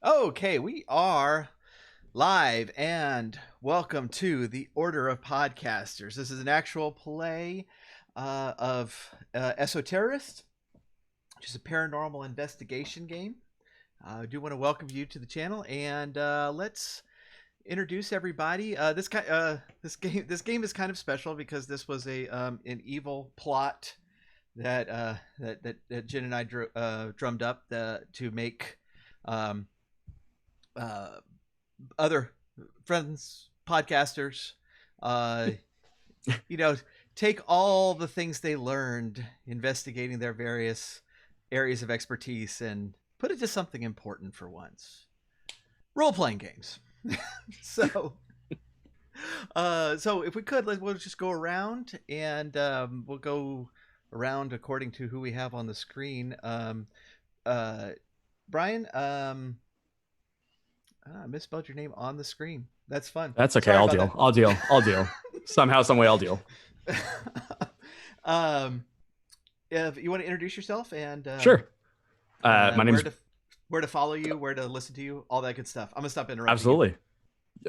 Okay, we are live and welcome to the Order of Podcasters. This is an actual play of Esoterrorists, which is a paranormal investigation game. I do want to welcome you to the channel and let's introduce everybody. This game is kind of special because this was an evil plot that Jen and I drummed up to make. Um, uh, Other friends, podcasters, uh, you know, take all the things they learned investigating their various areas of expertise and put it to something important for once. Role playing games. so, so if we could, we'll just go around and we'll go around according to who we have on the screen. Uh, Brian, I misspelled your name on the screen. That's fun. That's okay. Sorry I'll about deal. that. I'll deal. I'll deal. Somehow, some way, I'll deal. um, if you want to introduce yourself and Sure. My name is where to follow you, where to listen to you, all that good stuff. I'm gonna stop interrupting you. absolutely.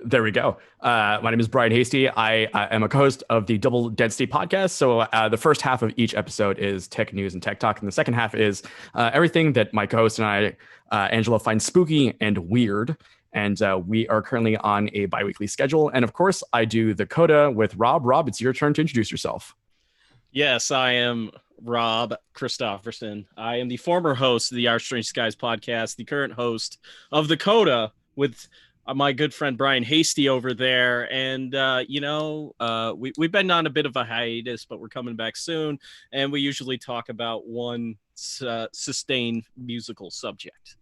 There we go. My name is Brian Hastie. I am a co-host of the Double Density podcast. So the first half of each episode is tech news and tech talk, and the second half is everything that my co-host and I, Angela, find spooky and weird. And we are currently on a biweekly schedule. And of course, I do the Coda with Rob. Rob, it's your turn to introduce yourself. Yes, I am Rob Kristoffersen. I am the former host of the Our Strange Skies podcast, the current host of The Coda with my good friend Brian Hastie over there. And, we've been on a bit of a hiatus, but we're coming back soon. And we usually talk about one sustained musical subject.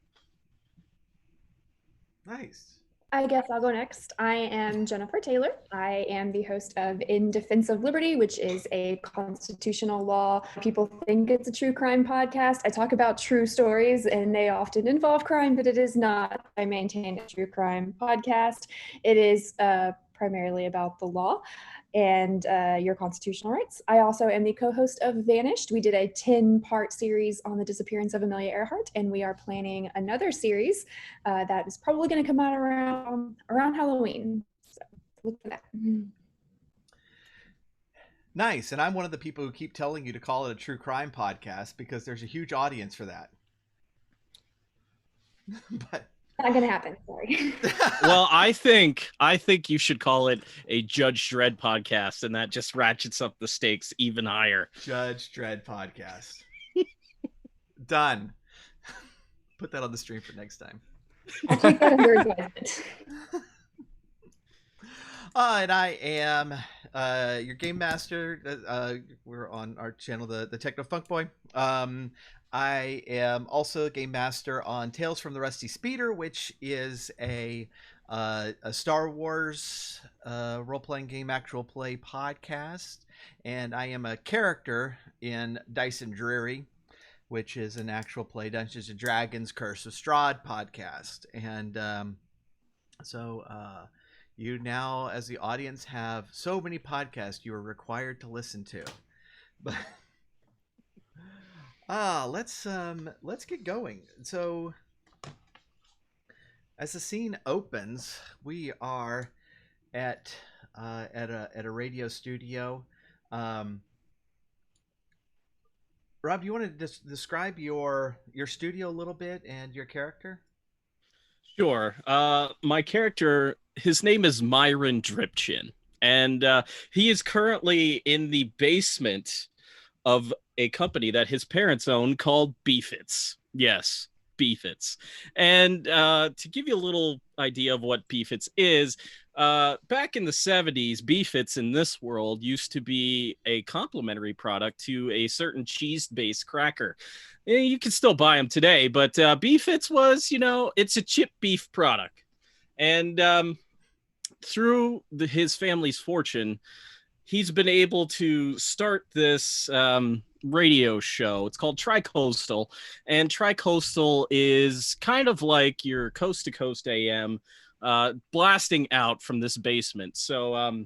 Nice. I guess I'll go next. I am Jennifer Taylor. I am the host of In Defense of Liberty, which is a constitutional law. People think it's a true crime podcast. I talk about true stories and they often involve crime, but it is not. I maintain a true crime podcast. It is primarily about the law and your constitutional rights. I also am the co-host of Vanished. We did a 10-part series on the disappearance of Amelia Earhart, and we are planning another series that is probably going to come out around Halloween. So look for that. Nice. And I'm one of the people who keep telling you to call it a true crime podcast because there's a huge audience for that. But not gonna happen. Sorry. Well, I think you should call it a Judge Dredd podcast, and that just ratchets up the stakes even higher. Judge Dredd podcast. Done. Put that on the stream for next time. I'll take that under advisement. And I am your game master. We're on our channel, the TechnoFunkBoy. I am also game master on Tales from the Rusty Speeder, which is a Star Wars role-playing game actual play podcast. And I am a character in Dice and Dreary, which is an actual play Dungeons and Dragons Curse of Strahd podcast. And you now, as the audience, have so many podcasts you are required to listen to. But let's get going. So, as the scene opens, we are at a radio studio. Rob, do you want to describe your studio a little bit and your character? Sure. My character, his name is Myron Dripchin, and he is currently in the basement of a company that his parents own called Beefits. Yes, Beefits. And to give you a little idea of what Beefits is, back in the 70s, Beefits in this world used to be a complementary product to a certain cheese-based cracker. You can still buy them today, but Beefits was, it's a chip beef product. And through his family's fortune, he's been able to start this radio show. It's called Tri-Coastal, and Tri-Coastal is kind of like your Coast to Coast AM blasting out from this basement. So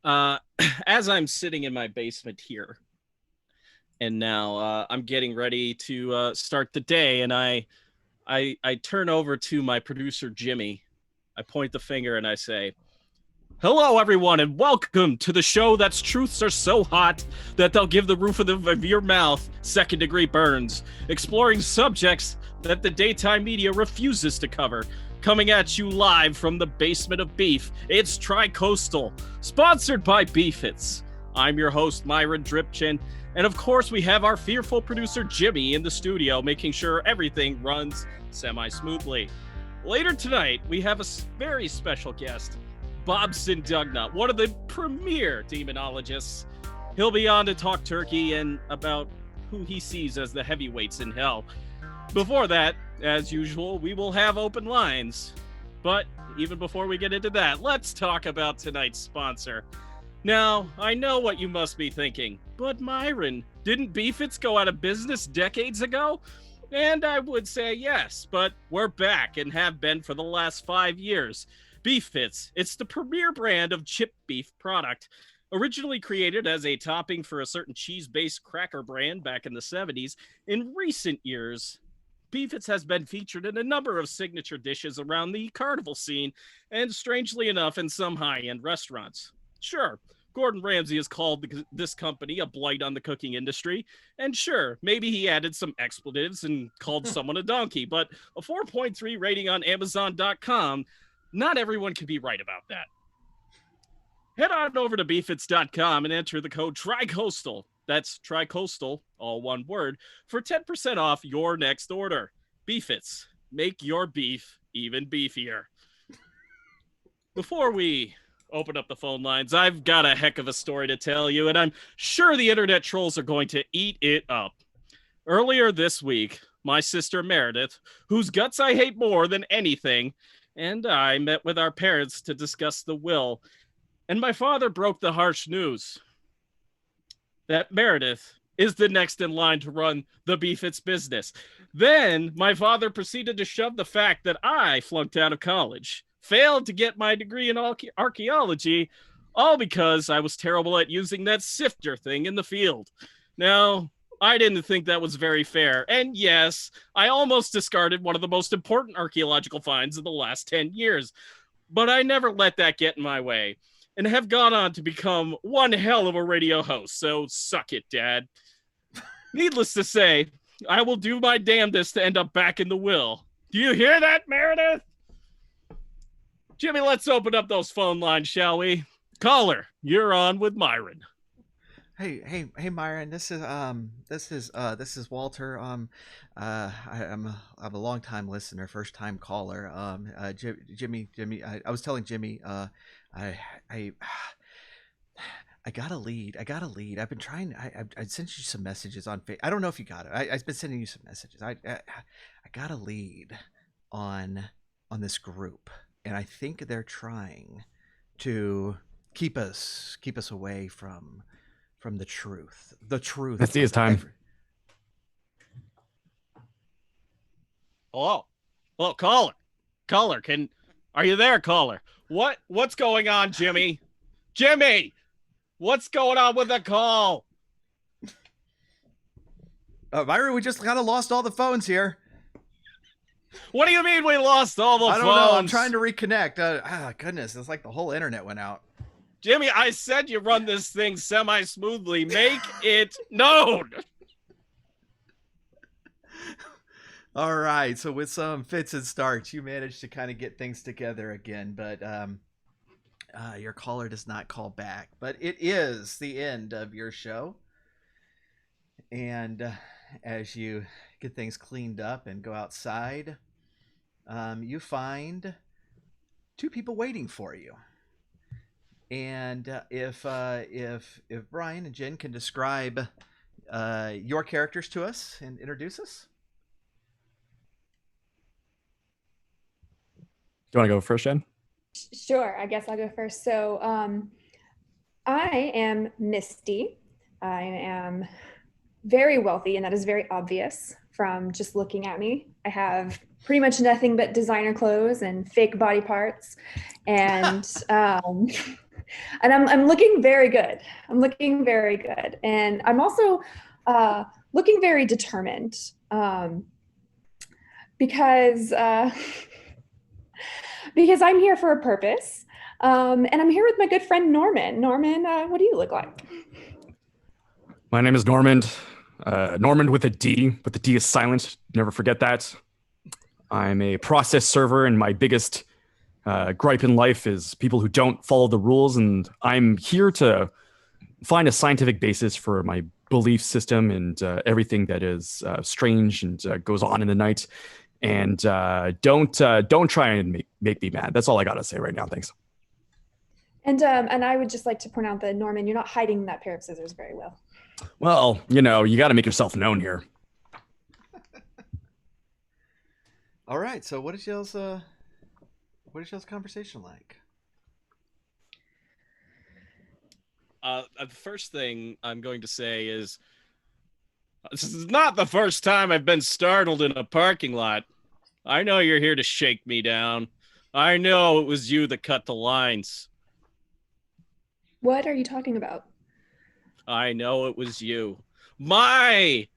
as I'm sitting in my basement here, and now I'm getting ready to start the day, and I I turn over to my producer, Jimmy. I point the finger and I say, hello, everyone, and welcome to the show that's truths are so hot that they'll give the roof of your mouth second-degree burns, exploring subjects that the daytime media refuses to cover. Coming at you live from the basement of beef, it's Tri-Coastal, sponsored by Beefits. I'm your host, Myron Dripchin, and of course we have our fearful producer, Jimmy, in the studio, making sure everything runs semi-smoothly. Later tonight, we have a very special guest, Bob Sindugna, one of the premier demonologists. He'll be on to talk turkey and about who he sees as the heavyweights in hell. Before that, as usual, we will have open lines. But even before we get into that, let's talk about tonight's sponsor. Now, I know what you must be thinking, but Myron, didn't Beefits go out of business decades ago? And I would say yes, but we're back and have been for the last 5 years. Beefits, it's the premier brand of chip beef product. Originally created as a topping for a certain cheese-based cracker brand back in the 70s, in recent years, Beefits has been featured in a number of signature dishes around the carnival scene, and strangely enough, in some high-end restaurants. Sure, Gordon Ramsay has called this company a blight on the cooking industry, and sure, maybe he added some expletives and called someone a donkey, but a 4.3 rating on Amazon.com, not everyone can be right about that. Head on over to Beefits.com and enter the code TRICOASTAL. That's Tri-Coastal, all one word, for 10% off your next order. Beefits, make your beef even beefier. Before we open up the phone lines, I've got a heck of a story to tell you, and I'm sure the internet trolls are going to eat it up. Earlier this week, my sister Meredith, whose guts I hate more than anything, and I met with our parents to discuss the will, and my father broke the harsh news that Meredith is the next in line to run the Beefits business. Then my father proceeded to shove the fact that I flunked out of college, failed to get my degree in archaeology, all because I was terrible at using that sifter thing in the field. Now, I didn't think that was very fair. And yes, I almost discarded one of the most important archaeological finds of the last 10 years. But I never let that get in my way, and have gone on to become one hell of a radio host, so suck it, Dad. Needless to say, I will do my damnedest to end up back in the will. Do you hear that, Meredith? Jimmy, let's open up those phone lines, shall we? Caller, you're on with Myron. Hey, Myron. This is Walter. I'm a long time listener, first time caller. Jimmy. I was telling Jimmy. I got a lead. I've been trying. I sent you some messages on Facebook. I don't know if you got it. I've been sending you some messages. I got a lead on this group, and I think they're trying to keep us away from the truth. Let's see his time. Hello, caller, are you there, caller? What's going on, Jimmy? What's going on with the call? Myron, we just kind of lost all the phones here. What do you mean we lost all the phones? I don't know. I'm trying to reconnect. Goodness, it's like the whole internet went out. Jimmy, I said you run this thing semi-smoothly. Make it known. All right. So with some fits and starts, you managed to kind of get things together again, but your caller does not call back. But it is the end of your show. And as you get things cleaned up and go outside, you find two people waiting for you. And if Brian and Jen can describe your characters to us and introduce us. Do you want to go first, Jen? Sure, I guess I'll go first. So I am Misty. I am very wealthy, and that is very obvious from just looking at me. I have pretty much nothing but designer clothes and fake body parts, and and I'm looking very good. And I'm also looking very determined. Because because I'm here for a purpose. And I'm here with my good friend Norman. Norman, what do you look like? My name is Normand. Normand with a D, but the D is silent. Never forget that. I'm a process server, and my biggest gripe in life is people who don't follow the rules, and I'm here to find a scientific basis for my belief system and everything that is strange and goes on in the night. And don't try and make me mad. That's all I gotta say right now. Thanks. And I would just like to point out that Norman, you're not hiding that pair of scissors very well. Well, you got to make yourself known here. All right. So what is y'all's conversation like? The first thing I'm going to say is, this is not the first time I've been startled in a parking lot. I know you're here to shake me down. I know it was you that cut the lines. What are you talking about? I know it was you. My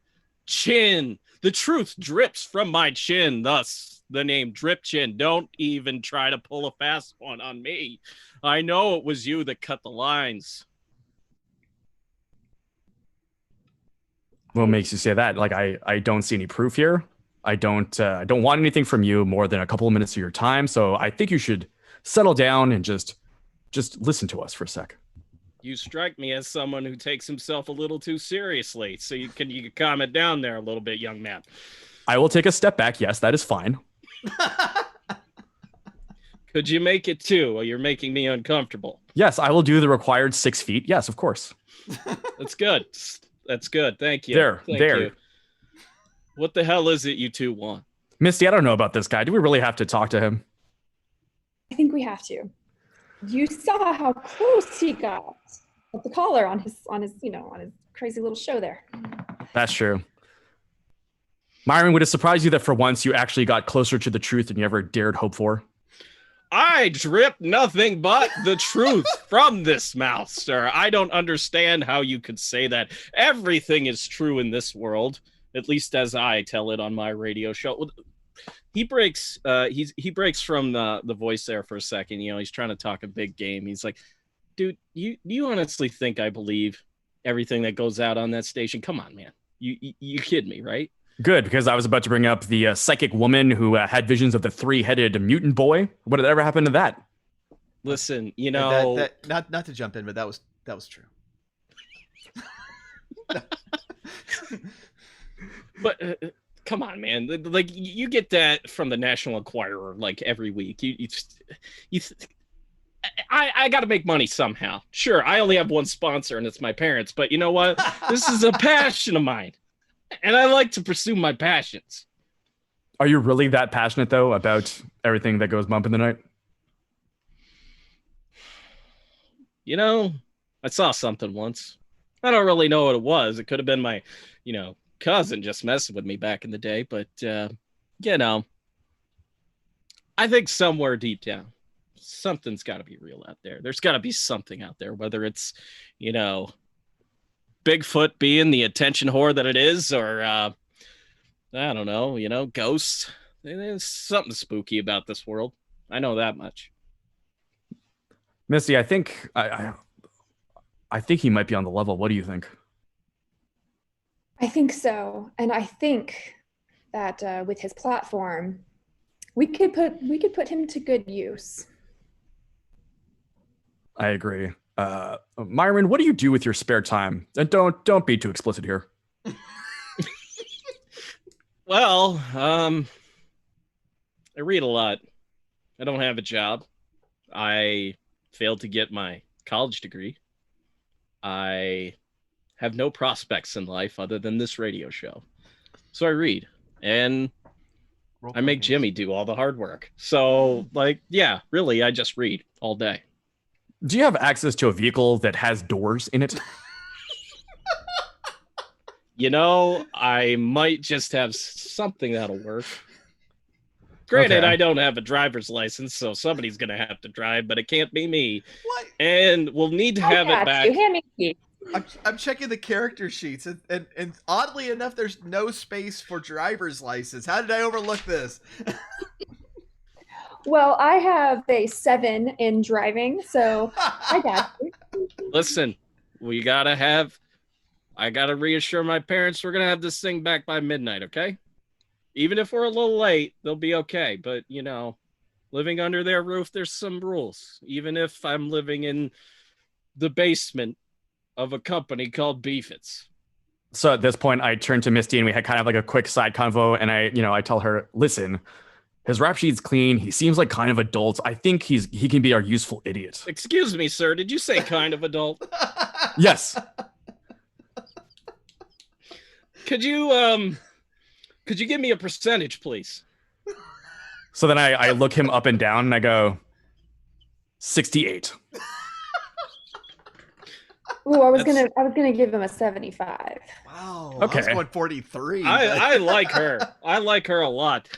chin. The truth drips from my chin, thus the name Drip Chin. Don't even try to pull a fast one on me. I know it was you that cut the lines. What makes you say that? Like, I don't see any proof here. I don't want anything from you more than a couple of minutes of your time. So I think you should settle down and just listen to us for a sec. You strike me as someone who takes himself a little too seriously. So you can calm it down there a little bit, young man. I will take a step back. Yes, that is fine. Could you make it too? Or you're making me uncomfortable. Yes, I will do the required 6 feet. Yes, of course. That's good. That's good. Thank you. There. Thank you. What the hell is it you two want? Misty, I don't know about this guy. Do we really have to talk to him? I think we have to. You saw how close he got at the collar on his crazy little show there. That's true. Myron, would it surprise you that for once you actually got closer to the truth than you ever dared hope for? I drip nothing but the truth from this mouth, sir. I don't understand how you could say that. Everything is true in this world, at least as I tell it on my radio show. He breaks he breaks from the voice there for a second. He's trying to talk a big game. He's like, dude, you honestly think I believe everything that goes out on that station? Come on, man. You kid me, right? Good, because I was about to bring up the psychic woman who had visions of the 3-headed mutant boy. What did ever happen to that? Listen, not to jump in, but that was true. But come on, man! Like you get that from the National Enquirer like every week. I got to make money somehow. Sure, I only have one sponsor, and it's my parents. But you know what? This is a passion of mine. And I like to pursue my passions. Are you really that passionate, though, about everything that goes bump in the night? I saw something once. I don't really know what it was. It could have been my, cousin just messing with me back in the day. But, I think somewhere deep down, something's got to be real out there. There's got to be something out there, whether it's, Bigfoot being the attention whore that it is, or I don't know, ghosts. There's something spooky about this world. I know that much. Misty, I think I think he might be on the level. What do you think? I think so, and I think that with his platform, we could put him to good use. I agree. Myron, what do you do with your spare time? And don't be too explicit here. Well, I read a lot. I don't have a job. I failed to get my college degree. I have no prospects in life other than this radio show. So I read, and I make Jimmy do all the hard work. So, really, I just read all day. Do you have access to a vehicle that has doors in it? I might just have something that'll work. Granted, Okay. I don't have a driver's license, so somebody's going to have to drive, but it can't be me. What? And we'll need to have it back. Hand me the key. I'm checking the character sheets, and oddly enough, there's no space for driver's license. How did I overlook this? Well, I have a 7 in driving, so I got you. Listen, I gotta reassure my parents we're gonna have this thing back by midnight, okay? Even if we're a little late, they'll be okay. But living under their roof, there's some rules. Even if I'm living in the basement of a company called Beefits. So at this point, I turned to Misty and we had kind of like a quick side convo. And I tell her, listen, his rap sheet's clean. He seems like kind of adult. I think he can be our useful idiot. Excuse me, sir. Did you say kind of adult? Yes. Could you give me a percentage, please? So then I look him up and down and I go, 68. Ooh, I was gonna give him a 75. Wow. Okay. I was going 43. I like her. I like her a lot.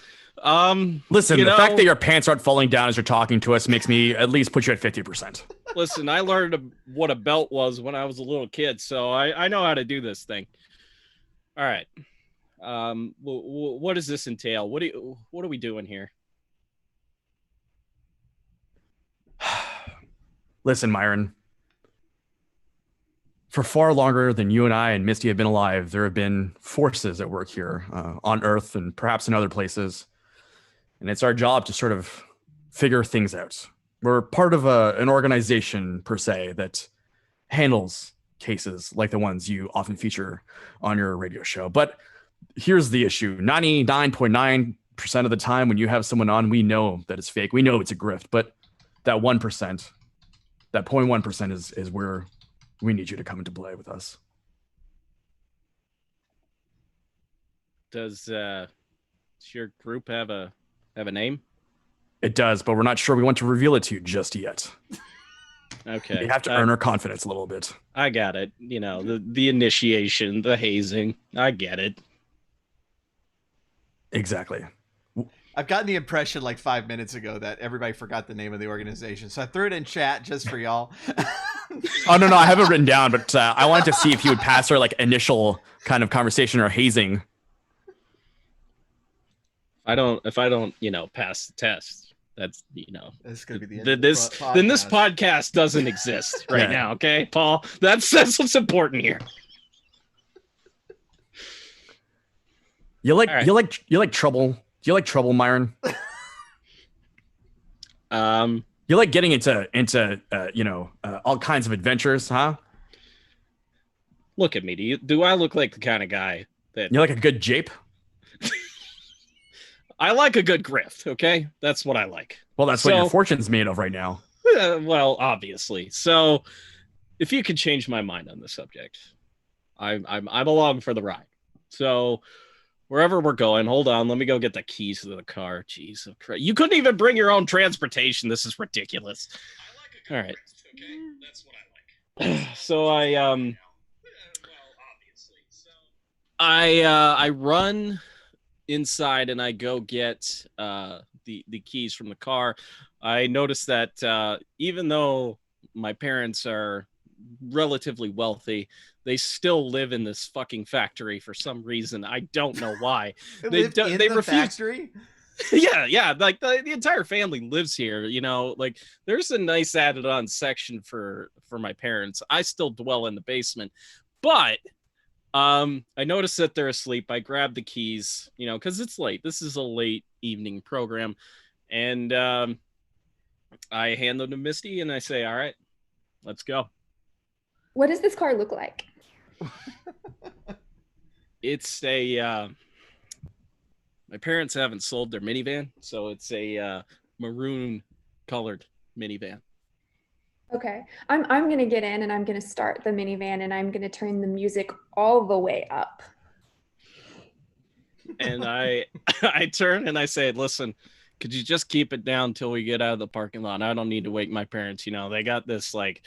Listen, the fact that your pants aren't falling down as you're talking to us makes me at least put you at 50%. Listen, I learned what a belt was when I was a little kid, so I know how to do this thing. All right. What does this entail? What are we doing here? Listen, Myron. For far longer than you and I and Misty have been alive, there have been forces at work here on Earth and perhaps in other places. And it's our job to sort of figure things out. We're part of an organization, per se, that handles cases like the ones you often feature on your radio show. But here's the issue. 99.9% of the time when you have someone on, we know that it's fake. We know it's a grift. But that 1%, that 0.1% is where we need you to come into play with us. Does your group have a name? It does, but we're not sure we want to reveal it to you just yet. Okay. You have to earn our confidence a little bit. I got it. The initiation, the hazing. I get it. Exactly. I've gotten the impression like 5 minutes ago that everybody forgot the name of the organization, so I threw it in chat just for y'all. Oh, no, I have it written down, but I wanted to see if you would pass our like initial kind of conversation or hazing. If I don't, pass the test, that's, This could be the end of then this podcast doesn't exist right now. Okay, Paul, that's what's important here. You like trouble? Do you like trouble, Myron? You like getting into all kinds of adventures, huh? Look at me. Do I look like the kind of guy that you like a good jape? I like a good grift. Okay, that's what I like. Well, that's what your fortune's made of right now. Well, obviously. So, if you could change my mind on the subject, I'm along for the ride. So, wherever we're going, hold on. Let me go get the keys to the car. Jeez, you couldn't even bring your own transportation. This is ridiculous. All right. Okay, that's what I like. So I run inside and I go get the keys from the car. I noticed that even though my parents are relatively wealthy, they still live in this fucking factory for some reason. I don't know why. they refuse. Factory? Yeah. Like the entire family lives here. Like there's a nice added on section for my parents. I still dwell in the basement, but I noticed that they're asleep. I grabbed the keys, because it's late. This is a late evening program, and I hand them to Misty and I say, "All right, let's go." What does this car look like? It's my parents haven't sold their minivan, so it's a maroon colored minivan. Okay, I'm gonna get in and I'm gonna start the minivan and I'm gonna turn the music all the way up. And I turn and I say, "Listen, could you just keep it down till we get out of the parking lot? I don't need to wake my parents. They got this like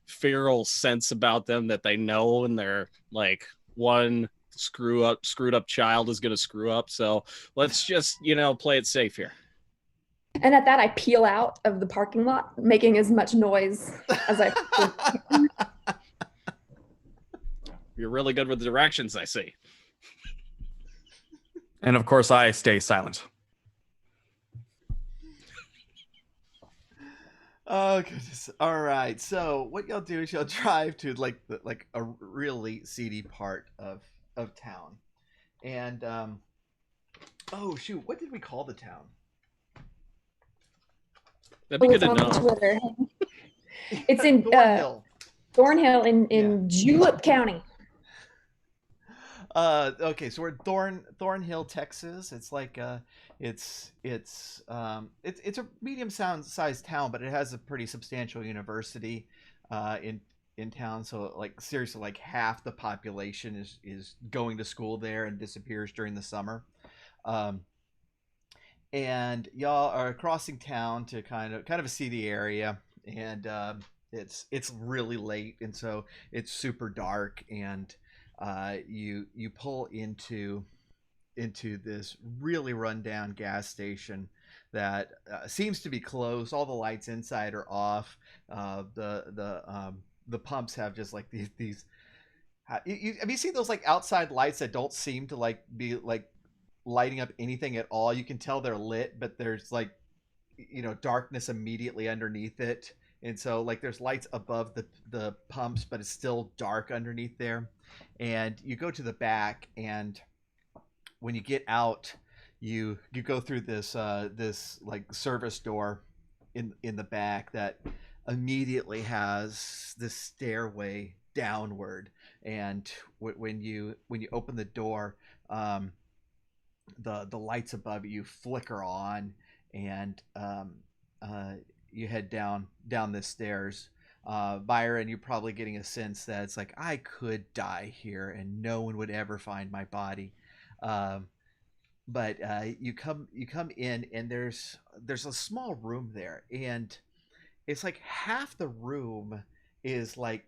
feral sense about them that they know, and they're like, one screwed up child is gonna screw up. So let's just play it safe here." And at that, I peel out of the parking lot, making as much noise as I could. You're really good with directions, I see. And of course, I stay silent. Oh goodness! All right. So what y'all do is y'all drive to like a really seedy part of town, and oh shoot, what did we call the town? That'd be Oh, good it's to on know. Twitter. It's in Thornhill. Thornhill in Julep County. Okay, so we're in Thornhill, Texas. It's like it's a medium sized town, but it has a pretty substantial university in town. So like seriously, like half the population is going to school there and disappears during the summer. Um, and y'all are crossing town to kind of a seedy area, and it's really late, and so it's super dark, and you pull into this really rundown gas station that seems to be closed. All the lights inside are off. The pumps have just like these have you seen those like outside lights that don't seem to like be like lighting up anything at all? You can tell they're lit, but there's like darkness immediately underneath it, and so like there's lights above the pumps, but it's still dark underneath there. And you go to the back, and when you get out, you go through this like service door in the back that immediately has this stairway downward. And when you open the door, the lights above you flicker on, and you head down the stairs. Byron, you're probably getting a sense that it's like, I could die here and no one would ever find my body. Um, but you come in, and there's a small room there, and it's like half the room is like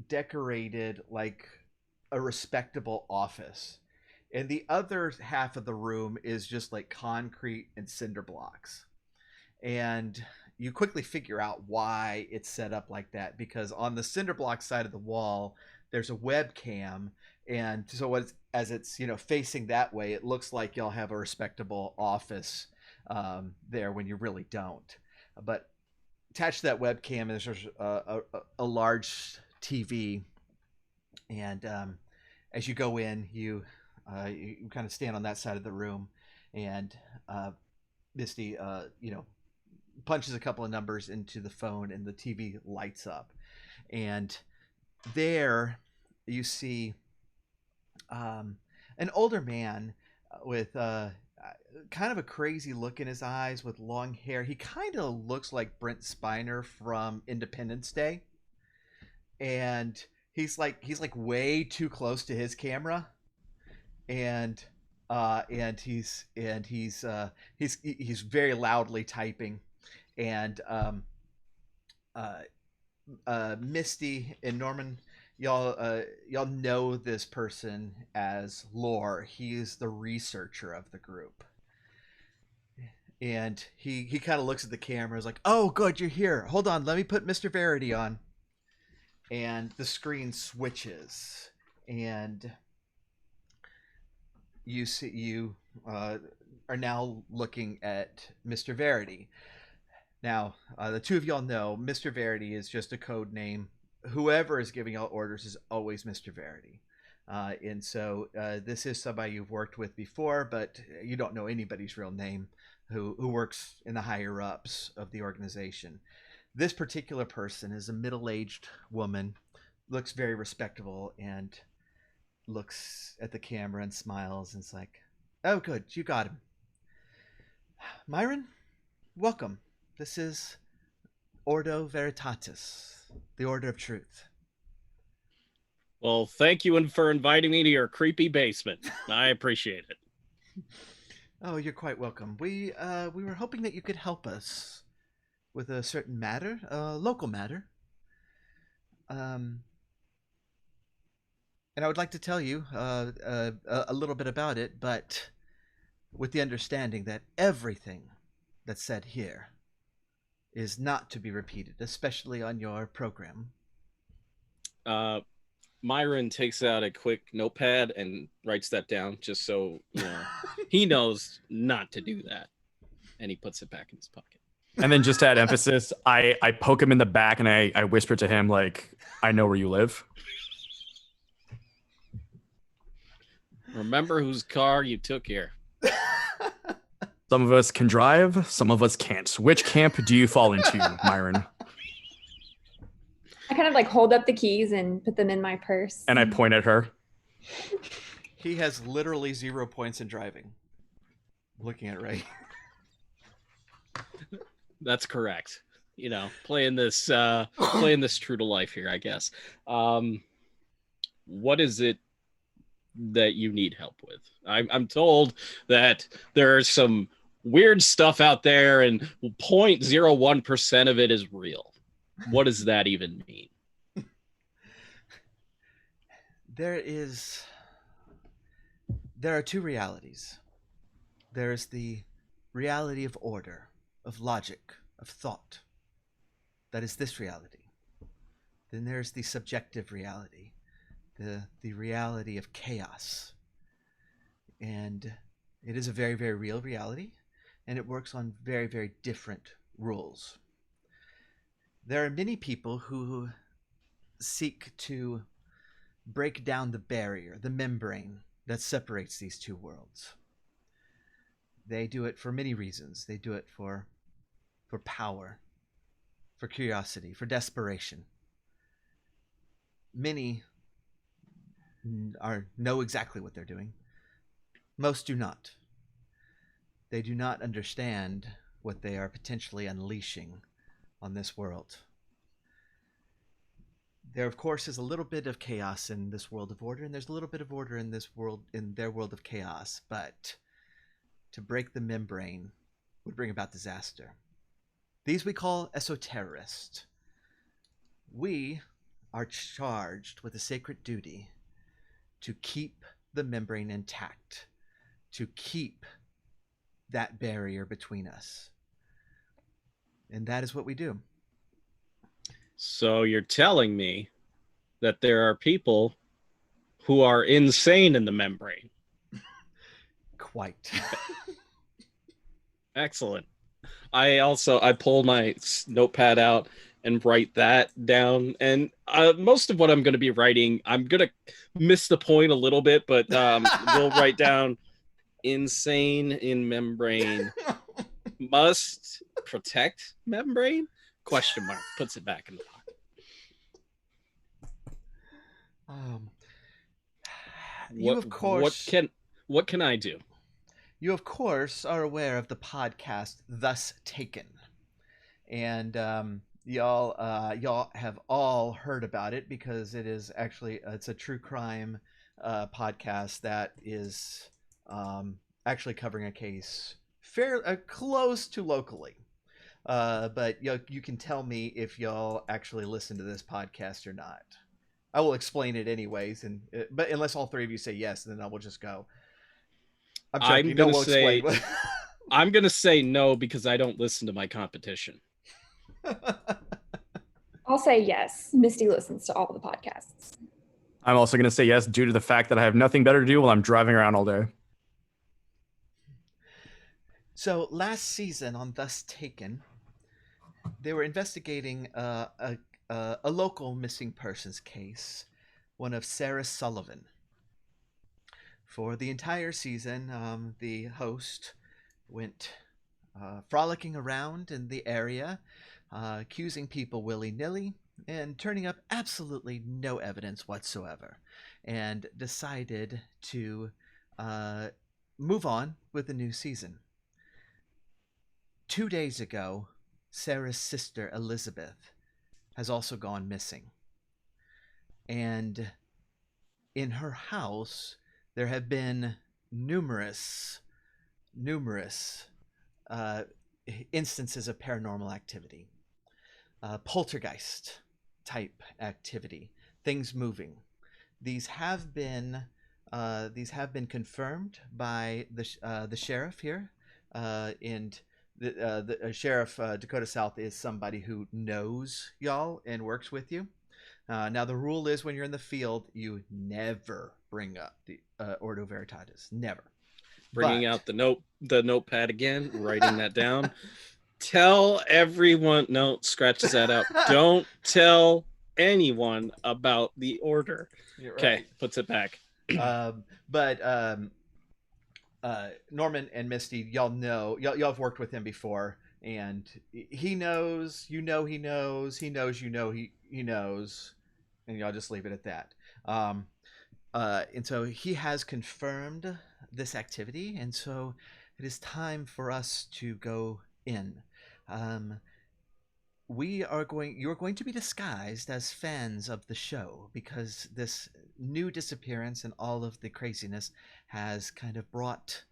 decorated like a respectable office, and the other half of the room is just like concrete and cinder blocks. And you quickly figure out why it's set up like that, because on the cinder block side of the wall there's a webcam, and so as it's facing that way, it looks like y'all have a respectable office there when you really don't. But attached to that webcam is a large TV, and as you go in, you kind of stand on that side of the room, and Misty punches a couple of numbers into the phone, and the TV lights up. And there you see an older man with kind of a crazy look in his eyes, with long hair. He kind of looks like Brent Spiner from Independence Day, and he's like way too close to his camera, and he's very loudly typing. And uh, Misty and Norman, y'all know this person as Lore. He's the researcher of the group, and he kind of looks at the camera. Is like, "Oh, good, you're here. Hold on, let me put Mr. Verity on." And the screen switches, and you are now looking at Mr. Verity. Now, the two of y'all know Mr. Verity is just a code name. Whoever is giving out orders is always Mr. Verity. And so this is somebody you've worked with before, but you don't know anybody's real name who works in the higher ups of the organization. This particular person is a middle-aged woman, looks very respectable, and looks at the camera and smiles, and it's like, "Oh, good, you got him. Myron, welcome. This is Ordo Veritatis, the Order of Truth." Well, thank you for inviting me to your creepy basement. I appreciate it. Oh, you're quite welcome. We were hoping that you could help us with a certain matter, a local matter. Um, and I would like to tell you a little bit about it, but with the understanding that everything that's said here is not to be repeated, especially on your program. Myron takes out a quick notepad and writes that down just so, he knows not to do that. And he puts it back in his pocket. And then just to add emphasis, I poke him in the back and I whisper to him, like, I know where you live. Remember whose car you took here. Some of us can drive, some of us can't. Which camp do you fall into, Myron? I kind of like hold up the keys and put them in my purse. And I point at her. He has literally 0 points in driving. Looking at Ray. That's correct. Playing this true to life here, I guess. What is it that you need help with? I'm told that there's some weird stuff out there and 0.01% of it is real. What does that even mean? There are two realities. There is the reality of order, of logic, of thought. That is this reality. Then there's the subjective reality, the reality of chaos. And it is a very, very real reality, and it works on very, very different rules. There are many people who seek to break down the barrier, the membrane that separates these two worlds. They do it for many reasons. They do it for power, for curiosity, for desperation. Many know exactly what they're doing. Most do not. They do not understand what they are potentially unleashing on this world. There, of course, is a little bit of chaos in this world of order, and there's a little bit of order in this world, in their world of chaos. But to break the membrane would bring about disaster. These we call Esoterrorists. We are charged with a sacred duty to keep the membrane intact, to keep that barrier between us. And that is what we do. So you're telling me that there are people who are insane in the membrane. Quite. Excellent. I pull my notepad out and write that down. And most of what I'm going to be writing, I'm going to miss the point a little bit, but we'll write down insane in membrane. Must protect membrane? Question mark. Puts it back in the pocket. What can I do? You of course are aware of the podcast Thus Taken, and y'all have all heard about it because it is actually it's a true crime podcast that is actually covering a case close to locally. But you can tell me if y'all actually listen to this podcast or not. I will explain it anyways, but unless all three of you say yes, then I will just go. I'm going to say no because I don't listen to my competition. I'll say yes. Misty listens to all the podcasts. I'm also going to say yes due to the fact that I have nothing better to do while I'm driving around all day. So last season on Thus Taken, they were investigating a local missing persons case, one of Sarah Sullivan. For the entire season, the host went frolicking around in the area, accusing people willy-nilly and turning up absolutely no evidence whatsoever, and decided to move on with the new season. 2 days ago, Sarah's sister Elizabeth has also gone missing. And in her house, there have been numerous instances of paranormal activity, poltergeist type activity, things moving. These have been confirmed by the sheriff here, and the sheriff Dakota South is somebody who knows y'all and works with you. Now the rule is when you're in the field, you never bring up the Ordo Veritatis. Never. Bringing out the notepad again, writing that down. Tell everyone. No, scratches that out. Don't tell anyone about the order. Okay, right. puts it back. But Norman and Misty, y'all know, y'all have worked with him before, and he knows, he knows, he knows, and y'all just leave it at that. And so he has confirmed this activity, and so it is time for us to go in. You're going to be disguised as fans of the show because this new disappearance and all of the craziness has kind of brought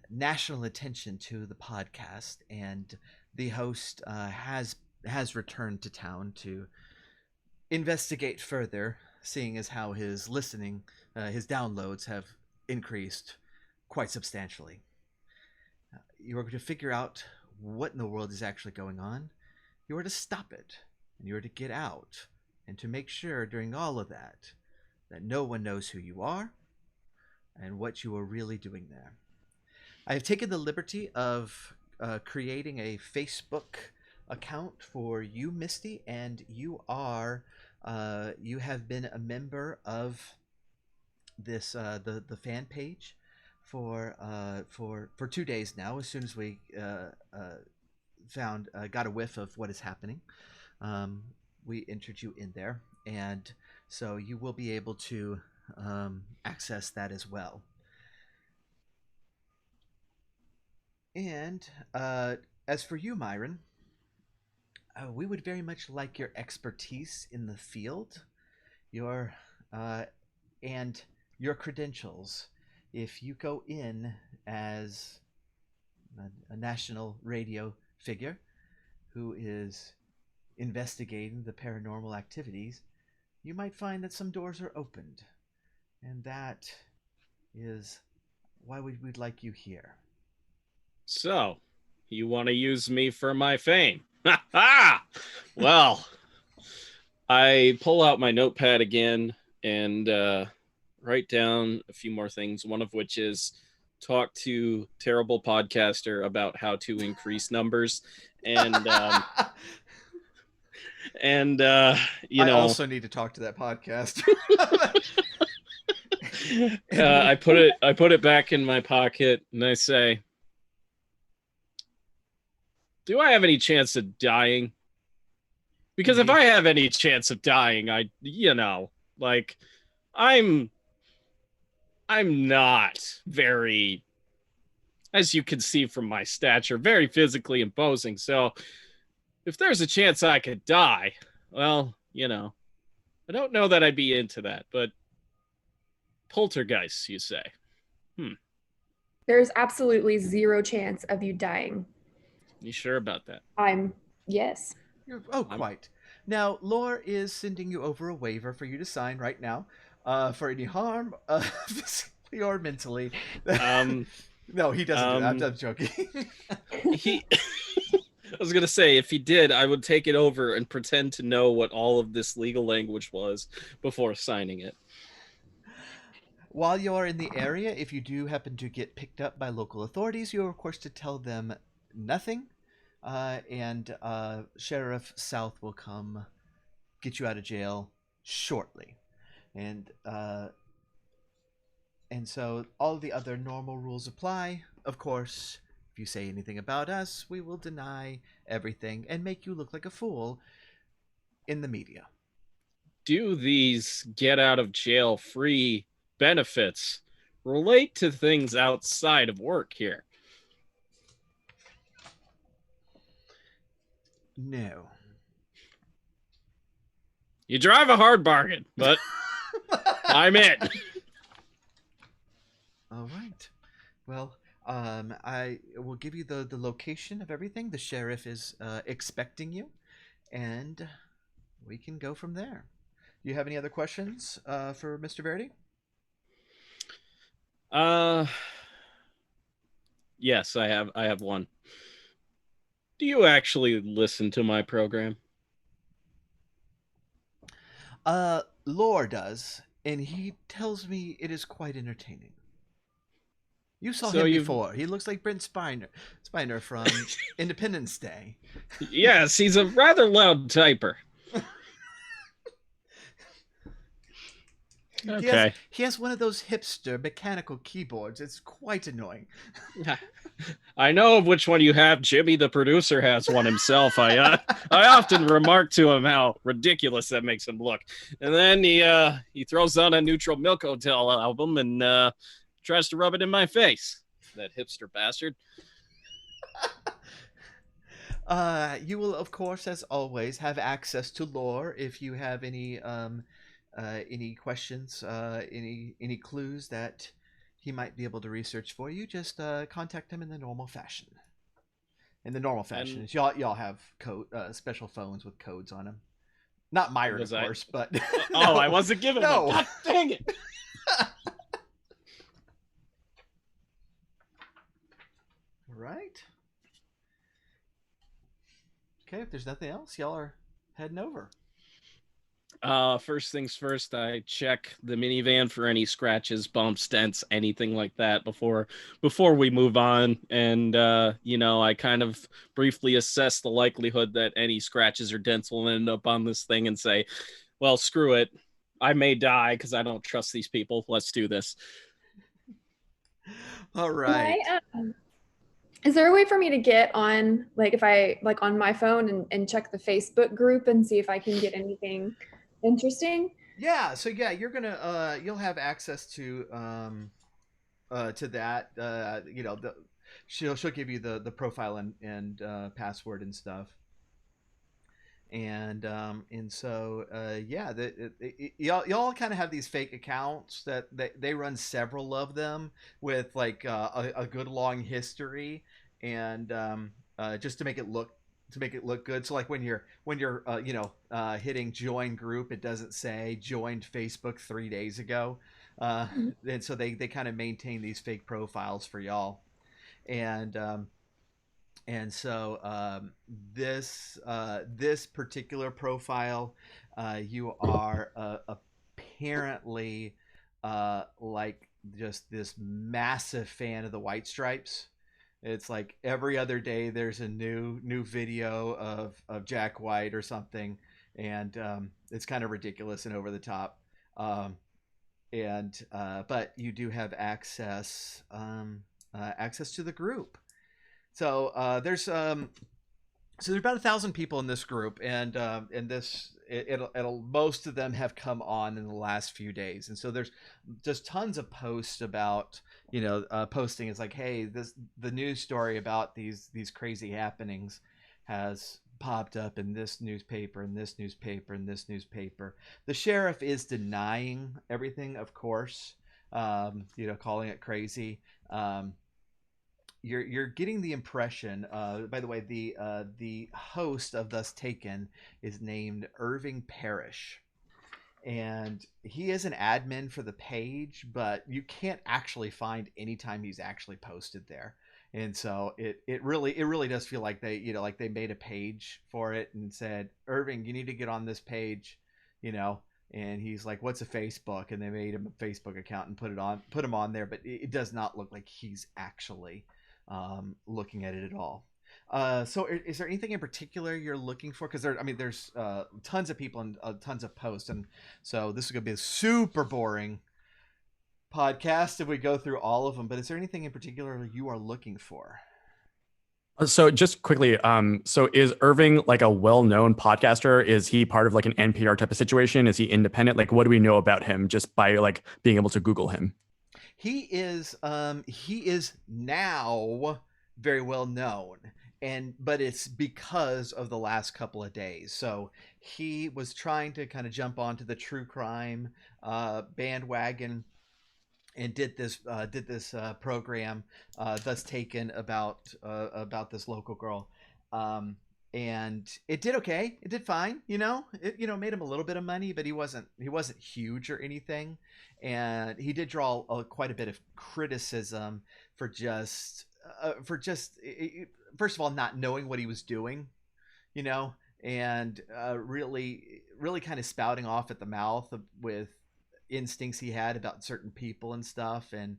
national attention to the podcast, and the host has returned to town to investigate further, seeing as how his listening, his downloads have increased quite substantially. You are going to figure out what in the world is actually going on. You are to stop it, and you are to get out, and to make sure during all of that no one knows who you are and what you are really doing there. I have taken the liberty of creating a Facebook account for you, Misty, and you have been a member of this the fan page for 2 days now. As soon as we got a whiff of what is happening, we entered you in there, and so you will be able to access that as well. And as for you, Myron, we would very much like your expertise in the field, your and your credentials. If you go in as a national radio figure who is investigating the paranormal activities, you might find that some doors are opened, and that is why we'd like you here. So, you want to use me for my fame? Ha ha! Well, I pull out my notepad again and write down a few more things, one of which is talk to terrible podcaster about how to increase numbers. And you know, I also need to talk to that podcast. I put it back in my pocket and I say, do I have any chance of dying? Because if I have any chance of dying, I'm not very, as you can see from my stature, very physically imposing. So if there's a chance I could die, well, I don't know that I'd be into that, but poltergeists, you say? There's absolutely zero chance of you dying. You sure about that? Yes. Quite. Now, Lore is sending you over a waiver for you to sign right now, for any harm, physically or mentally. No, he doesn't do that. I'm joking. I was going to say, if he did, I would take it over and pretend to know what all of this legal language was before signing it. While you are in the area, if you do happen to get picked up by local authorities, you are, of course, to tell them nothing, and Sheriff South will come get you out of jail shortly. And so all the other normal rules apply. Of course, if you say anything about us, we will deny everything and make you look like a fool in the media. Do these get out of jail free benefits relate to things outside of work here? No. You drive a hard bargain, but I'm in. All right. Well, I will give you the location of everything. The sheriff is expecting you, and we can go from there. Do you have any other questions for Mr. Verity? Yes, I have one. Do you actually listen to my program? Lore does, and he tells me it is quite entertaining. You saw So him you've before. He looks like Brent Spiner from Independence Day. Yes, he's a rather loud typer. Okay. He has one of those hipster mechanical keyboards. It's quite annoying. I know of which one you have. Jimmy, the producer, has one himself. I often remark to him how ridiculous that makes him look. And then he throws on a Neutral Milk Hotel album and tries to rub it in my face. That hipster bastard. You will, of course, as always, have access to Lore if you have any questions, any clues that he might be able to research for you. Just contact him in the normal fashion. In the normal fashion, And y'all have special phones with codes on them. Not Myron, of course, but no, I wasn't given no. one. God dang it! Right. Okay, if there's nothing else, y'all are heading over. First things first, I check the minivan for any scratches, bumps, dents, anything like that before we move on. And I kind of briefly assess the likelihood that any scratches or dents will end up on this thing and say, well, screw it. I may die because I don't trust these people. Let's do this. All right. Is there a way for me to get on, like, if I on my phone and check the Facebook group and see if I can get anything interesting? Yeah. So yeah, you're gonna you'll have access to that. She'll give you the profile and password and stuff. And so yeah, y'all kind of have these fake accounts that they run several of them with like a good long history, and just to make it look good. So like when you're hitting join group, it doesn't say joined Facebook 3 days ago, and so they kind of maintain these fake profiles for y'all, and so this particular profile, you are apparently like just this massive fan of the White Stripes. It's like every other day there's a new video of Jack White or something, and it's kind of ridiculous and over the top. But you do have access to the group. So there's about 1,000 people in this group, and it'll most of them have come on in the last few days, and so there's just tons of posts about posting. It's like, hey, the news story about these crazy happenings has popped up in this newspaper and this newspaper and this newspaper. The sheriff is denying everything, of course, calling it crazy. You're getting the impression. By the way, the host of Thus Taken is named Irving Parrish, and he is an admin for the page, but you can't actually find any time he's actually posted there. And so it really does feel like they made a page for it and said, Irving, you need to get on this page, and he's like, what's a Facebook? And they made him a Facebook account and put him on there, but it does not look like he's actually looking at it at all. So is there anything in particular you're looking for? Because there's tons of people and tons of posts, and so this is going to be a super boring podcast if we go through all of them. But is there anything in particular you are looking for? So just quickly, so is Irving like a well-known podcaster? Is he part of like an NPR type of situation? Is he independent? Like, what do we know about him just by like being able to Google him? He is now very well known, but it's because of the last couple of days. So he was trying to kind of jump onto the true crime bandwagon and did this program Thus Taken about this local girl. And it did okay. It did fine. It made him a little bit of money, but he wasn't huge or anything. And he did draw quite a bit of criticism for just first of all not knowing what he was doing, and really really kind of spouting off at the mouth with instincts he had about certain people and stuff. And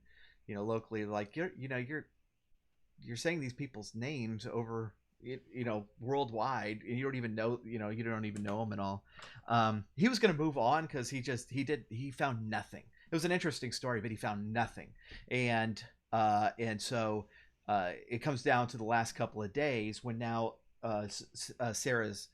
locally, like you're saying these people's names over worldwide, and you don't even know them at all. He was going to move on because he found nothing. It was an interesting story, but he found nothing. And so it comes down to the last couple of days when now Sarah's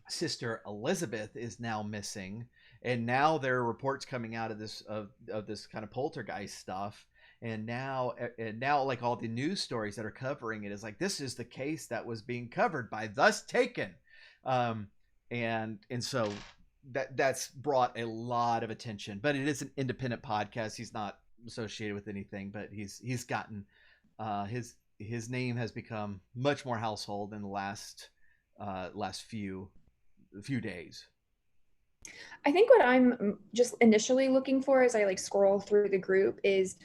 sister Elizabeth is now missing, and now there are reports coming out of this kind of poltergeist stuff. And now like all the news stories that are covering it is like, this is the case that was being covered by Thus Taken. And so that's brought a lot of attention, but it is an independent podcast. He's not associated with anything, but he's gotten his name has become much more household in the last few days. I think what I'm just initially looking for as I like scroll through the group is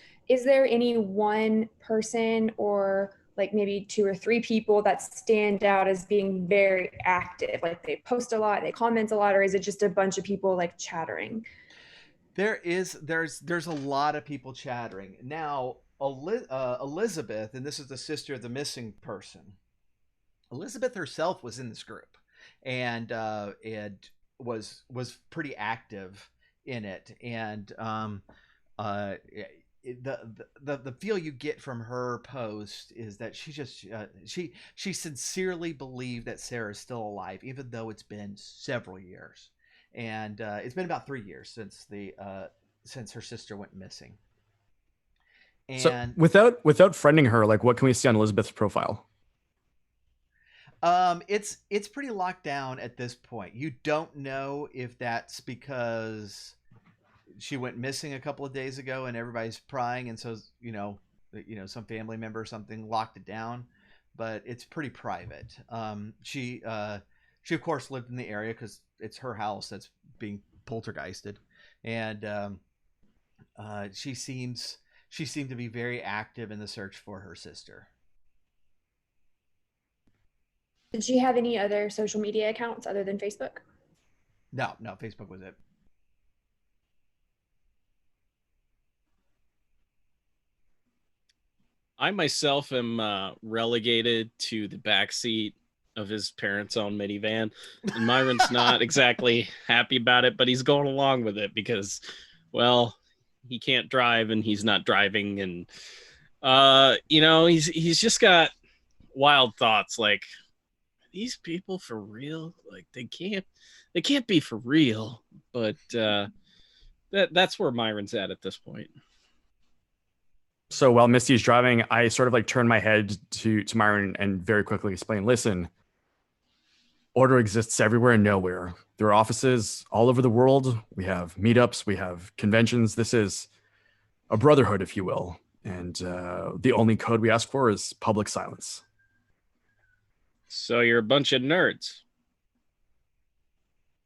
there any one person or like maybe 2 or 3 people that stand out as being very active? Like they post a lot, they comment a lot, or is it just a bunch of people like chattering? There's a lot of people chattering. Now, Elizabeth, and this is the sister of the missing person. Elizabeth herself was in this group and was pretty active in it. And the feel you get from her post is that she just she sincerely believed that Sarah is still alive, even though it's been several years. And it's been about 3 years since her sister went missing. And so without friending her, like, what can we see on Elizabeth's profile? It's pretty locked down at this point. You don't know if that's because she went missing a couple of days ago and everybody's prying, and so some family member or something locked it down, but it's pretty private. She of course lived in the area because it's her house that's being poltergeisted, and she seemed to be very active in the search for her sister. Did she have any other social media accounts other than Facebook? No, Facebook was it. I myself am relegated to the backseat of his parents' own minivan, and Myron's not exactly happy about it, but he's going along with it because, well, he can't drive and he's not driving, and he's just got wild thoughts like, these people for real? Like they can't be for real. But that's where Myron's at this point. So while Misty's driving, I sort of like turn my head to Myron and very quickly explain, listen, order exists everywhere and nowhere. There are offices all over the world. We have meetups, we have conventions. This is a brotherhood, if you will. And the only code we ask for is public silence. So you're a bunch of nerds.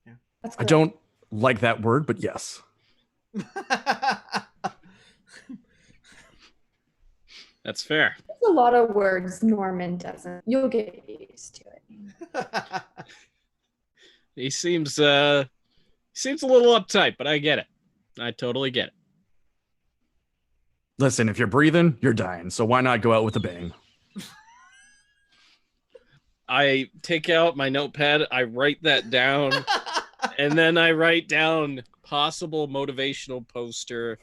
Yeah. I don't like that word, but yes. That's fair. There's a lot of words Norman doesn't. You'll get used to it. He seems a little uptight, but I get it. I totally get it. Listen, if you're breathing, you're dying. So why not go out with a bang? I take out my notepad, I write that down, and then I write down possible motivational poster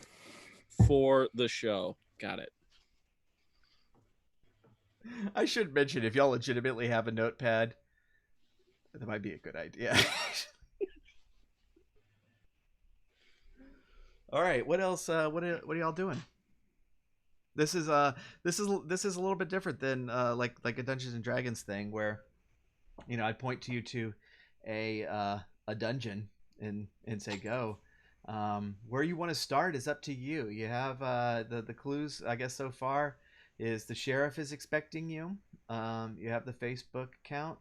for the show. Got it. I should mention, if y'all legitimately have a notepad, that might be a good idea. All right, what else? What are y'all doing? This is a little bit different than like a Dungeons and Dragons thing where, I point to you to a dungeon and say go. Where you want to start is up to you. You have the clues, I guess, so far is the sheriff is expecting you. You have the Facebook account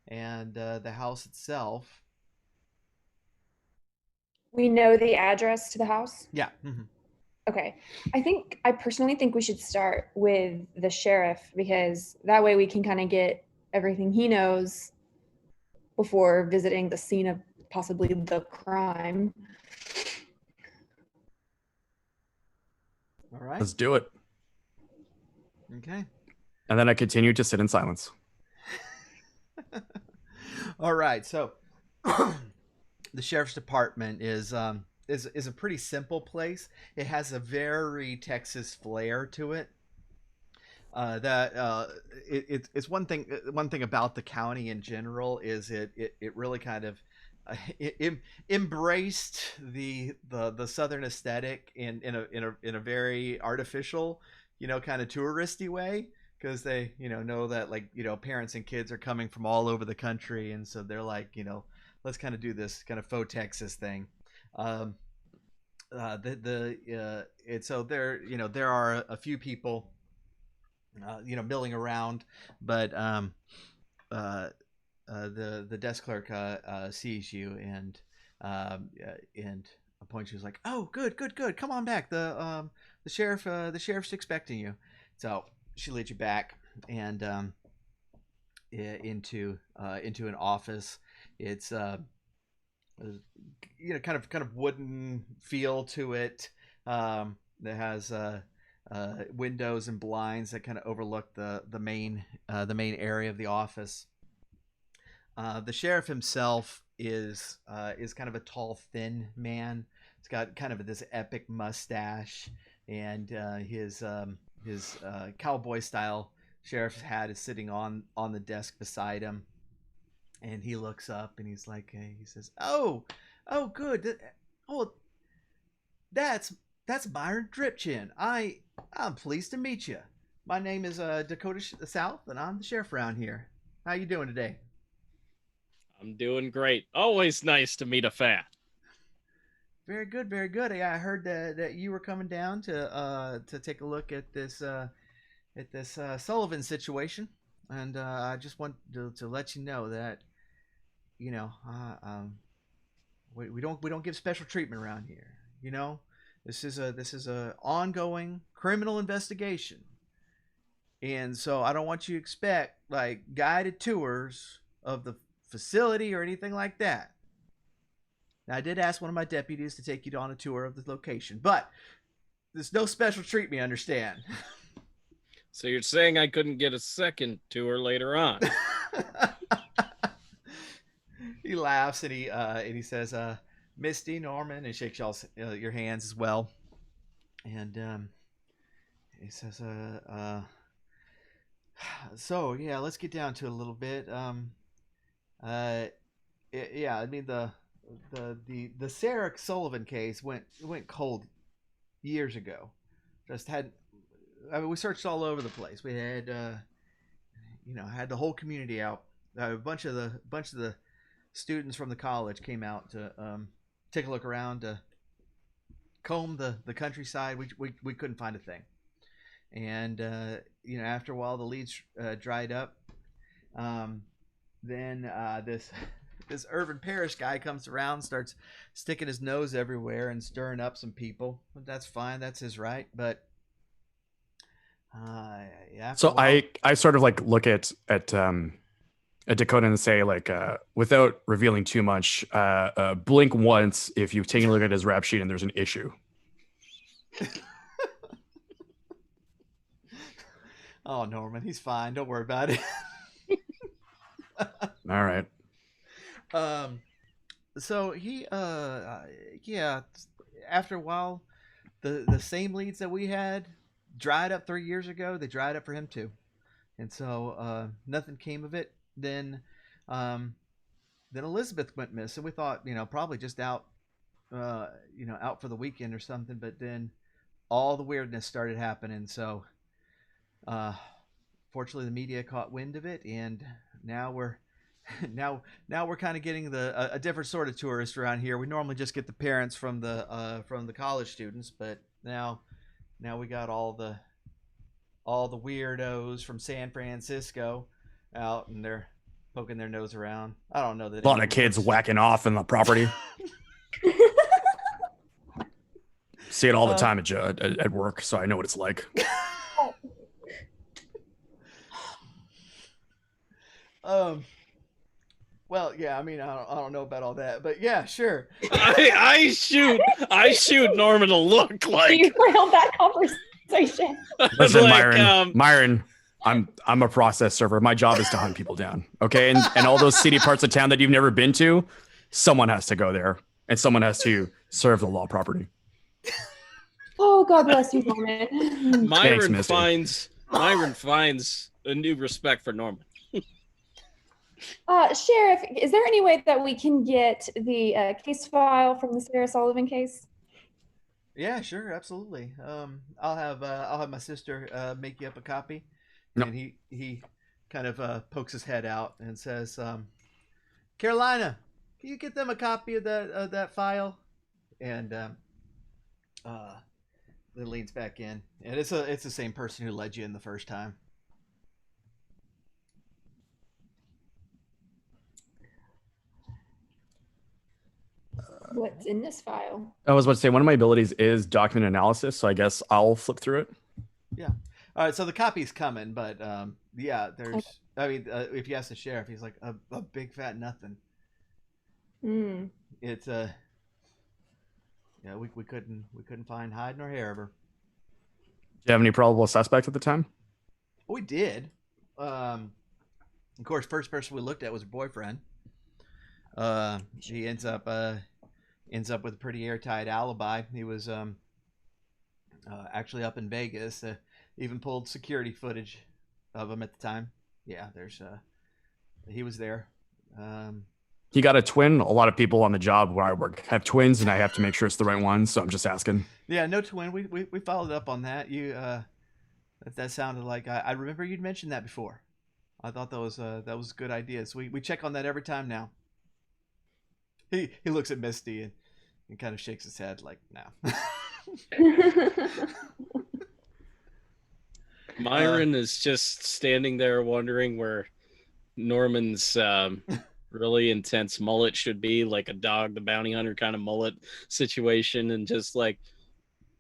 and the house itself. We know the address to the house? Yeah. Mm-hmm. Okay. I personally think we should start with the sheriff because that way we can kind of get everything he knows before visiting the scene of possibly the crime. All right. Let's do it. Okay. And then I continue to sit in silence. All right. So the sheriff's department is a pretty simple place. It has a very Texas flair to it. It's one thing about the county in general is it really kind of embraced the southern aesthetic in a very artificial, kind of touristy way, because they know that, like, parents and kids are coming from all over the country, and so they're like, let's kind of do this kind of faux Texas thing. And so there are a few people milling around, but the desk clerk sees you and points you, is like, oh, good, come on back, the sheriff's expecting you. So she leads you back and into an office. It's kind of wooden feel to it, that has windows and blinds that kind of overlook the main area of the office. The sheriff himself is kind of a tall, thin man. He's got kind of this epic mustache, and his cowboy style sheriff's hat is sitting on the desk beside him. And he looks up and he's like, he says, "Oh, good. Oh, that's Myron Dripchin. I'm pleased to meet you. My name is Dakota South, and I'm the sheriff around here. How you doing today?" I'm doing great. Always nice to meet a fat. Very good, very good. Yeah, I heard that you were coming down to take a look at this Sullivan situation, and I just want to let you know that we don't give special treatment around here. This is a ongoing criminal investigation, and so I don't want you to expect like guided tours of the facility or anything like that. Now, I did ask one of my deputies to take you on a tour of the location, but there's no special treatment, understand? So you're saying I couldn't get a second tour later on? He laughs and he says, "Misty, Norman," and shakes y'all's your hands as well. And he says, "So yeah, let's get down to it a little bit. Yeah, I mean the Sarah Sullivan case went cold years ago. We searched all over the place. We had had the whole community out. A bunch of the students from the college came out to take a look around, to comb the countryside. We couldn't find a thing. And after a while the leads dried up. Then this Irvin Parrish guy comes around, starts sticking his nose everywhere and stirring up some people. But that's fine, that's his right. But yeah. So I sort of like look at Dakota and say, like, without revealing too much, blink once if you've taken a look at his rap sheet and there's an issue. Oh, Norman, he's fine. Don't worry about it. All right. So he yeah, after a while, the same leads that we had dried up 3 years ago. They dried up for him too, and so nothing came of it. Then Elizabeth went missing. We thought probably just out out for the weekend or something. But then all the weirdness started happening. So fortunately, the media caught wind of it, and now we're kind of getting a different sort of tourist around here. We normally just get the parents from the college students, but now we got all the weirdos from San Francisco out, and they're poking their nose around. I don't know that a lot of kids whacking off in the property. See it all the time at work, so I know what it's like. Well, yeah, I mean, I don't know about all that, but yeah, sure. I shoot Norman a look You like railed that conversation. Listen, like, Myron, I'm a process server. My job is to hunt people down. Okay, and all those seedy parts of town that you've never been to, someone has to go there, and someone has to serve the law property. Oh, God bless you, Norman. Myron Misty. finds a new respect for Norman. Sheriff, is there any way that we can get the case file from the Sarah Sullivan case? Yeah, sure, absolutely. I'll have my sister make you up a copy, No. and he kind of pokes his head out and says, "Carolina, can you get them a copy of that file?" And then leans back in, and it's the same person who led you in the first time. What's in this file? I was about to say one of my abilities is document analysis, so I guess I'll flip through it. Yeah. All right. So the copy's coming, but yeah, there's. Okay. I mean, if you ask the sheriff, he's like a big fat nothing. Hmm. It's yeah, we couldn't find hide nor hair of her. Do you have any probable suspects at the time? We did. Of course, first person we looked at was her boyfriend. He ends up with a pretty airtight alibi. He was actually up in Vegas. Even pulled security footage of him at the time. Yeah, there's he was there. He got a twin. A lot of people on the job where I work have twins, and I have to make sure it's the right one. So I'm just asking. Yeah, no twin. We followed up on that. You that sounded like I remember you'd mentioned that before. I thought that was a good idea. So we check on that every time now. He looks at Misty and kind of shakes his head like, no. Myron is just standing there wondering where Norman's really intense mullet should be, like a Dog the Bounty Hunter kind of mullet situation, and just like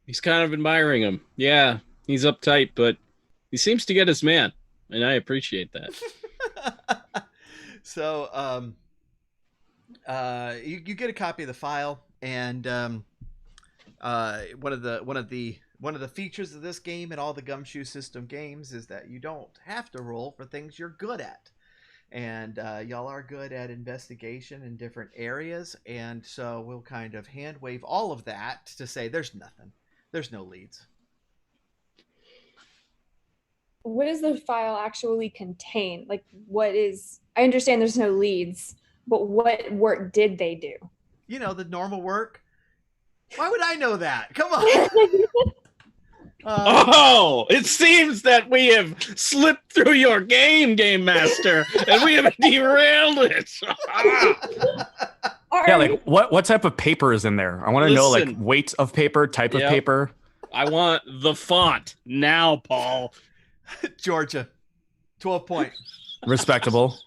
he's kind of admiring him. Yeah, he's uptight, but he seems to get his man, and I appreciate that. So you get a copy of the file, and one of the features of this game and all the GUMSHOE System games is that you don't have to roll for things you're good at. And y'all are good at investigation in different areas, and so we'll kind of hand wave all of that to say there's nothing. There's no leads. What does the file actually contain? Like, I understand there's no leads, but what work did they do? You know, the normal work. Why would I know that? Come on. Oh, it seems that we have slipped through your game master, and we have derailed it. Yeah, like what type of paper is in there? I want to know like Listen. weight of paper, type of Yep. paper. I want the font now, Paul. Georgia, 12 point. Respectable.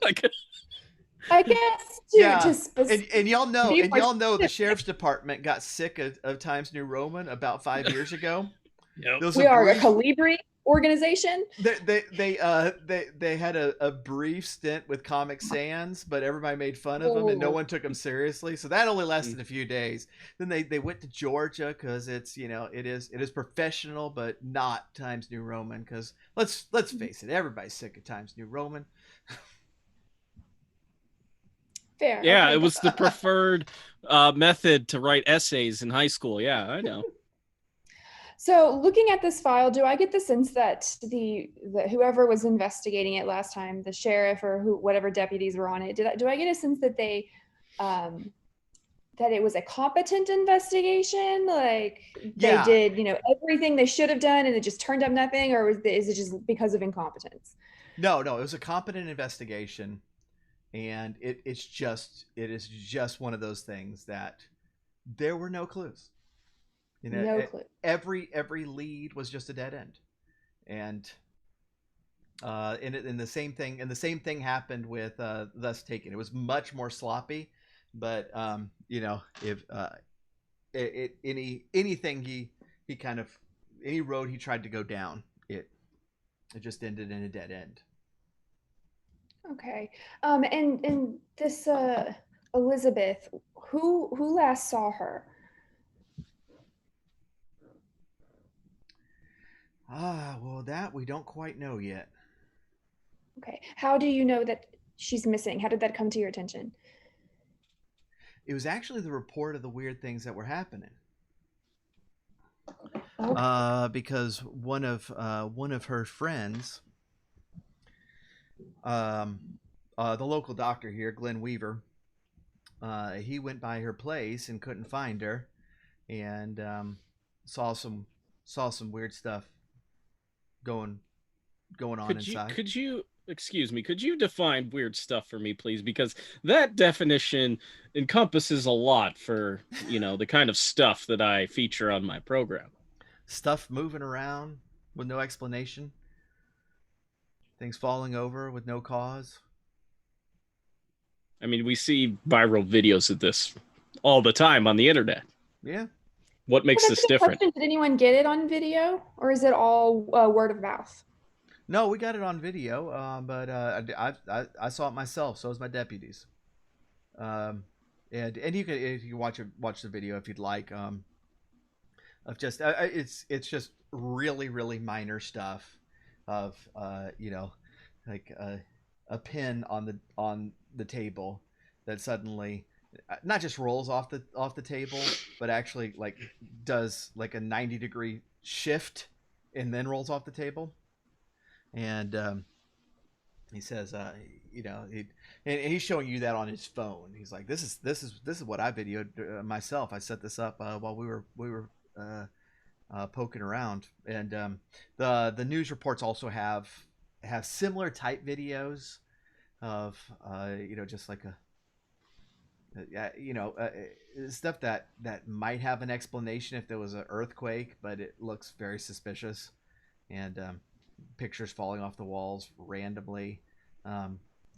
Like, I guess And y'all know the sheriff's department got sick of Times New Roman about 5 years ago. yep. we are a Calibri organization. They had a brief stint with Comic Sans, but everybody made fun of them and no one took them seriously. So that only lasted a few days. Then they went to Georgia because it's it is professional but not Times New Roman. Because let's face it, everybody's sick of Times New Roman. Fair. Yeah, Okay. it was the preferred method to write essays in high school. Yeah, I know. So looking at this file, do I get the sense that the whoever was investigating it last time, the sheriff or whatever deputies were on it, do I get a sense that they that it was a competent investigation? Like Yeah. they did, everything they should have done and it just turned up nothing, or is it just because of incompetence? No, it was a competent investigation, and it is just one of those things that there were no clues. No clue. Every lead was just a dead end, and the same thing happened with Thus Taken. It was much more sloppy, but if anything he kind of any road he tried to go down, it just ended in a dead end. Okay. And this Elizabeth, who last saw her? Well, that we don't quite know yet. Okay. How do you know that she's missing? How did that come to your attention? It was actually the report of the weird things that were happening. Okay. Because one of her friends, the local doctor here, Glenn Weaver, he went by her place and couldn't find her, and saw some weird stuff going on inside. Could you excuse me, could you define weird stuff for me, please? Because that definition encompasses a lot for, the kind of stuff that I feature on my program. Stuff moving around with no explanation. Things falling over with no cause. I mean, we see viral videos of this all the time on the internet. Yeah. What makes Well, this that's a good different? question. Did anyone get it on video, or is it all word of mouth? No, we got it on video, but I saw it myself. So was my deputies. And you can watch the video if you'd like. Of just it's just really minor stuff of like a pin on the table that suddenly not just rolls off the table, but actually like does like a 90-degree shift and then rolls off the table. And he says, and he's showing you that on his phone. He's like, this is what I videoed myself. I set this up while we were poking around. And the news reports also have similar type videos of just like stuff that might have an explanation if there was an earthquake, but it looks very suspicious. And pictures falling off the walls randomly,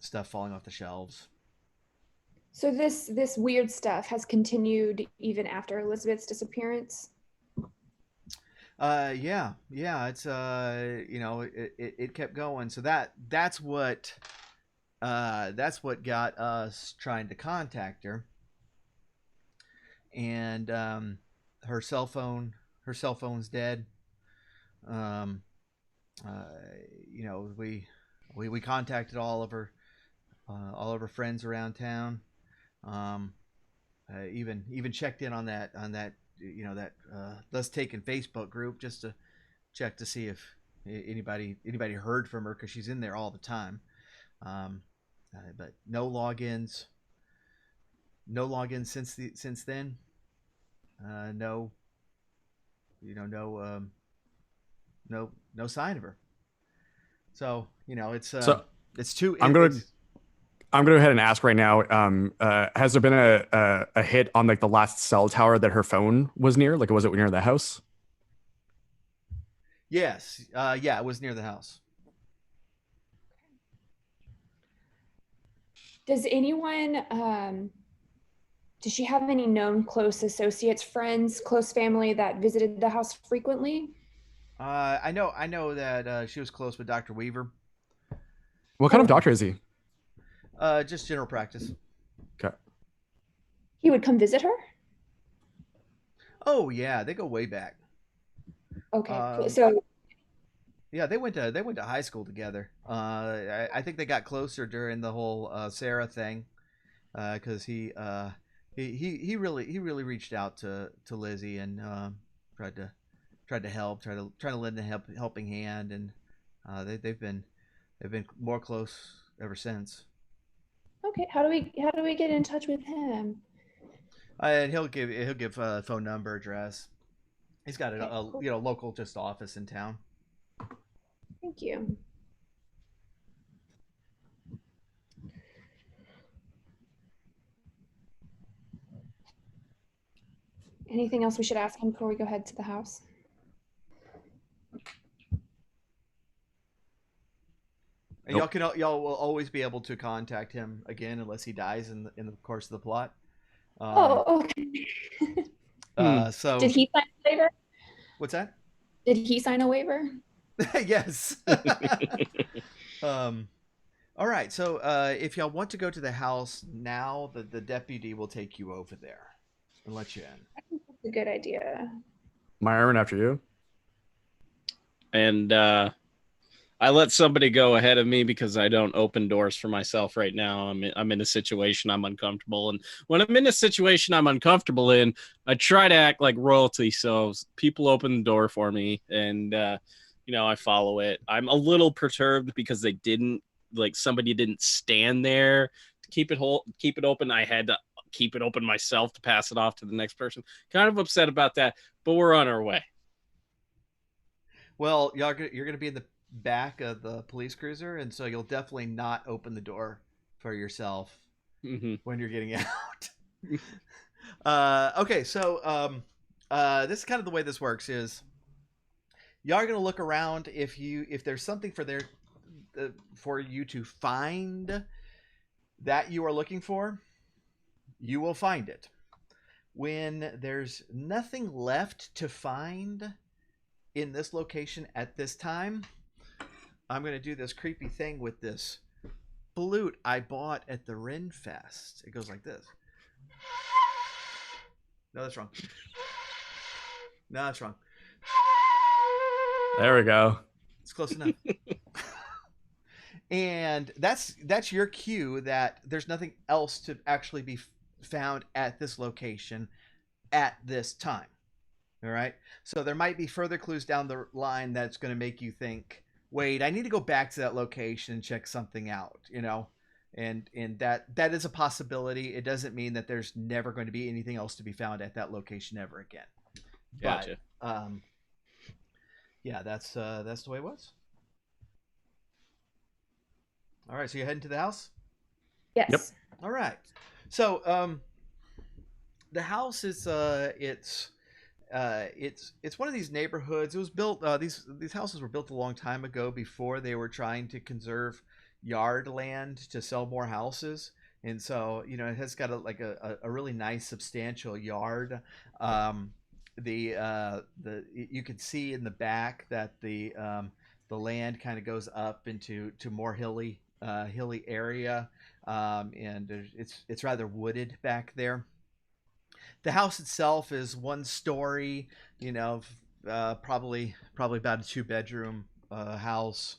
stuff falling off the shelves. So this weird stuff has continued even after Elizabeth's disappearance. Yeah, it's it kept going. So that's what got us trying to contact her. And her cell phone's dead. We contacted all of her friends around town. Even checked in on that that Let's Take in Facebook group just to check to see if anybody heard from her, because she's in there all the time. But no logins since then. No no sign of her. So it's too. I'm gonna go ahead and ask right now. Has there been a hit on like the last cell tower that her phone was near? Like, was it near the house? Yes. Yeah, it was near the house. Does anyone does she have any known close associates, friends, close family that visited the house frequently? I know that she was close with Dr. Weaver. What kind of doctor is he? Just general practice. Okay. He would come visit her? Oh yeah, they go way back. Okay. So yeah, they went to high school together. I think they got closer during the whole Sarah thing, because he really reached out to Lizzie and tried to help, try to lend a helping hand, and they've been more close ever since. okay, how do we get in touch with him? And he'll give phone number, address. He's got a local just office in town. Thank you. Anything else we should ask him before we go head to the house? And y'all will always be able to contact him again unless he dies in the course of the plot. Okay. So did he sign a waiver? What's that? Did he sign a waiver? Yes. All right. So if y'all want to go to the house now, the deputy will take you over there and let you in. I think that's a good idea. Myron, after you. And I let somebody go ahead of me because I don't open doors for myself right now. I'm in a situation I'm uncomfortable, and when I'm in a situation I'm uncomfortable in, I try to act like royalty. So people open the door for me, and I follow it. I'm a little perturbed because somebody didn't stand there to keep it open. I had to keep it open myself to pass it off to the next person. Kind of upset about that, but we're on our way. Well, you're going to be in the back of the police cruiser, and so you'll definitely not open the door for yourself when you're getting out. Okay, so this is kind of the way this works: is y'all are going to look around if there's something for you to find that you are looking for, you will find it. When there's nothing left to find in this location at this time, I'm going to do this creepy thing with this flute I bought at the Ren Fest. It goes like this. No, that's wrong. No, that's wrong. There we go. It's close enough. And that's your cue that there's nothing else to actually be found at this location at this time. All right. So there might be further clues down the line that's going to make you think, wait, I need to go back to that location and check something out, and that is a possibility. It doesn't mean that there's never going to be anything else to be found at that location ever again. Gotcha. But, yeah, that's the way it was. All right. So you're heading to the house? Yes. Yep. All right. So the house is it's one of these neighborhoods. It was built. These houses were built a long time ago before they were trying to conserve yard land to sell more houses, and so it has got a really nice substantial yard. You can see in the back that the land kind of goes up into more hilly area, and it's rather wooded back there. The house itself is one story, probably about a 2-bedroom house,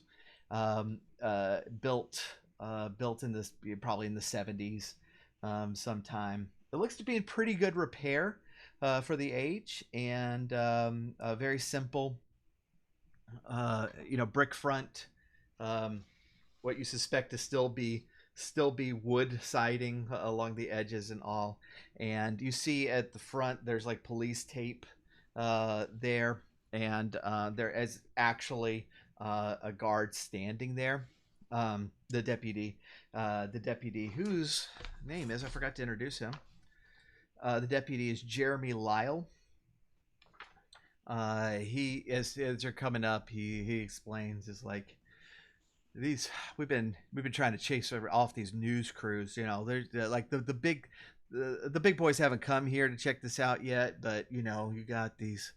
built in this probably in the 70s, sometime. It looks to be in pretty good repair for the age, and a very simple, brick front. What you suspect to still be wood siding along the edges and all, and you see at the front there's like police tape there, and there is actually a guard standing there. The deputy whose name is, I forgot to introduce him. The deputy is Jeremy Lyle. He as they're coming up, he explains, is like, we've been trying to chase off these news crews. They're like the big boys haven't come here to check this out yet, but you got these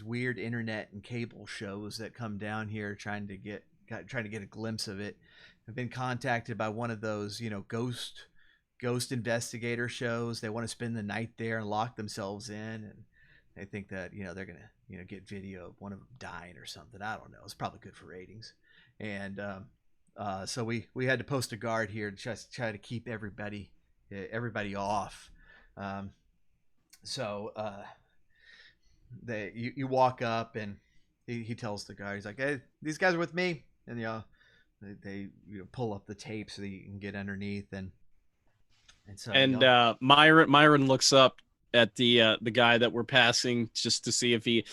weird internet and cable shows that come down here trying to get a glimpse of it. I've been contacted by one of those ghost investigator shows. They want to spend the night there and lock themselves in, and they think that they're gonna get video of one of them dying or something. I don't know. It's probably good for ratings. And so we had to post a guard here to just try to keep everybody off. You walk up, and he tells the guy, he's like, hey, these guys are with me, and they pull up the tape so that you can get underneath, and so Myron looks up at the guy that we're passing just to see if he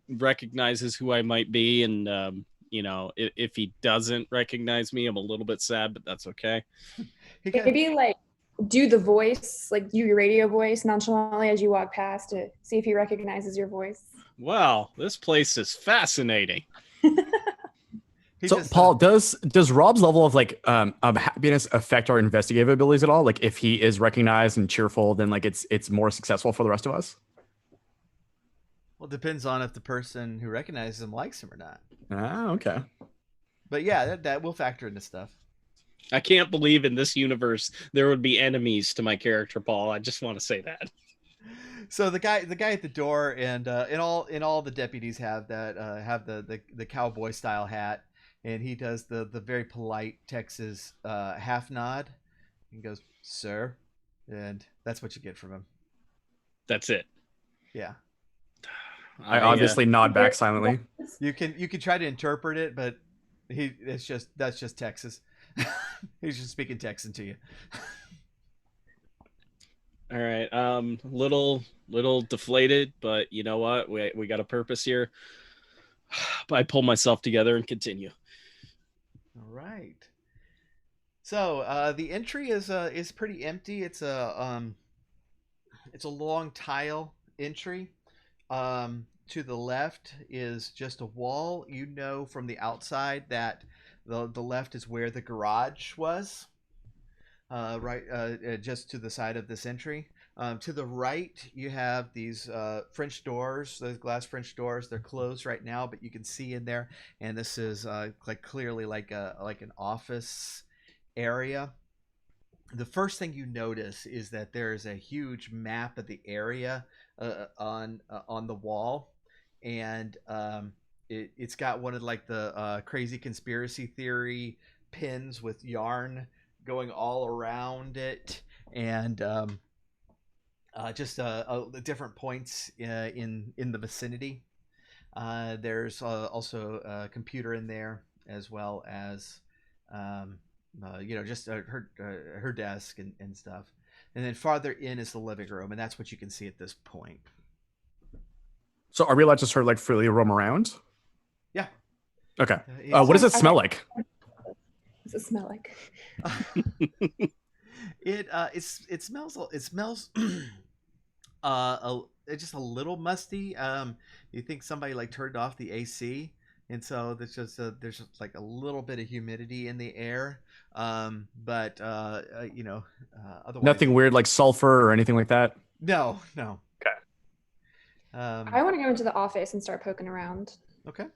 recognizes who I might be, and if he doesn't recognize me, I'm a little bit sad, but that's okay. Maybe do the voice, do your radio voice nonchalantly as you walk past to see if he recognizes your voice. Wow, this place is fascinating. Paul, does Rob's level of happiness affect our investigative abilities at all? Like, if he is recognized and cheerful, then it's more successful for the rest of us? Well, it depends on if the person who recognizes him likes him or not. Ah, okay. But yeah, that will factor into stuff. I can't believe in this universe there would be enemies to my character, Paul. I just want to say that. So the guy at the door, and all the deputies have that have the cowboy style hat, and he does the very polite Texas half nod. He goes, "Sir," and that's what you get from him. That's it. Yeah. I obviously nod back silently. You can try to interpret it, but that's just Texas. He's just speaking Texan to you. All right. Little deflated, but you know what? We got a purpose here. But I pull myself together and continue. All right. So the entry is pretty empty. It's a long tile entry. To the left is just a wall. You know from the outside that the left is where the garage was. Right, just to the side of this entry. To the right, you have these French doors, those glass French doors. They're closed right now, but you can see in there. And this is clearly like an office area. The first thing you notice is that there is a huge map of the area on the wall, and it's got one of like the crazy conspiracy theory pins with yarn going all around it, and just different points in the vicinity. There's also a computer in there, as well as just her desk and stuff. And then farther in is the living room, and that's what you can see at this point. So are we allowed to sort of like freely roam around? Yeah. Okay. What does it smell like? What does it smell like? It smells just a little musty. You think somebody like turned off the AC, and so there's just like a little bit of humidity in the air. But otherwise Nothing weird like sulfur or anything like that? No. Okay. I want to go into the office and start poking around. Okay.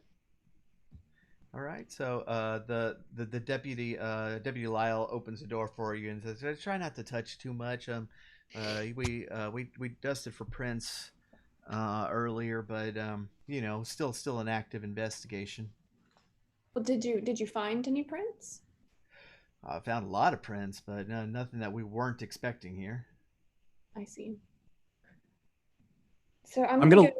All right. So the deputy Lyle opens the door for you and says, "Try not to touch too much. We dusted for prints earlier, but still an active investigation." Well, did you find any prints? I found a lot of prints, but nothing that we weren't expecting here. I see. So I'm gonna.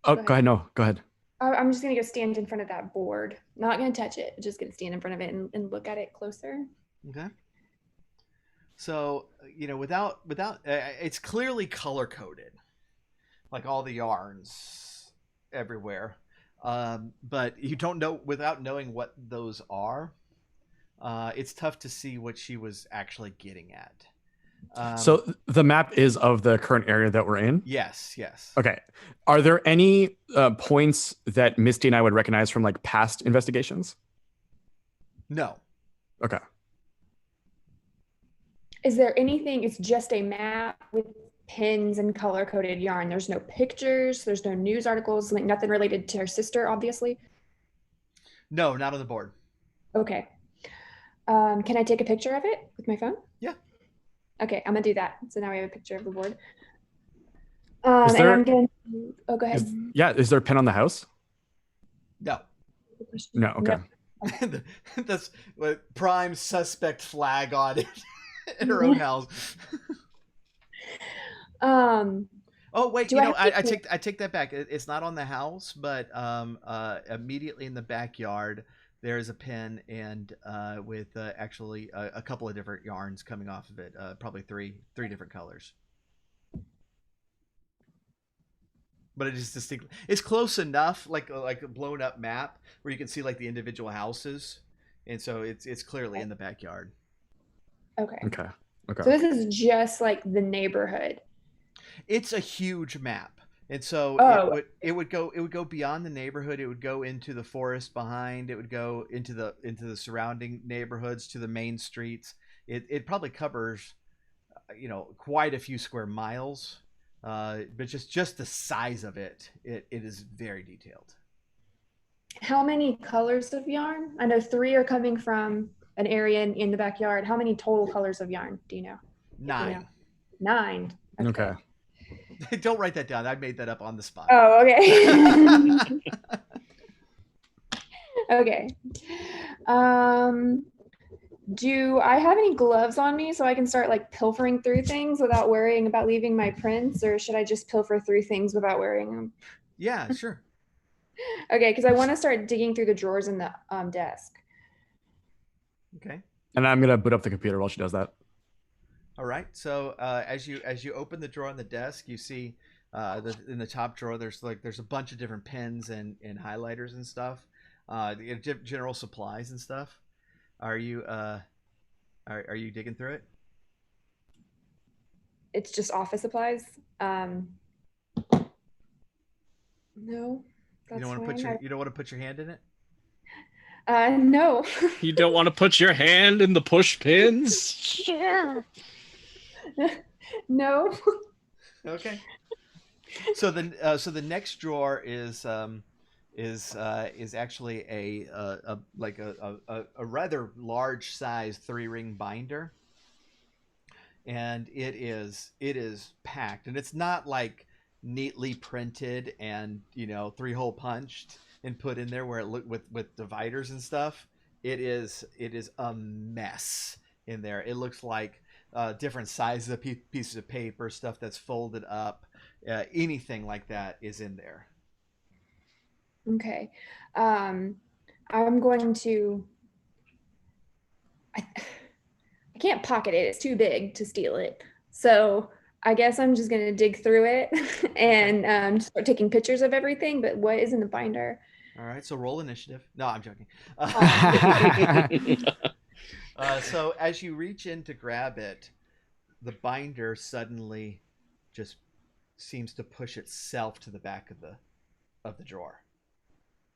go Go ahead. No, go ahead. I'm just gonna go stand in front of that board. Not gonna touch it. Just gonna stand in front of it and look at it closer. Okay. So without it's clearly color coded, like all the yarns everywhere. But you don't know, without knowing what those are. It's tough to see what she was actually getting at. So the map is of the current area that we're in? Yes. Okay. Are there any points that Misty and I would recognize from like past investigations? No. Okay. Is there anything? It's just a map with pins and color-coded yarn. There's no pictures. There's no news articles. Like nothing related to her sister, obviously. No, not on the board. Okay. Can I take a picture of it with my phone? Yeah. Okay, I'm gonna do that. So now we have a picture of the board. Is there, and I'm gonna. Oh, go ahead. Is there a pin on the house? No. No. Okay. No. That's what prime suspect flag on it in her own house. Oh wait, I take that back. It's not on the house, but immediately in the backyard there's a pin, and with actually a couple of different yarns coming off of it, probably three different colors. But it is distinctly, it's close enough, like a blown up map where you can see like the individual houses, and so it's clearly in the backyard. Okay. So this is just like the neighborhood. It's a huge map, and so it would go beyond the neighborhood. It would go into the forest behind. It would go into the surrounding neighborhoods, to the main streets. It probably covers quite a few square miles, but just the size of it is very detailed. How many colors of yarn? I know 3 are coming from an area in the backyard. How many total colors of yarn do you know? 9. You know? 9. Okay. Don't write that down. I made that up on the spot. Oh, okay. Okay. Do I have any gloves on me so I can start like pilfering through things without worrying about leaving my prints, or should I just pilfer through things without wearing them? Yeah, sure. Okay, because I want to start digging through the drawers in the desk. Okay. And I'm gonna boot up the computer while she does that. All right. So as you open the drawer on the desk, you see in the top drawer there's a bunch of different pens and highlighters and stuff, general supplies and stuff. Are you are you digging through it? It's just office supplies. No, that's You don't want to fine. you don't want to put your hand in it? No. You don't want to put your hand in the push pins? Sure. No. Okay. So the next drawer is actually a rather large size 3-ring binder, and it is packed, and it's not like neatly printed and 3-hole punched and put in there where it looked with dividers and stuff. It is a mess in there. It looks like different sizes of pieces of paper, stuff that's folded up, anything like that is in there. Okay. I'm going to. I can't pocket it. It's too big to steal it. So I guess I'm just going to dig through it and start taking pictures of everything. But what is in the binder? All right. So roll initiative. No, I'm joking. So as you reach in to grab it, the binder suddenly just seems to push itself to the back of the drawer,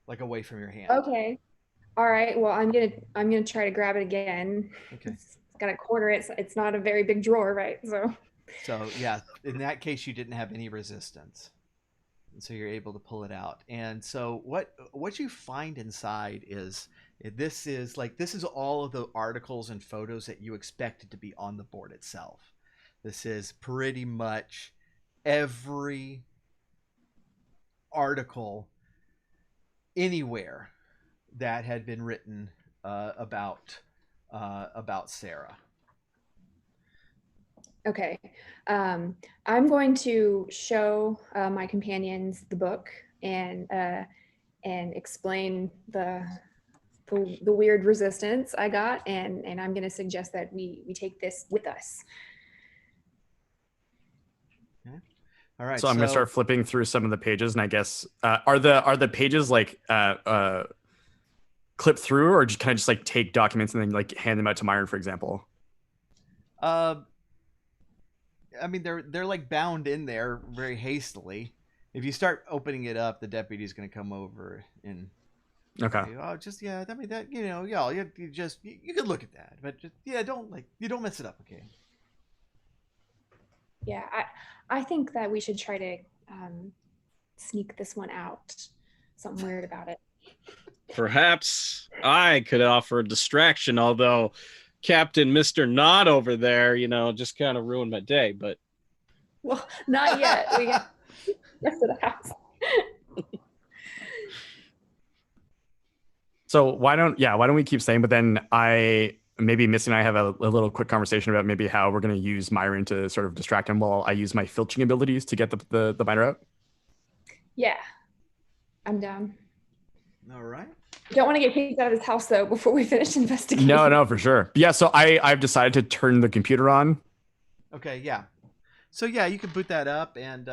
like away from your hand. Okay. All right. Well, I'm gonna try to grab it again. Okay. It's got a corner. It's not a very big drawer, right? So yeah, in that case, you didn't have any resistance, and so you're able to pull it out. And so what you find inside is this is all of the articles and photos that you expected to be on the board itself. This is pretty much every article anywhere that had been written about Sarah. Okay. I'm going to show my companions the book and explain the weird resistance I got, and I'm going to suggest that we take this with us. Okay. All right. So I'm gonna start flipping through some of the pages, and I guess are the pages like clip through, or just kind of just like take documents and then like hand them out to Myron, for example? I mean, they're like bound in there very hastily. If you start opening it up, the deputy's going to come over and Okay. say, oh, just I mean that you could look at that, but just you don't mess it up, okay? Yeah, I think that we should try to sneak this one out. Something weird about it. Perhaps I could offer a distraction, although Captain Mr. Nod over there, just kind of ruined my day, but. Well, not yet. We got the rest of the house. So why don't we keep saying, but then Missy and I have a little quick conversation about maybe how we're going to use Myron to sort of distract him while I use my filching abilities to get the binder out. Yeah, I'm down. All right. Don't want to get kicked out of his house though before we finish investigating. No, for sure. Yeah, so I've decided to turn the computer on. Okay, yeah. So yeah, you can boot that up, and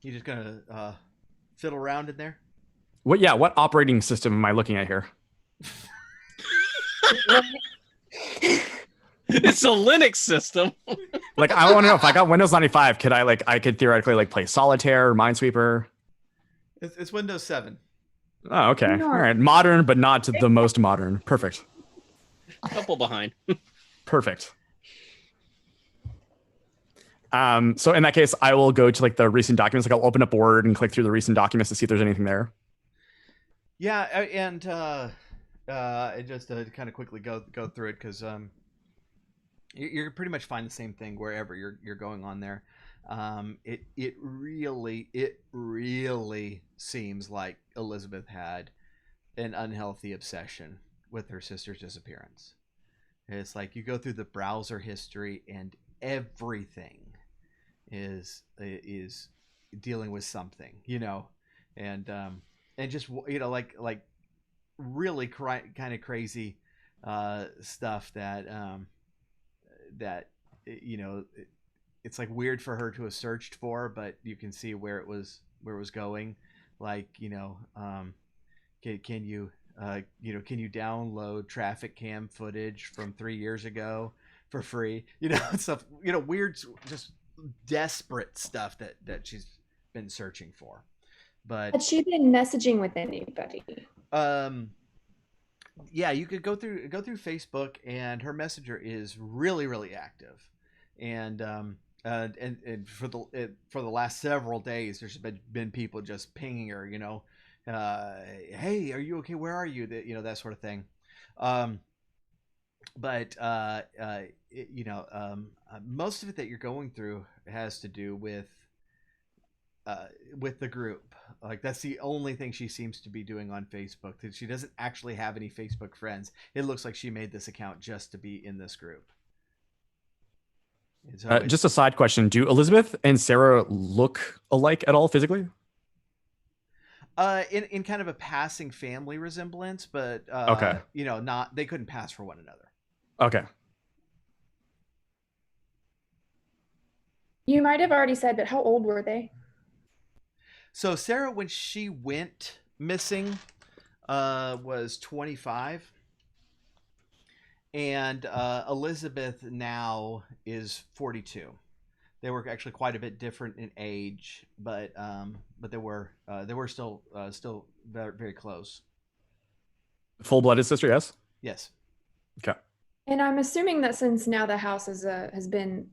you're just gonna fiddle around in there. What operating system am I looking at here? It's a Linux system. Like, I want to know if I got Windows 95, I could theoretically like play Solitaire or Minesweeper. It's Windows 7. Oh, okay. No. All right. Modern, but not the most modern. Perfect. A couple behind. Perfect. So in that case, I will go to like the recent documents. Like I'll open up Word and click through the recent documents to see if there's anything there. Yeah, and just to kind of quickly go through it, because you're pretty much find the same thing wherever you're going on there. It really seems like Elizabeth had an unhealthy obsession with her sister's disappearance. It's like you go through the browser history and everything is dealing with something, and just like really kind of crazy stuff that that it's like weird for her to have searched for, but you can see where it was going. Like can you can you download traffic cam footage from 3 years ago for free? Stuff, weird, just desperate stuff that she's been searching for. But had she been messaging with anybody? Yeah, you could go through Facebook, and her messenger is really active, and and for the last several days, there's been people just pinging her, hey, are you okay? Where are you? That sort of thing. But most of it that you're going through has to do with the group. Like, that's the only thing she seems to be doing on Facebook. She doesn't actually have any Facebook friends. It looks like she made this account just to be in this group. So just a side question: do Elizabeth and Sarah look alike at all physically? In kind of a passing family resemblance, but okay, not, they couldn't pass for one another. Okay. You might have already said, but how old were they? So Sarah, when she went missing, was 25, and Elizabeth now is 42. They were actually quite a bit different in age, but they were still very, very close. Full-blooded sister, yes. Yes. Okay. And I'm assuming that since now the house has been,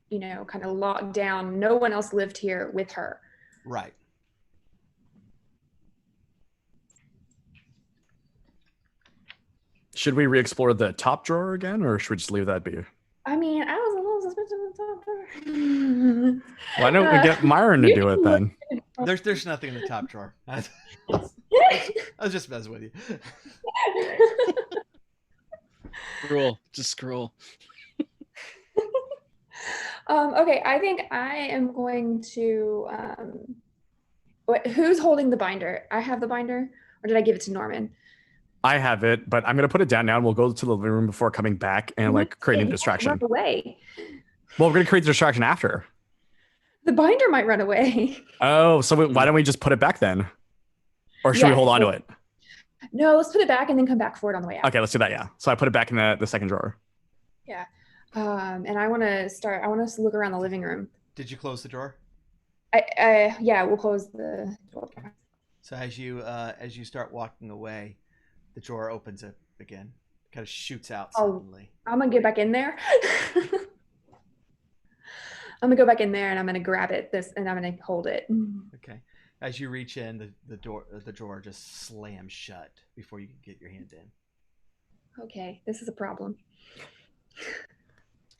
kind of locked down, no one else lived here with her. Right. Should we re-explore the top drawer again, or should we just leave that be? I mean, I was a little suspicious of the top drawer. Why don't we get Myron to do it then? There's nothing in the top drawer. I was just messing with you. Just scroll. Okay, I think I am going to. Who's holding the binder? I have the binder, or did I give it to Norman? I have it, but I'm gonna put it down now, and we'll go to the living room before coming back and creating a distraction. Run away. Well, we're gonna create the distraction after. The binder might run away. Oh, so why don't we just put it back then? Or should we hold on to it? No, let's put it back and then come back for it on the way out. Okay, let's do that. Yeah. So I put it back in the second drawer. Yeah. And I want us to look around the living room. Did you close the drawer? Yeah, we'll close the door. So as you start walking away, the drawer opens up again. Kind of shoots out suddenly. I'm gonna get back in there. I'm gonna go back in there and I'm gonna grab it and I'm gonna hold it. Okay. As you reach in, the drawer just slams shut before you can get your hand in. Okay, this is a problem.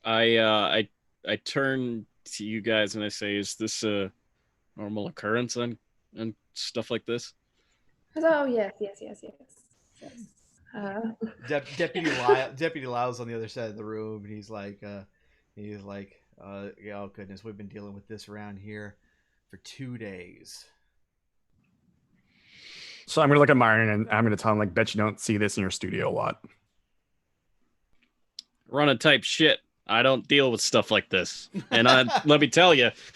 I turn to you guys and I say, "Is this a normal occurrence on stuff like this?" Oh yes. Deputy Lyle's on the other side of the room, and he's like, oh goodness, we've been dealing with this around here for 2 days. So I'm gonna look at Myron and I'm gonna tell him, bet you don't see this in your studio a lot. Run a type shit. I don't deal with stuff like this. And let me tell you, if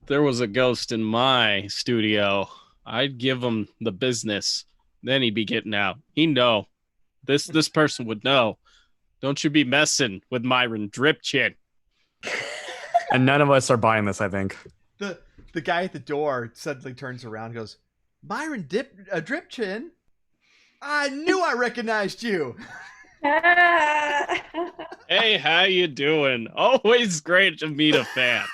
there was a ghost in my studio, I'd give him the business. Then he'd be getting out. He'd know. This person would know. Don't you be messing with Myron Dripchin. And none of us are buying this, I think. The guy at the door suddenly turns around and goes, "Myron Dripchin? I knew I recognized you." Hey, how you doing? Always great to meet a fan.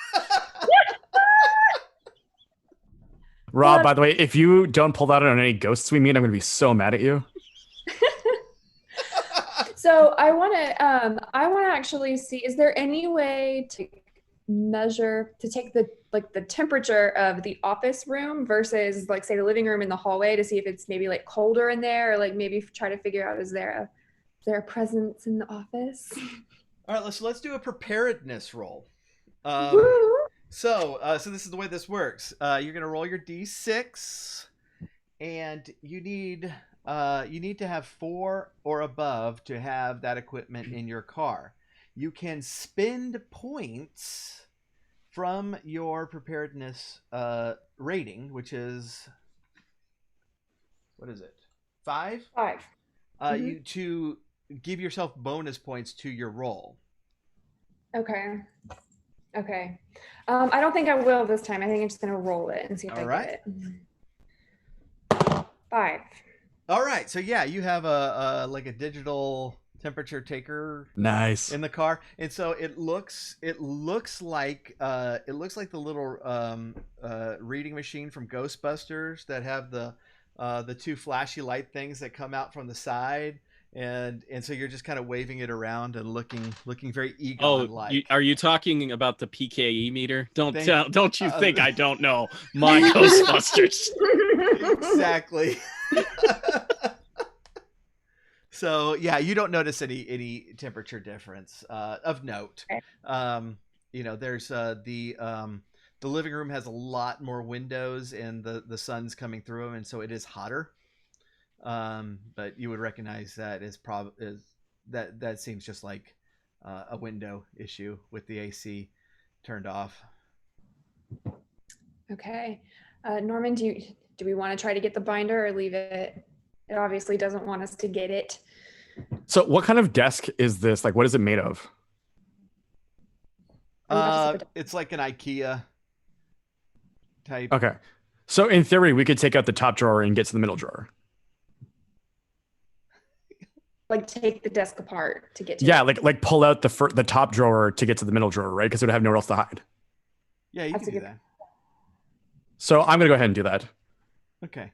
Rob, by the way, if you don't pull that on any ghosts we meet, I'm going to be so mad at you. So I want to actually see, is there any way to take the temperature of the office room versus like say the living room and the hallway to see if it's maybe like colder in there, or like maybe try to figure out is there a presence in the office? All right, let's do a preparedness roll. Woo! So this is the way this works. You're gonna roll your d6, and you need to have 4 or above to have that equipment in your car. You can spend points from your preparedness rating, which is, what is it? 5? 5. You to give yourself bonus points to your roll. Okay. I don't think I will this time. I think I'm just gonna roll it and see if I get it. 5. All right, so yeah, you have a like a digital temperature taker Nice. in the car, and so it looks like the little reading machine from Ghostbusters that have the 2 flashy light things that come out from the side. And so you're just kind of waving it around and looking very Egon-like. Are you talking about the PKE meter? Don't you think I don't know my Yeah. Ghostbusters? Exactly. So yeah, you don't notice any temperature difference of note. Okay. There's the living room has a lot more windows and the sun's coming through them, and so it is hotter. But you would recognize that that seems just like a window issue with the AC turned off. Okay. Norman, do we want to try to get the binder or leave it? It obviously doesn't want us to get it. So what kind of desk is this? Like, what is it made of? It's like an IKEA type. Okay. So in theory, we could take out the top drawer and get to the middle drawer. Like take the desk apart to get to it. like pull out the top drawer to get to the middle drawer, right? Because it would have nowhere else to hide. Yeah, you can do that. So I'm gonna go ahead and do that. Okay.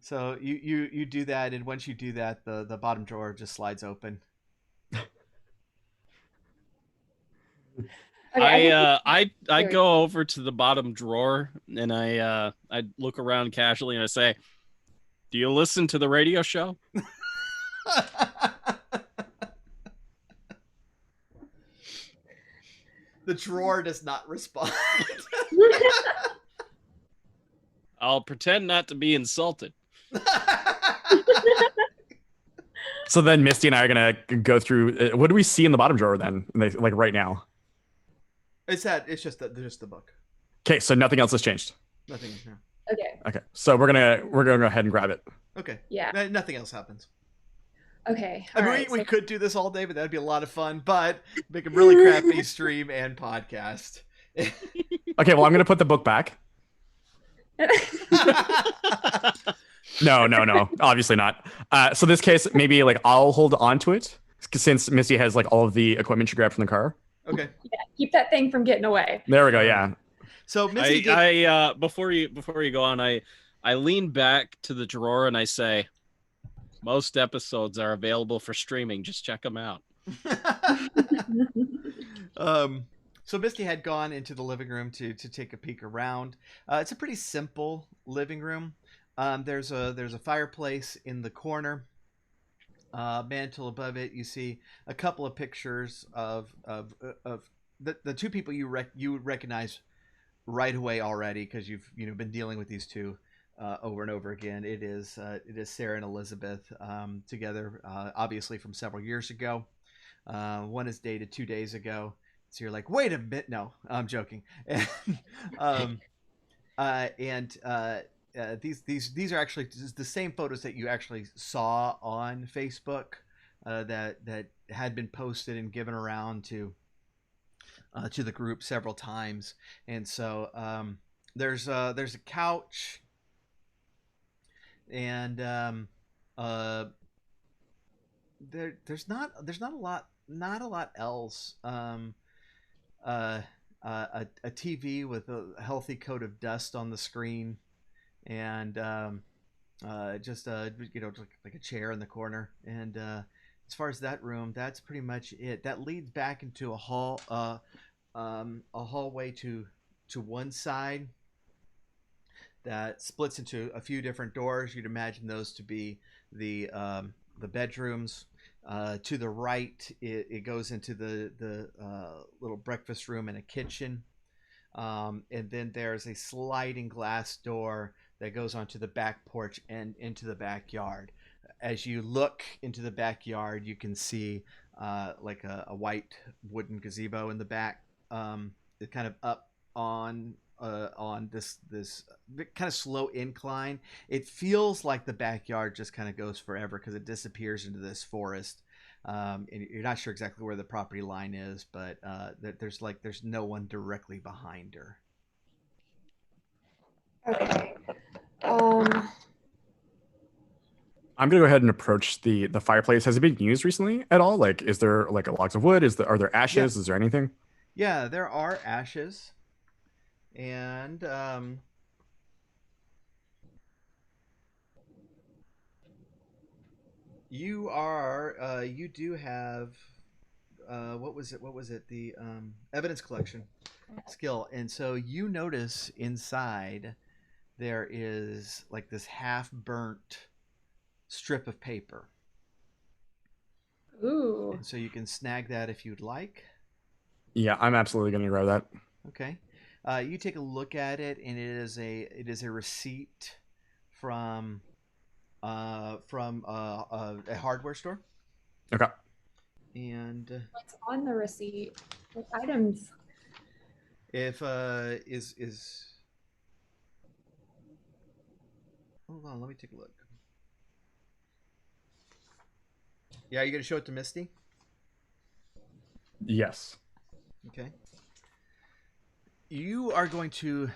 So you do that, and once you do that, the bottom drawer just slides open. Okay, I go over to the bottom drawer and I look around casually and I say, "Do you listen to the radio show?" The drawer does not respond. I'll pretend not to be insulted. So then Misty and I are gonna go through. What do we see in the bottom drawer then? Like right now? It's just the book. Okay, so nothing else has changed. Nothing. No. Okay. So we're gonna go ahead and grab it. Okay. Yeah. Nothing else happens. Okay. I mean, we could do this all day, but that'd be a lot of fun. But make a really crappy stream and podcast. Okay, well, I'm gonna put the book back. No, obviously not. So this case, maybe like I'll hold on to it since Misty has like all of the equipment she grabbed from the car. Okay. Yeah, keep that thing from getting away. There we go. Yeah. So Misty before you go on, I lean back to the drawer and I say, most episodes are available for streaming. Just check them out. So Misty had gone into the living room to take a peek around. It's a pretty simple living room. There's a fireplace in the corner. Mantle above it, you see a couple of pictures of the 2 people you would recognize right away already because you've been dealing with these 2 over and over again. It is Sarah and Elizabeth together, obviously from several years ago. One is dated 2 days ago. So you're like, wait a minute. No, I'm joking. These are actually the same photos that you actually saw on Facebook that had been posted and given around to the group several times. And so there's a couch and there's not a lot else. a TV with a healthy coat of dust on the screen, and just like a chair in the corner. And as far as that room, that's pretty much it. That leads back into a hallway to one side that splits into a few different doors. You'd imagine those to be the bedrooms. To the right, it goes into the little breakfast room and a kitchen. And then there's a sliding glass door that goes onto the back porch and into the backyard. As you look into the backyard, you can see like a white wooden gazebo in the back. It's kind of up on this kind of slow incline. It feels like the backyard just kind of goes forever because it disappears into this forest. And you're not sure exactly where the property line is, but there's no one directly behind her. Okay. I'm gonna go ahead and approach the fireplace. Has it been used recently at all? Like, is there like logs of wood? Are there ashes? Yeah. Is there anything? Yeah, there are ashes, and you do have what was it, the evidence collection skill. And so you notice inside there is like this half burnt strip of paper. Ooh. And so you can snag that if you'd like. Yeah, I'm absolutely gonna grab that. Okay. You take a look at it, and it is a receipt from a hardware store. Okay. And What's on the receipt? What items? if is hold on, let me take a look. Yeah, are you gonna show it to Misty? Yes. Okay. You are going to,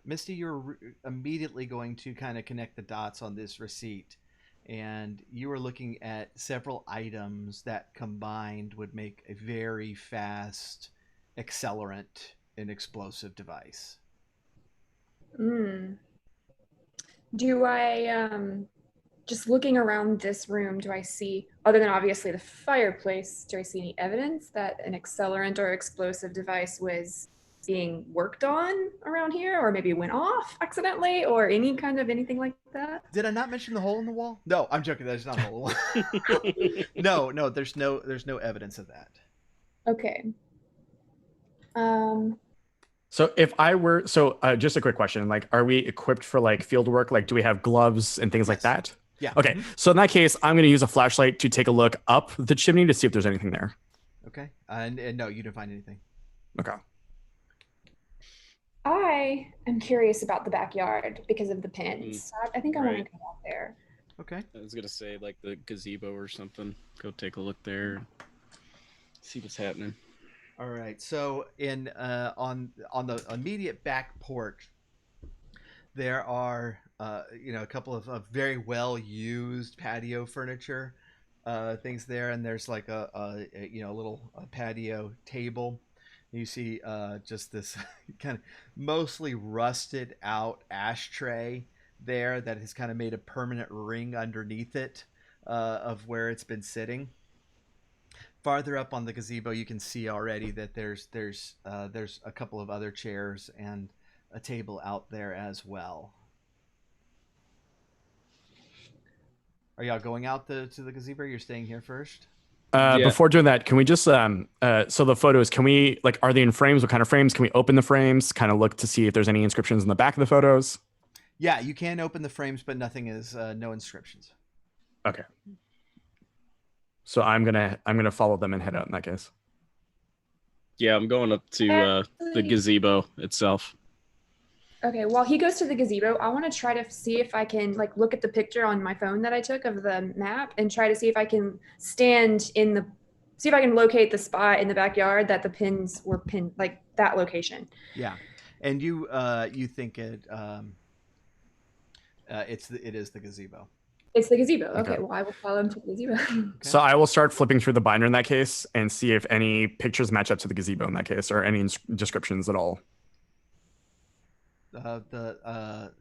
Misty, you're immediately going to kind of connect the dots on this receipt. And you are looking at several items that combined would make a very fast accelerant and explosive device. Do I, just looking around this room, do I see, other than obviously the fireplace, do I see any evidence that an accelerant or explosive device was being worked on around here, or maybe went off accidentally, or any kind of anything like that? Did I not mention the hole in the wall? No, I'm joking. There's not a hole in the wall. No, there's no evidence of that. Okay. So if I were just a quick question, like, are we equipped for like field work? Like, do we have gloves and things like that? Yeah. Okay. Mm-hmm. So in that case, I'm going to use a flashlight to take a look up the chimney to see if there's anything there. Okay. And no, you didn't find anything. Okay. I am curious about the backyard because of the pins. I think I want to go out there. Okay. I was gonna say like the gazebo or something. Go take a look there. See what's happening. All right. So in on the immediate back porch, there are a couple of very well used patio furniture things there, and there's like a little patio table. You see just this kind of mostly rusted out ashtray there that has kind of made a permanent ring underneath it of where it's been sitting. Farther up on the gazebo, you can see already that there's a couple of other chairs and a table out there as well. Are y'all going out to the gazebo? You're staying here first? Before doing that, can we just so the photos, can we, like, are they in frames? What kind of frames? Can we open the frames, kind of look to see if there's any inscriptions in the back of the photos? Yeah, you can open the frames, but nothing is no inscriptions. Okay. So I'm gonna follow them and head out in that case. Yeah, I'm going up to the gazebo itself. Okay, while he goes to the gazebo, I want to try to see if I can like look at the picture on my phone that I took of the map and try to see if I can see if I can locate the spot in the backyard that the pins were pinned, like that location. Yeah, and you think it is the gazebo. It's the gazebo. Okay. Okay, well, I will follow him to the gazebo. So I will start flipping through the binder in that case and see if any pictures match up to the gazebo in that case, or any descriptions at all. The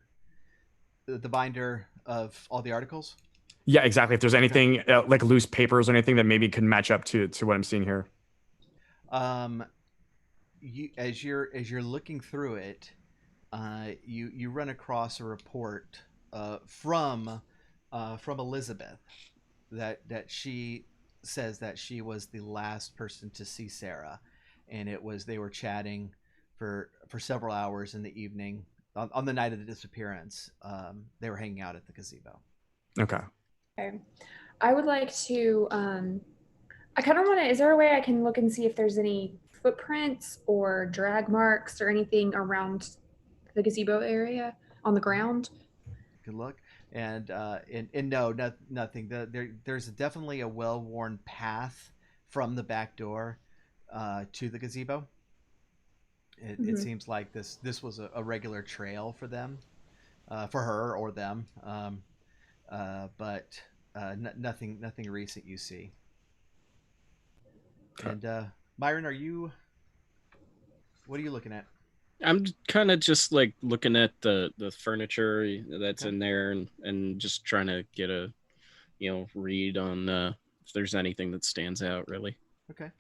binder of all the articles. Yeah, exactly. If there's anything like loose papers or anything that maybe can match up to what I'm seeing here. You as you're looking through it, you run across a report from Elizabeth that she says that she was the last person to see Sarah, and they were chatting for several hours in the evening on the night of the disappearance. They were hanging out at the gazebo. Okay. Okay. I would like to, I kind of want to, is there a way I can look and see if there's any footprints or drag marks or anything around the gazebo area on the ground? Good luck. And no, nothing. There's definitely a well-worn path from the back door to the gazebo. It seems like this was a regular trail for them, for her or them, but nothing recent you see. And Myron, what are you looking at? I'm kind of just like looking at the furniture that's in there and just trying to get a read on if there's anything that stands out really. Okay.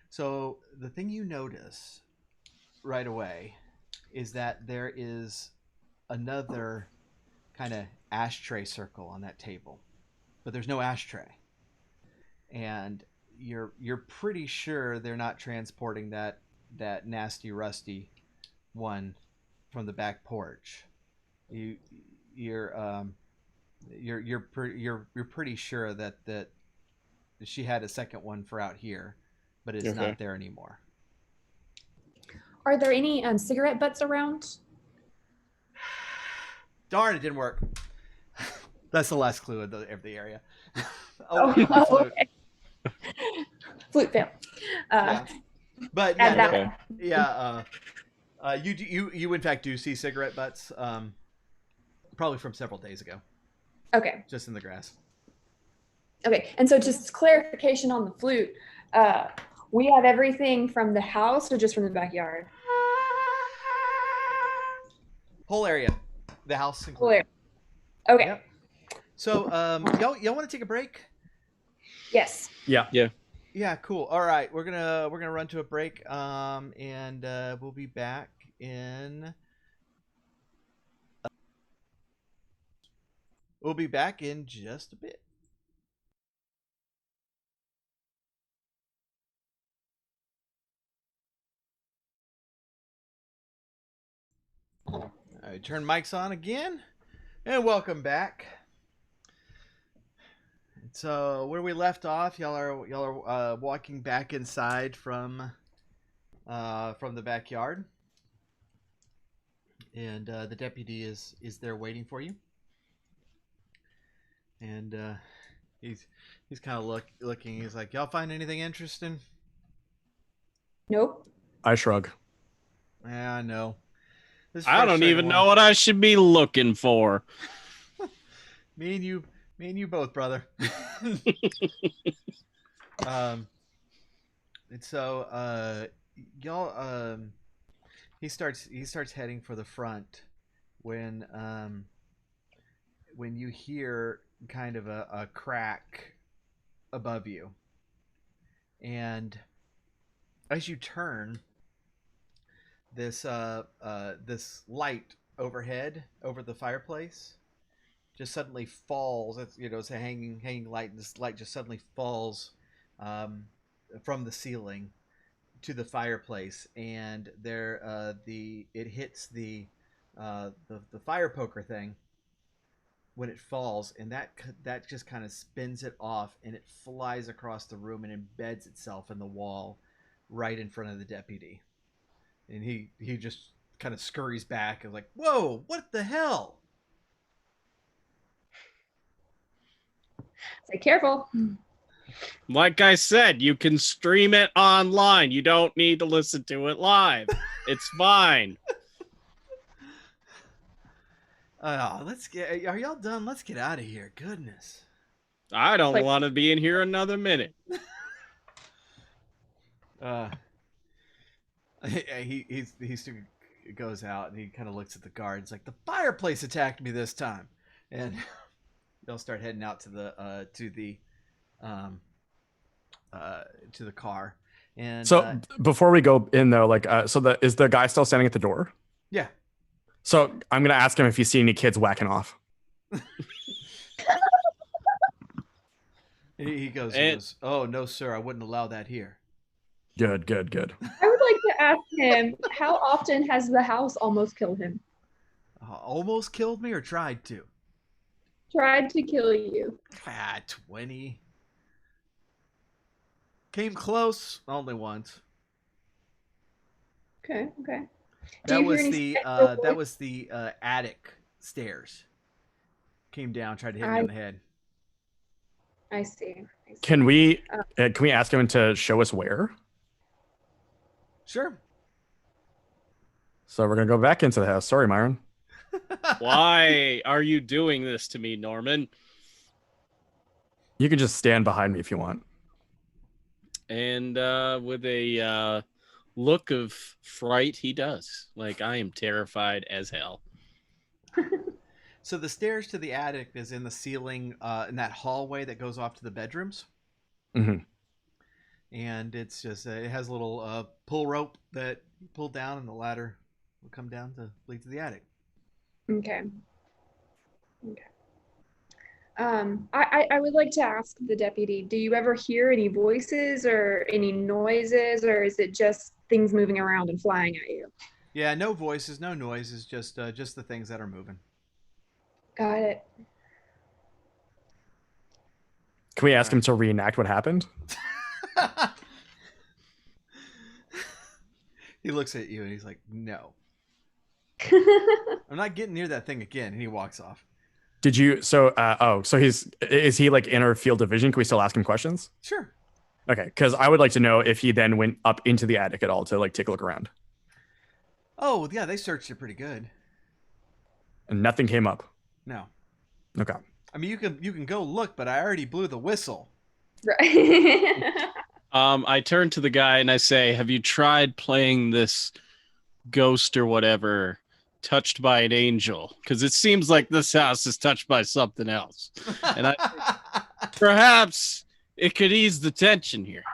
So the thing you notice right away is that there is another kind of ashtray circle on that table, but there's no ashtray, and you're pretty sure they're not transporting that nasty rusty one from the back porch. You're pretty sure that she had a second one for out here, but it's not there anymore. Are there any cigarette butts around? Darn, it didn't work. That's the last clue of the area. Okay. Flute fail. Yeah. But yeah, you in fact do see cigarette butts, probably from several days ago. Okay. Just in the grass. Okay, and so just clarification on the flute. We have everything from the house or just from the backyard? Whole area, the house Whole included. area. Okay. Yep. So y'all want to take a break? Yes. Yeah. Yeah, cool. All right, we're gonna run to a break, and we'll be back in. We'll be back in just a bit. All right, turn mics on again, and welcome back. So where we left off, y'all are walking back inside from the backyard, and the deputy is there waiting for you, and he's kind of looking. He's like, "Y'all find anything interesting?" Nope. I shrug. Yeah, I know. I don't even know what I should be looking for. Me and you both, brother. And so y'all he starts heading for the front when you hear kind of a crack above you, and as you turn, this light overhead over the fireplace just suddenly falls. It's a hanging light, and this light just suddenly falls from the ceiling to the fireplace, and it hits the fire poker thing when it falls, and that just kind of spins it off, and it flies across the room and embeds itself in the wall right in front of the deputy, and he just kind of scurries back and like, "Whoa, what the hell?" Say careful. Like I said, you can stream it online. You don't need to listen to it live. It's fine. let's get. Are y'all done? Let's get out of here. Goodness. I don't Like- want to be in here another minute. He still goes out and he kind of looks at the guards like the fireplace attacked me this time, and they'll start heading out to the car. And So before we go in though, like, is the guy still standing at the door? yeah. So I'm gonna ask him if he's seen any kids whacking off. He goes, "Oh no, sir, I wouldn't allow that here." Good. I would like to ask him, how often has the house almost killed him? Almost killed me or tried to? Tried to kill you. 20. Came close, only once. Okay. That you was hear the any sexual that voice? was the attic stairs. Came down, tried to hit me on the head. I see. Can we ask him to show us where? Sure. So we're gonna go back into the house. Sorry, Myron. Why are you doing this to me, Norman? You can just stand behind me if you want. And with a look of fright, he does. Like, I am terrified as hell. So the stairs to the attic is in the ceiling, in that hallway that goes off to the bedrooms. Mm-hmm. And it's just it has a little pull rope that you pull down, and the ladder will come down to lead to the attic. Okay. I would like to ask the deputy, do you ever hear any voices or any noises, or is it just things moving around and flying at you? Yeah, no voices, no noises, just the things that are moving. Got it. Can we ask him to reenact what happened? He looks at you and he's like, "No, I'm not getting near that thing again." And he walks off. Did you? So is he like in our field of vision? Can we still ask him questions? Sure. Okay, because I would like to know if he then went up into the attic at all to like take a look around. Oh yeah, they searched it pretty good. And nothing came up. No. Okay. I mean, you can go look, but I already blew the whistle. Right. I turn to the guy and I say, have you tried playing this ghost or whatever touched by an angel? Because it seems like this house is touched by something else. And perhaps it could ease the tension here.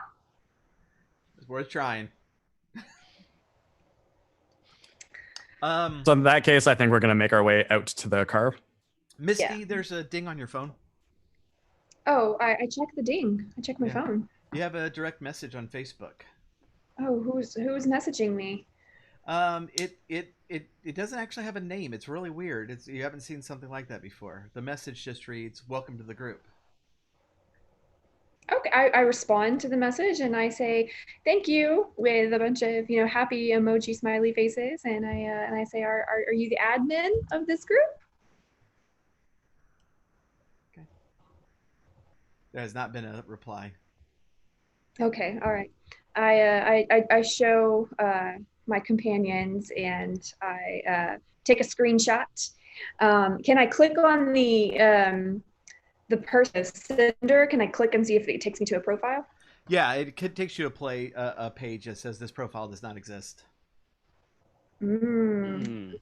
It's worth trying. So in that case, I think we're gonna make our way out to the car. Misty, Yeah. there's a ding on your phone. Oh, I checked the ding. I checked my Yeah. phone. You have a direct message on Facebook. Oh, who's messaging me? It doesn't actually have a name. It's really weird. You haven't seen something like that before. The message just reads, "Welcome to the group." Okay, I respond to the message and I say thank you with a bunch of happy emoji smiley faces, and I say, are you the admin of this group? There has not been a reply. Okay, all right. I show my companions and I take a screenshot. Can I click on the person sender? Can I click and see if it takes me to a profile? Yeah, it takes you to a page that says this profile does not exist. Okay,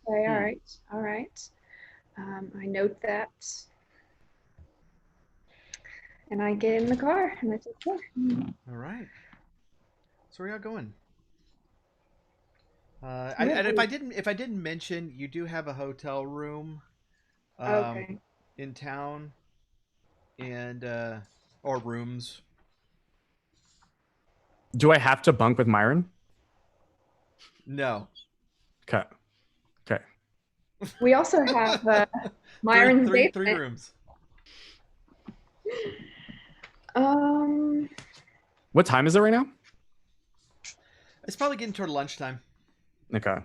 all right. I note that. And I get in the car and I take the car. All right. So where y'all going? And if I didn't mention, you do have a hotel room, Okay. in town, and or rooms. Do I have to bunk with Myron? No. Okay. We also have Myron's three basement. rooms. What time is it right now? It's probably getting toward lunchtime. Okay.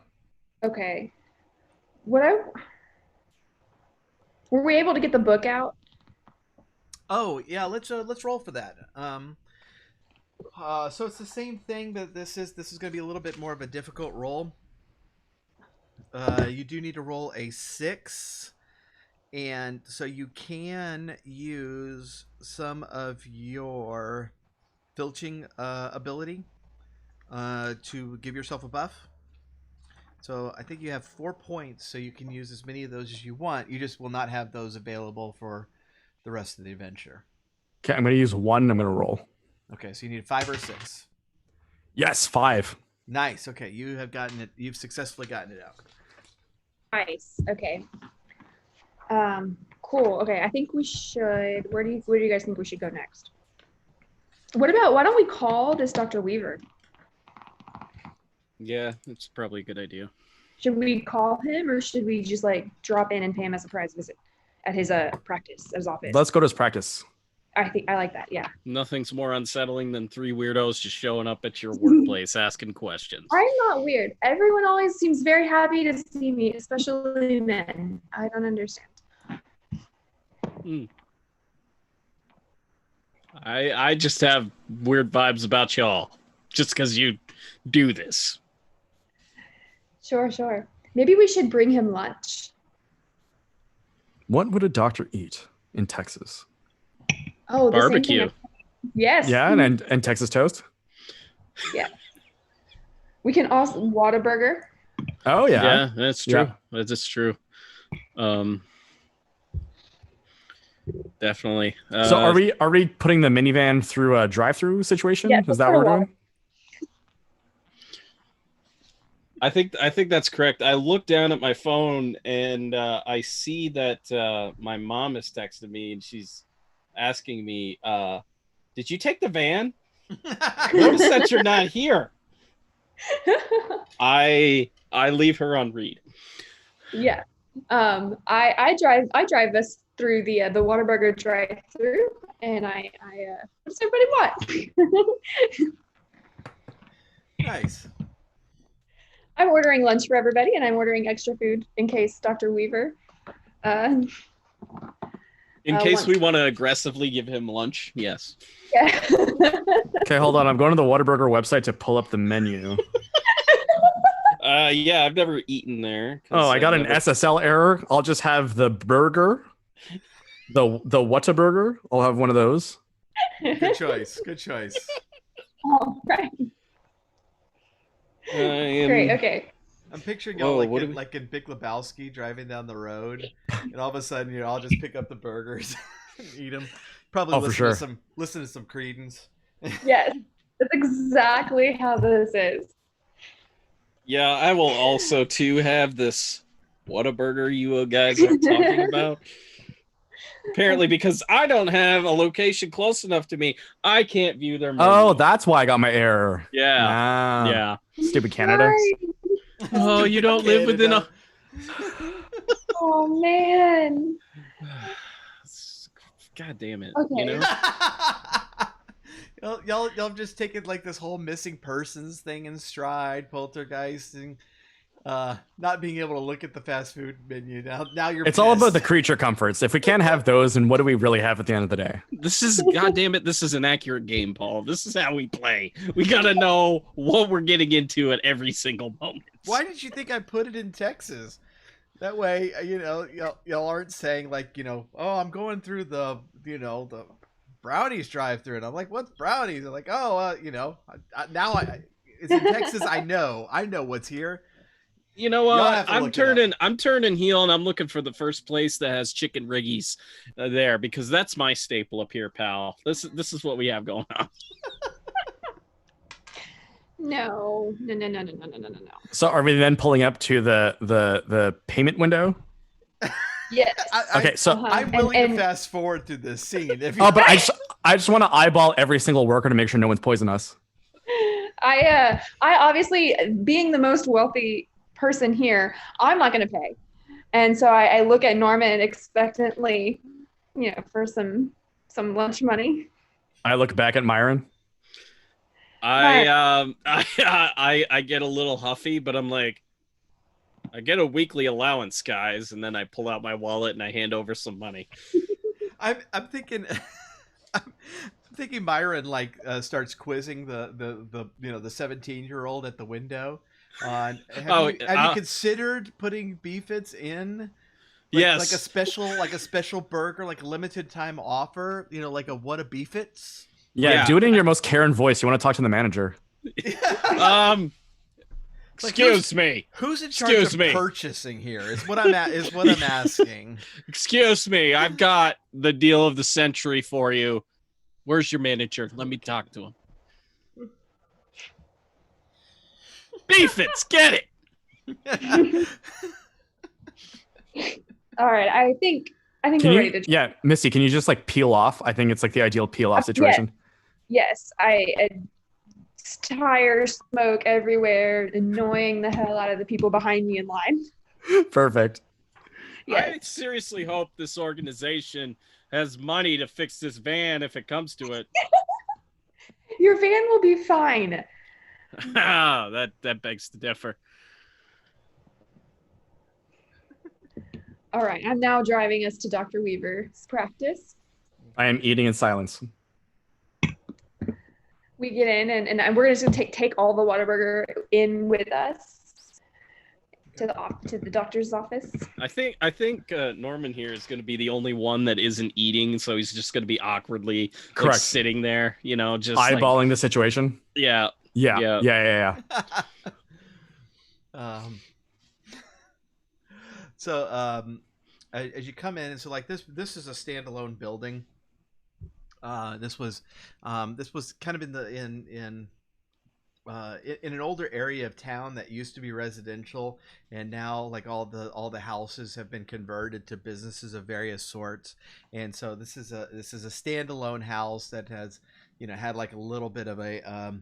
Okay. Were we able to get the book out? Oh yeah, let's roll for that. So it's the same thing, but this is going to be a little bit more of a difficult roll. You do need to roll a 6 And so you can use some of your filching ability to give yourself a buff. So I think you have 4 points, so you can use as many of those as you want. You just will not have those available for the rest of the adventure. Okay, I'm going to use 1. I'm going to roll. Okay, so you need 5 or 6. Yes, 5. Nice. Okay, you have gotten it. You've successfully gotten it out. Nice. Okay. Cool. Okay, I think we should. Where do you guys think we should go next? Why don't we call this Dr. Weaver? Yeah, that's probably a good idea. Should we call him, or should we just like drop in and pay him a surprise visit at his practice, at his office? Let's go to his practice. I think I like that. Yeah. Nothing's more unsettling than 3 weirdos just showing up at your workplace asking questions. I'm not weird. Everyone always seems very happy to see me, especially men. I don't understand. I just have weird vibes about y'all just because you do this. Sure. Maybe we should bring him lunch. What would a doctor eat in Texas? Oh, the Barbecue. Same thing. Yes. Yeah, and Texas toast? Yeah. We can also Whataburger. Oh, yeah. Yeah, that's true. Yeah. That's true. Definitely. So are we putting the minivan through a drive-through situation? Yeah, Is that what we're doing? I think that's correct. I look down at my phone and I see that my mom has texted me and she's asking me, did you take the van? Notice that you're not here. I leave her on read. Yeah. I drive us through the Whataburger drive-through, and I what does everybody want? Nice. I'm ordering lunch for everybody, and I'm ordering extra food in case Dr. Weaver. In case lunch. we want to aggressively give him lunch, yes. Yeah. Okay, hold on. I'm going to the Whataburger website to pull up the menu. Yeah, I've never eaten there. Oh, I got an SSL error. I'll just have the burger. The Whataburger. I'll have one of those. Good choice. Good choice. All right. Great. Okay. I'm picturing y'all like in Big Lebowski driving down the road, and all of a sudden you all just pick up the burgers and eat them. Probably listen to some Creedence. Yes, that's exactly how this is. Yeah, I will also too have this Whataburger you guys are talking about. Apparently, because I don't have a location close enough to me, I can't view their menu. Oh, that's why I got my error. Yeah. Ah, Yeah. Stupid Canada. Oh, you don't live within a... Oh, man. God damn it. Okay. You know? Y'all just taking like this whole missing persons thing in stride, poltergeisting, not being able to look at the fast food menu. Now you're It's all about the creature comforts. If we can't have those, then what do we really have at the end of the day? This is, God damn it, this is an accurate game, Paul. This is how we play. We gotta know what we're getting into at every single moment. Why did you think I put it in Texas? That way, y'all aren't saying like, oh, I'm going through the brownies drive-through, and I'm like, what's brownies? I'm like, oh, now it's in Texas. I know what's here. You know what? I'm turning heel, and I'm looking for the first place that has chicken riggies there, because that's my staple up here, pal. This is what we have going on. No. So are we then pulling up to the payment window? Yes. Okay, so I'm willing to fast forward through this scene. But I just want to eyeball every single worker to make sure no one's poisoned us. I obviously, being the most wealthy person here, I'm not going to pay, and so I look at Norman expectantly, for some lunch money. I look back at Myron. I get a little huffy, but I'm like, I get a weekly allowance, guys, and then I pull out my wallet and I hand over some money. I'm thinking, Myron starts quizzing the 17-year-old at the window on have you considered putting BFITs in Yes. like a special burger, like a limited time offer, like a what a beef it's. Yeah, do it in your most Karen voice. You want to talk to the manager. Excuse me. Who's in charge of purchasing here? Is what I'm asking. Excuse me. I've got the deal of the century for you. Where's your manager? Let me talk to him. Beef it's, get it. All right, I think we're ready to. Yeah, Missy, can you just like peel off? I think it's like the ideal peel off situation. Yes, tire smoke everywhere, annoying the hell out of the people behind me in line. Perfect. Yes. I seriously hope this organization has money to fix this van if it comes to it. Your van will be fine. that begs to differ. All right, I'm now driving us to Dr. Weaver's practice. I am eating in silence. We get in, and we're just gonna take all the Whataburger in with us to the doctor's office. I think Norman here is going to be the only one that isn't eating, so he's just going to be awkwardly sitting there, just eyeballing the situation. Yeah. So as you come in, and so like this is a standalone building. This was kind of in an older area of town that used to be residential, and now like all the houses have been converted to businesses of various sorts. And so this is a standalone house that has had like a little bit of a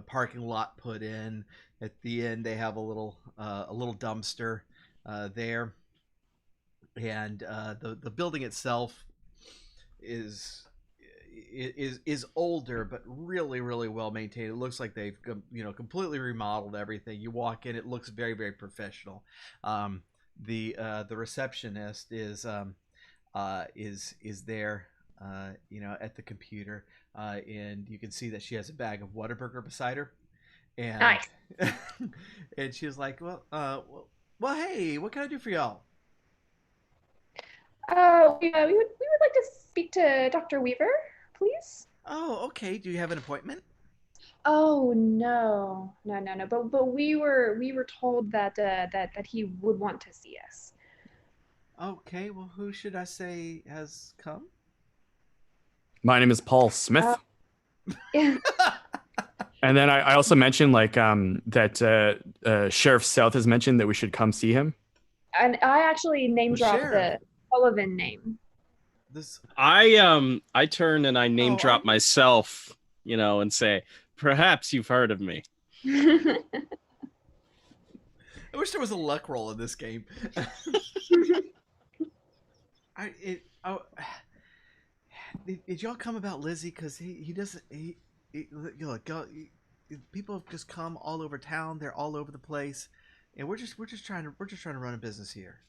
parking lot put in. At the end they have a little dumpster there, and the building itself is older but really well maintained. It looks like they've completely remodeled everything. You walk in, it looks very, very professional. The receptionist is there at the computer, and you can see that she has a bag of Whataburger beside her, and nice. And she was like, well, hey, what can I do for y'all? We would like to speak to Dr. Weaver, please. Oh, okay. Do you have an appointment? Oh no. But we were told that he would want to see us. Okay. Well, who should I say has come? My name is Paul Smith. And then I also mentioned that Sheriff South has mentioned that we should come see him. And I actually name dropped the Sullivan name. I turn and I name drop myself, and say, perhaps you've heard of me. I wish there was a luck roll in this game. Did y'all come about Lizzie? Because he doesn't. People have just come all over town. They're all over the place, and we're just trying to run a business here.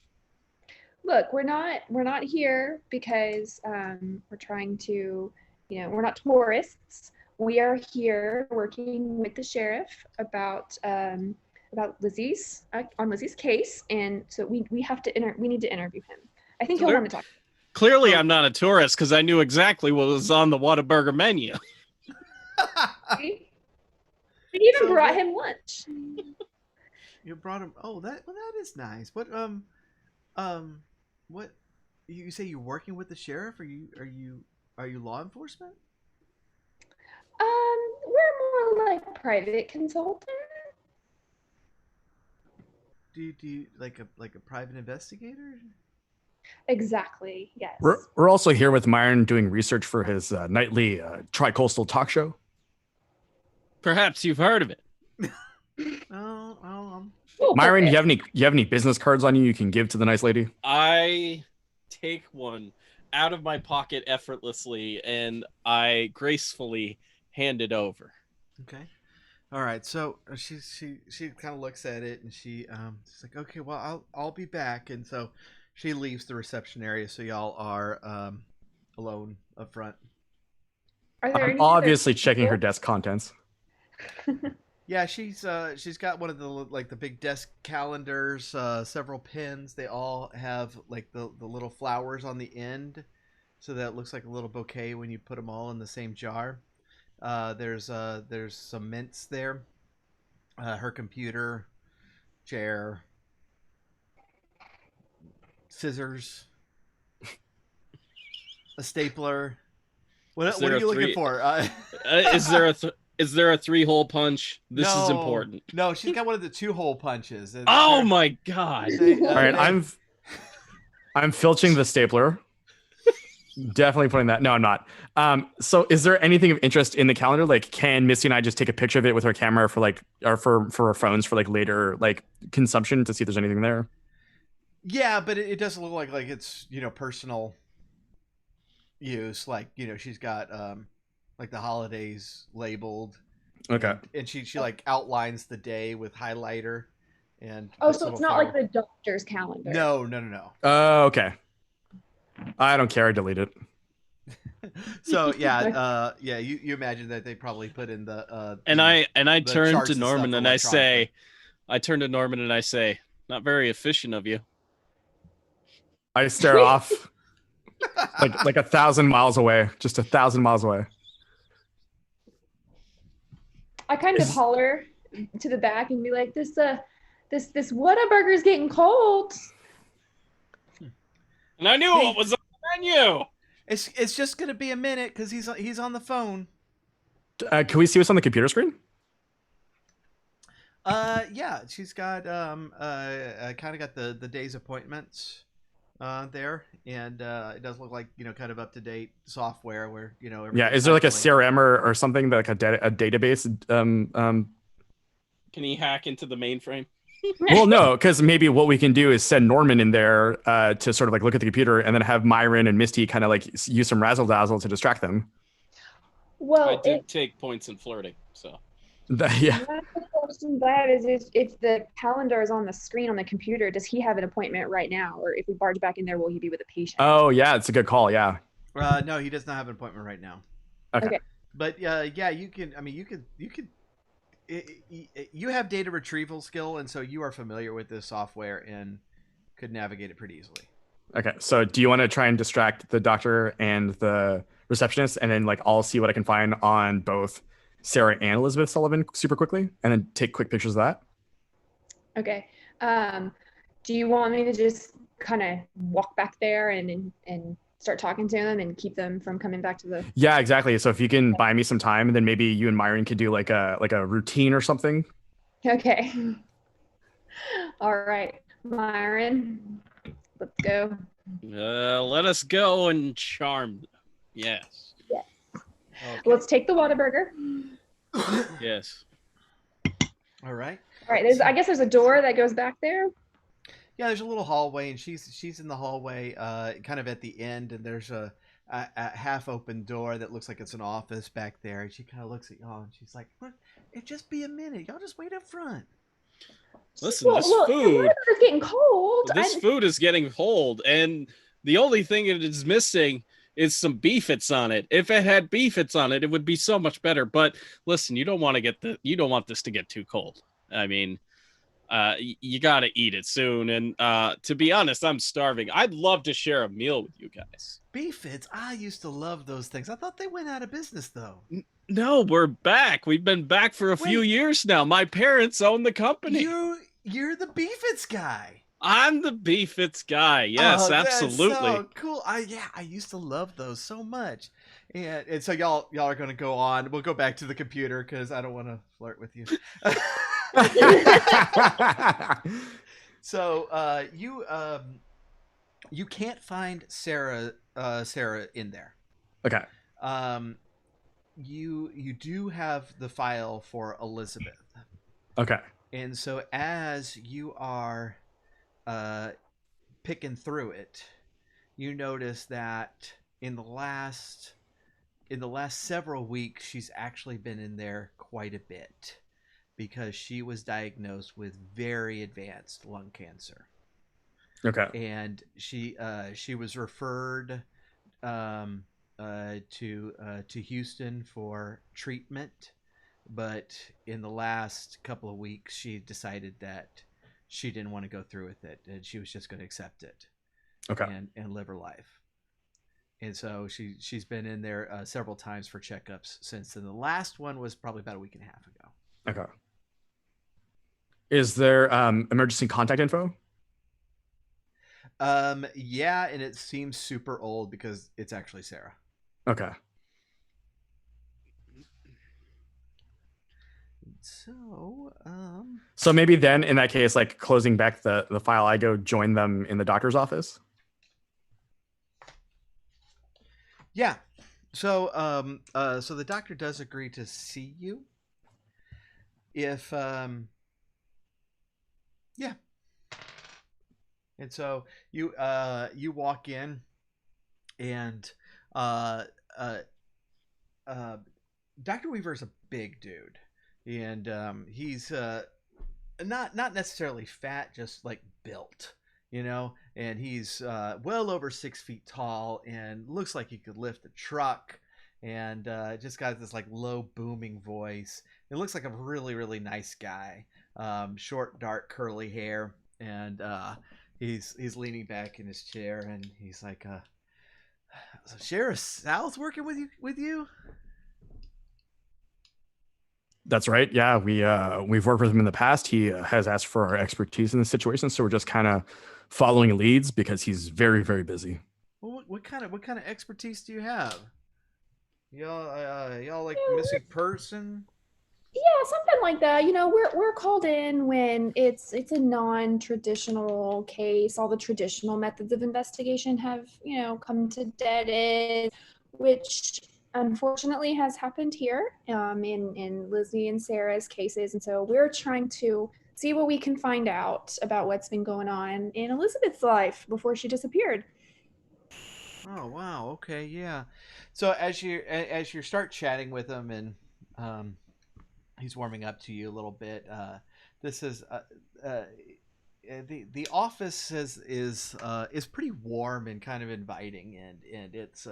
Look, we're not here because we're trying to, we're not tourists. We are here working with the sheriff about Lizzie's case, and so we need to interview him. I think he'll want to talk. Clearly, I'm not a tourist because I knew exactly what was on the Whataburger menu. We even brought him lunch. You brought him. Oh, that is nice. What what you say? You're working with the sheriff? Are you law enforcement? We're more like private consultant. Do you like a private investigator? Exactly. Yes. We're also here with Myron doing research for his nightly tri-coastal talk show. Perhaps you've heard of it. Myron, you have any business cards on you can give to the nice lady? I take one out of my pocket effortlessly and I gracefully hand it over. Okay. All right. So she kind of looks at it and she's like, okay, well, I'll be back. And so she leaves the reception area. So y'all are alone up front. I'm obviously checking her desk contents. Yeah, she's got one of the big desk calendars, several pins. They all have like the little flowers on the end, so that it looks like a little bouquet when you put them all in the same jar. There's some mints there. Her computer, chair, scissors, a stapler. What are you looking for? Is there a 3-hole punch? This is No, important. no, she's got one of the 2-hole punches. Oh my god! All right, I'm filching the stapler. Definitely putting that. No, I'm not. So is there anything of interest in the calendar? Like, can Misty and I just take a picture of it with her camera for like, or for our phones for like later like consumption to see if there's anything there? Yeah, but it doesn't look like it's personal use. Like she's got like the holidays labeled. Okay. And she like outlines the day with highlighter. And Oh, so it's not like the doctor's calendar. No. Oh, okay. I don't care. I delete it. So yeah, you imagine that they probably put in the and I turn charts to and Norman stuff and I turn to Norman and I say, not very efficient of you. I stare off like 1,000 miles away, just 1,000 miles away. I kind of holler to the back and be like, this Whataburger's getting cold. And I knew what was on the menu. It's just gonna be a minute because he's on the phone. Can we see what's on the computer screen? Yeah, she's got kind of got the day's appointments there, and it does look like kind of up to date software where Yeah, is there like a CRM or something like a database? Can he hack into the mainframe? Well, no, because maybe what we can do is send Norman in there to sort of like look at the computer, and then have Myron and Misty kind of like use some razzle dazzle to distract them. Well, I did take points in flirting, so. Yeah. The question that is if the calendar is on the screen on the computer, does he have an appointment right now? Or if we barge back in there, will he be with a patient? Oh, yeah, it's a good call. Yeah. No, he does not have an appointment right now. Okay. But yeah, you can. I mean, you could. You have data retrieval skill, and so you are familiar with this software and could navigate it pretty easily. Okay, so do you want to try and distract the doctor and the receptionist, and then like I'll see what I can find on both Sarah and Elizabeth Sullivan super quickly, and then take quick pictures of that? Okay. Do you want me to just kind of walk back there and start talking to them and keep them from coming back to the... Yeah, exactly. So if you can buy me some time, and then maybe you and Myron could do like a routine or something. Okay. All right, Myron, let's go. Let us go and charm them. Yes. Yes. Okay. Let's take the Whataburger. Yes. All right. All right. I guess there's a door that goes back there. Yeah, there's a little hallway, and she's in the hallway, kind of at the end, and there's a half open door that looks like it's an office back there, and she kind of looks at y'all, and she's like, "What? It just be a minute. Y'all just wait up front." Listen, this food is getting cold. This food is getting cold, and the only thing it is missing is some beefits on it. If it had beefits on it, it would be so much better. But listen, you don't want this to get too cold. I mean, you got to eat it soon. And to be honest, I'm starving. I'd love to share a meal with you guys. Beefits? I used to love those things. I thought they went out of business, though. No, we're back. We've been back for a few years now. My parents own the company. You're the Beefits guy. I'm the Beefits guy. Yes, absolutely. That's so cool. I used to love those so much. And so y'all are going to go on. We'll go back to the computer because I don't want to flirt with you. So you can't find Sarah in there. Okay. You do have the file for Elizabeth. Okay. And so as you are picking through it, you notice that in the last several weeks, she's actually been in there quite a bit because she was diagnosed with very advanced lung cancer. Okay. And she was referred to Houston for treatment, but in the last couple of weeks, she decided that she didn't want to go through with it, and she was just going to accept it, Okay. and live her life. And so she's been in there several times for checkups since then. The last one was probably about a week and a half ago. Okay. Is there emergency contact info? Yeah, and it seems super old because it's actually Sarah. Okay. So maybe then in that case, like closing back the file, I go join them in the doctor's office. Yeah. So so the doctor does agree to see you. If yeah. And so you walk in, and Dr. Weaver is a big dude, and he's not necessarily fat, just like built, and he's well over 6 feet tall and looks like he could lift a truck, and just got this like low booming voice. It looks like a really, really nice guy. Short, dark, curly hair, and he's leaning back in his chair, and he's like, so Sheriff Sal's working with you? That's right. Yeah, we've worked with him in the past. He has asked for our expertise in this situation, so we're just kind of following leads because he's very, very busy. Well, what kind of expertise do you have? Y'all like missing person? Yeah, something like that. We're called in when it's a non-traditional case. All the traditional methods of investigation have, come to dead end, which unfortunately has happened here in Lizzie and Sarah's cases. And so we're trying to see what we can find out about what's been going on in Elizabeth's life before she disappeared. Oh wow, okay, yeah. So as you start chatting with him, and he's warming up to you a little bit. This is the office is pretty warm and kind of inviting, and it's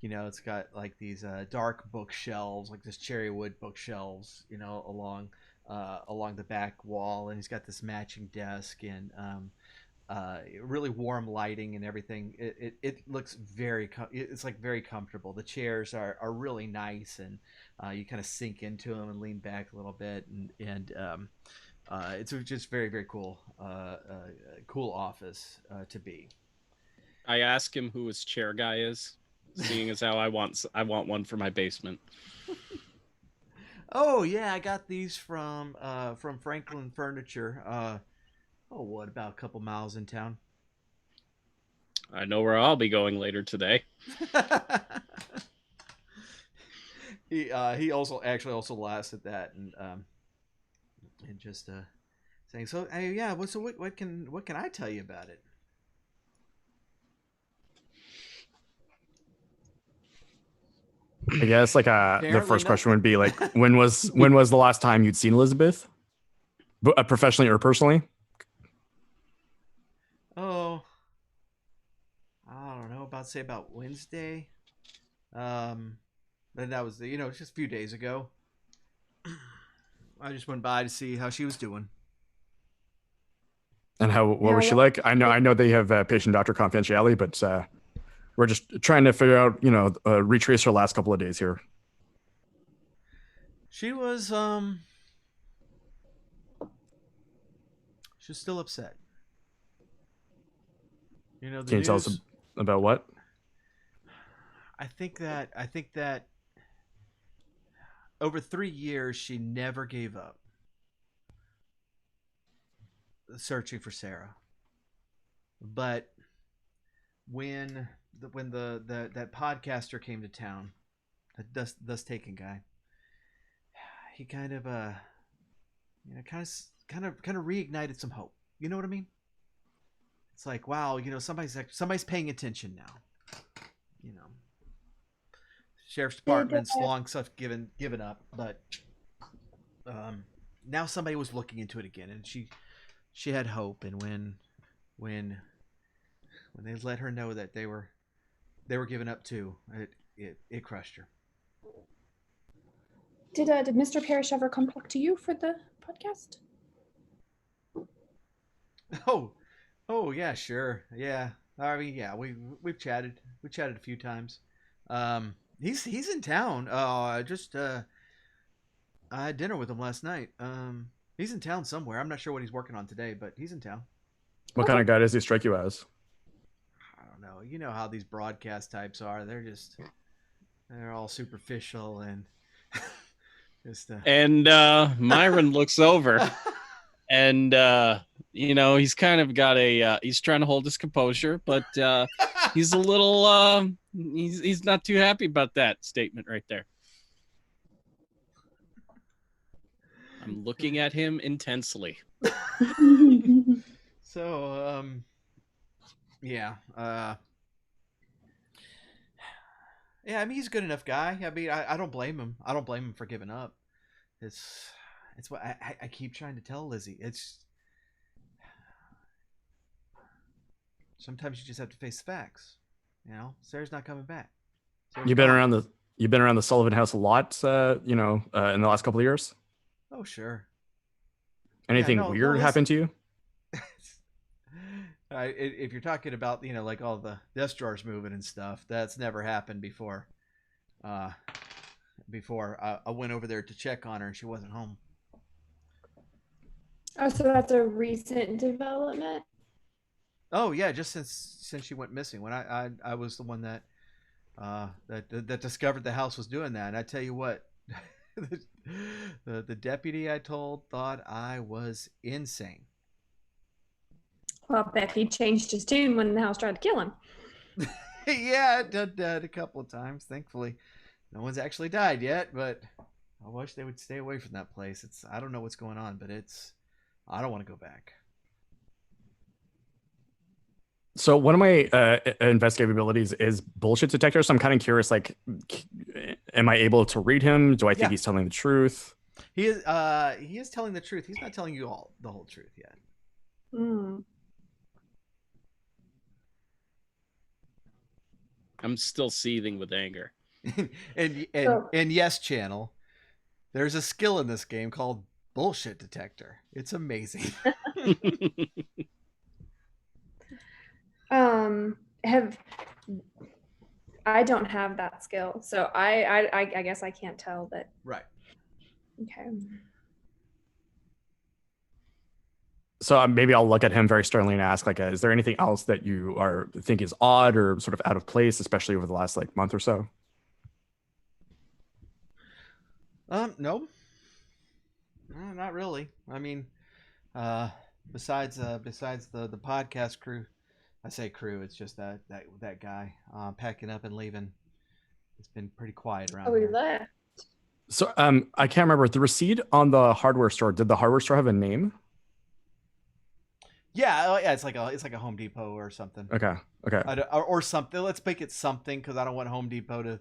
it's got like these dark bookshelves, like this cherry wood bookshelves, along the back wall, and he's got this matching desk, and really warm lighting and everything. It looks it's like very comfortable. The chairs are really nice, and you kind of sink into them and lean back a little bit, and it's just very, very cool cool office to be. I ask him who his chair guy is, seeing as how I want one for my basement. Oh yeah, I got these from Franklin Furniture. What, about a couple miles in town? I know where I'll be going later today. He also laughs at that, and just saying, so yeah, what can I tell you about it? I guess like the Apparently first question nothing. would be like, when was the last time you'd seen Elizabeth, professionally or personally? Oh, I don't know, about Wednesday. And that was just a few days ago. I just went by to see how she was doing. And what was she like? I know they have patient doctor confidentiality, but we're just trying to figure out, retrace her last couple of days here. She was she's still upset. Can you tell us about what? I think that over 3 years she never gave up searching for Sarah. But when that podcaster came to town, that thus taken guy, he kind of reignited some hope. You know what I mean? It's like, wow, somebody's paying attention now. Sheriff's Department's long stuff given up, but now somebody was looking into it again, and she had hope. And when they let her know that they were giving up too, it crushed her. Did Mr. Parrish ever come talk to you for the podcast? Oh yeah, sure. Yeah. I mean, yeah, we've chatted. We chatted a few times. He's in town. I had dinner with him last night. He's in town somewhere. I'm not sure what he's working on today, but he's in town. What kind of guy does he strike you as? I don't know. You know how these broadcast types are. They're all superficial and just. And Myron looks over, and he's kind of got he's trying to hold his composure, but he's a little he's not too happy about that statement right there. I'm looking at him intensely. So, yeah. Yeah, I mean, he's a good enough guy. I mean, I don't blame him. I don't blame him for giving up. It's what I keep trying to tell Lizzie. It's sometimes you just have to face the facts. You know, Sarah's not coming back. You've been around the Sullivan house a lot, in the last couple of years. Oh, sure. Anything weird happened to you? If you're talking about, like all the desk drawers moving and stuff, that's never happened before. Before I went over there to check on her and she wasn't home. Oh, so that's a recent development? Oh yeah, just since she went missing. When I was the one that discovered the house was doing that. And I tell you what, the deputy I told thought I was insane. Well, I bet he changed his tune when the house tried to kill him. Yeah, it did that a couple of times. Thankfully, no one's actually died yet, but I wish they would stay away from that place. I don't know what's going on, but I don't want to go back. So one of my investigative abilities is bullshit detector. So I'm kind of curious, like, am I able to read him? Do I think he's telling the truth? He is telling the truth. He's not telling you the whole truth yet. I'm still seething with anger. and yes, channel, there's a skill in this game called bullshit detector. It's amazing. I don't have that skill, so I guess I can't tell, but right. Okay. So maybe I'll look at him very sternly and ask, like, is there anything else that you think is odd or sort of out of place, especially over the last month or so? No, not really. I mean, besides the podcast crew, I say crew, it's just that guy packing up and leaving. It's been pretty quiet around here. We left. So I can't remember the receipt on the hardware store. Did the hardware store have a name? Yeah, it's like a Home Depot or something. Okay. Or something. Let's make it something, because I don't want Home Depot to,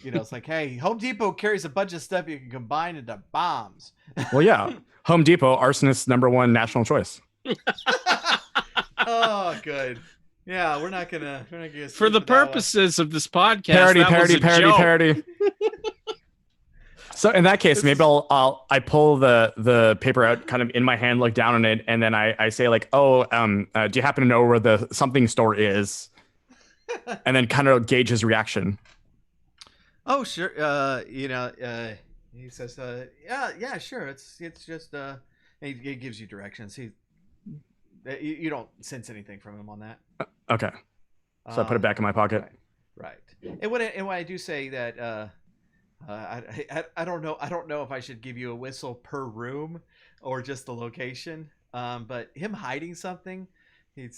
it's like, hey, Home Depot carries a bunch of stuff you can combine into bombs. Well, yeah, Home Depot, arsonist's #1 national choice. Oh, good. Yeah, we're not gonna for the purposes of this podcast. Parody. So in that case, maybe I pull the paper out kind of in my hand, look down on it, and then I say, like, do you happen to know where the something store is? And then kind of gauge his reaction. Oh, sure. He says, yeah, sure. It's just he gives you directions. You don't sense anything from him on that. Okay. So I put it back in my pocket. Right. And when I do say that, I don't know if I should give you a whistle per room or just the location. But him hiding something, he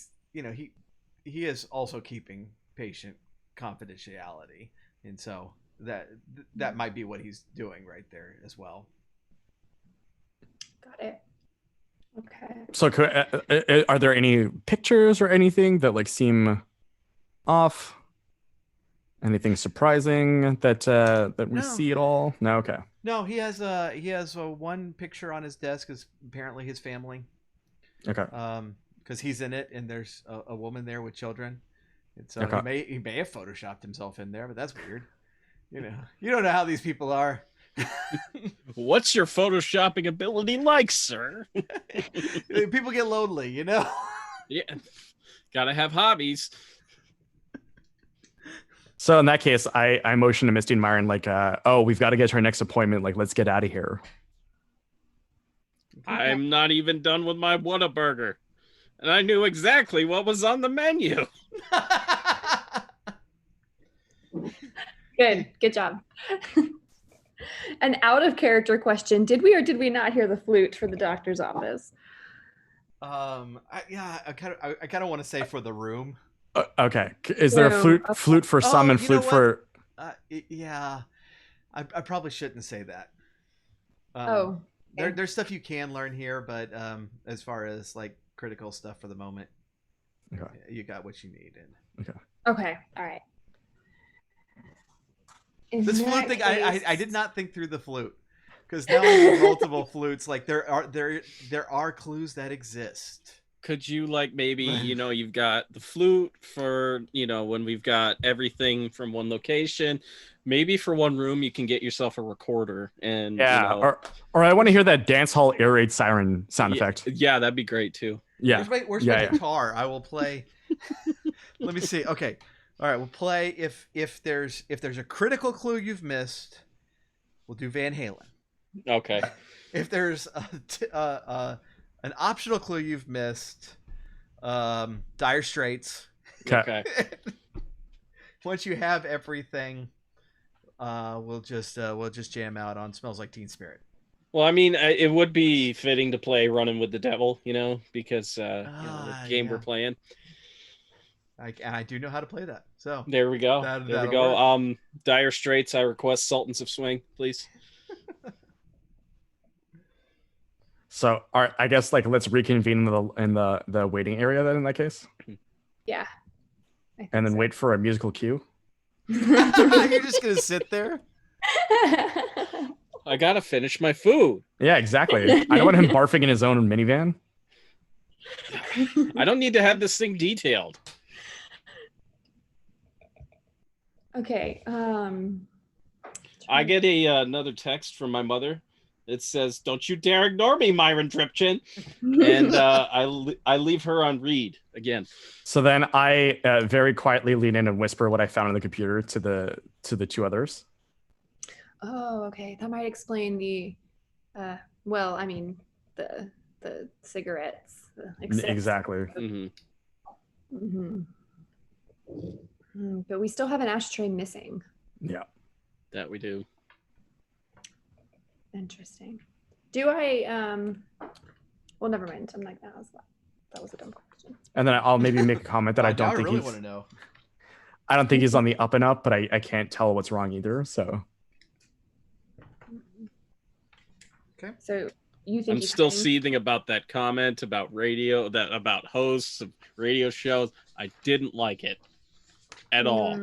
is also keeping patient confidentiality, and so that might be what he's doing right there as well. Got it. Okay. So are there any pictures or anything that seem off? Anything surprising that we see at all? No. Okay. No, he has one picture on his desk is apparently his family. Okay. Because he's in it, and there's a woman there with children, and so he may have photoshopped himself in there, but that's weird. You don't know how these people are. What's your photoshopping ability like, sir? People get lonely, you know? Yeah. Gotta have hobbies. So in that case, I motion to Misty and Myron like, oh, we've got to get to our next appointment. Like, let's get out of here. I'm not even done with my Whataburger. And I knew exactly what was on the menu. Good job. An out of character question. Did we or did we not hear the flute for the doctor's office? I kind of want to say for the room. Okay. Is there a flute for some and flute for... Yeah. I probably shouldn't say that. Okay. There's stuff you can learn here, but as far as like critical stuff for the moment, okay. You got what you need. Okay. All right. This flute thing, I did not think through the flute, because now we have multiple flutes. Like there are clues that exist. Could you like maybe, you've got the flute for, when we've got everything from one location, maybe for one room, you can get yourself a recorder and or I want to hear that dance hall air raid siren sound effect. Yeah, that'd be great too. Yeah. Where's my guitar? I will play. Let me see. Okay. All right. We'll play if there's a critical clue you've missed, we'll do Van Halen. Okay. If there's an optional clue you've missed, Dire Straits. Okay. Once you have everything, we'll just jam out on Smells Like Teen Spirit. Well, I mean, it would be fitting to play Running with the Devil, because the game we're playing. I do know how to play that. So there we go. There we go. Work. Dire Straits. I request Sultans of Swing, please. So, all right, I guess let's reconvene in the waiting area then in that case. Yeah. And then wait for a musical cue. You're just gonna sit there. I gotta finish my food. Yeah, exactly. I don't want him barfing in his own minivan. I don't need to have this thing detailed. Okay. I get another text from my mother. It says, "Don't you dare ignore me, Myron Dripchin." And I leave her on read again. So then I very quietly lean in and whisper what I found on the computer to the two others. Oh, okay. That might explain the the cigarettes. Exactly. Mm-hmm. Mm-hmm. But we still have an ashtray missing. Yeah. That we do. Interesting. Do I well, never mind. I'm like, that was a dumb question. And then I'll maybe make a comment that I don't think want to know. I don't think he's on the up and up, but I can't tell what's wrong either. So okay. So you think I'm still seething about that comment about radio, about hosts of radio shows. I didn't like it at all.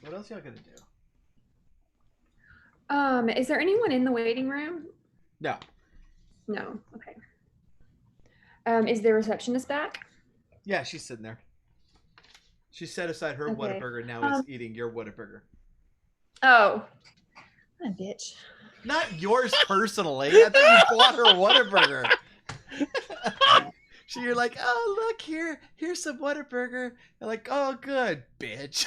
What else y'all gonna do? Is there anyone in the waiting room? No. No. Okay. Is the receptionist back? Yeah, she's sitting there. She set aside her Okay. Whataburger and now is eating your Whataburger. Oh. What a bitch. Not yours personally. I thought you bought her Whataburger. So you're like, oh, look, here's some Whataburger. They're like, oh, good, bitch.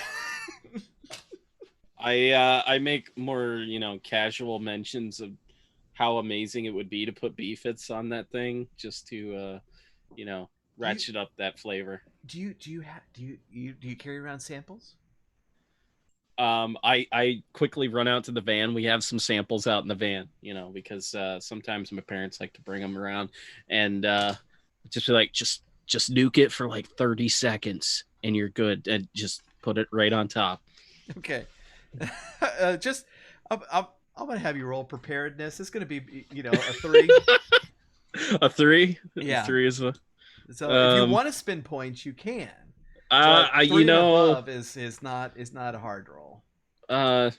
I make more, casual mentions of how amazing it would be to put beefits on that thing, just to, ratchet up that flavor. Do you carry around samples? I quickly run out to the van. We have some samples out in the van, because sometimes my parents like to bring them around, and just be like, just nuke it for like 30 seconds, and you're good, and just put it right on top. Okay. I'm gonna have you roll preparedness. It's gonna be a 3. A 3? Yeah. 3 is a. So if you want to spend points, you can. So 3 and above is not a hard roll. No,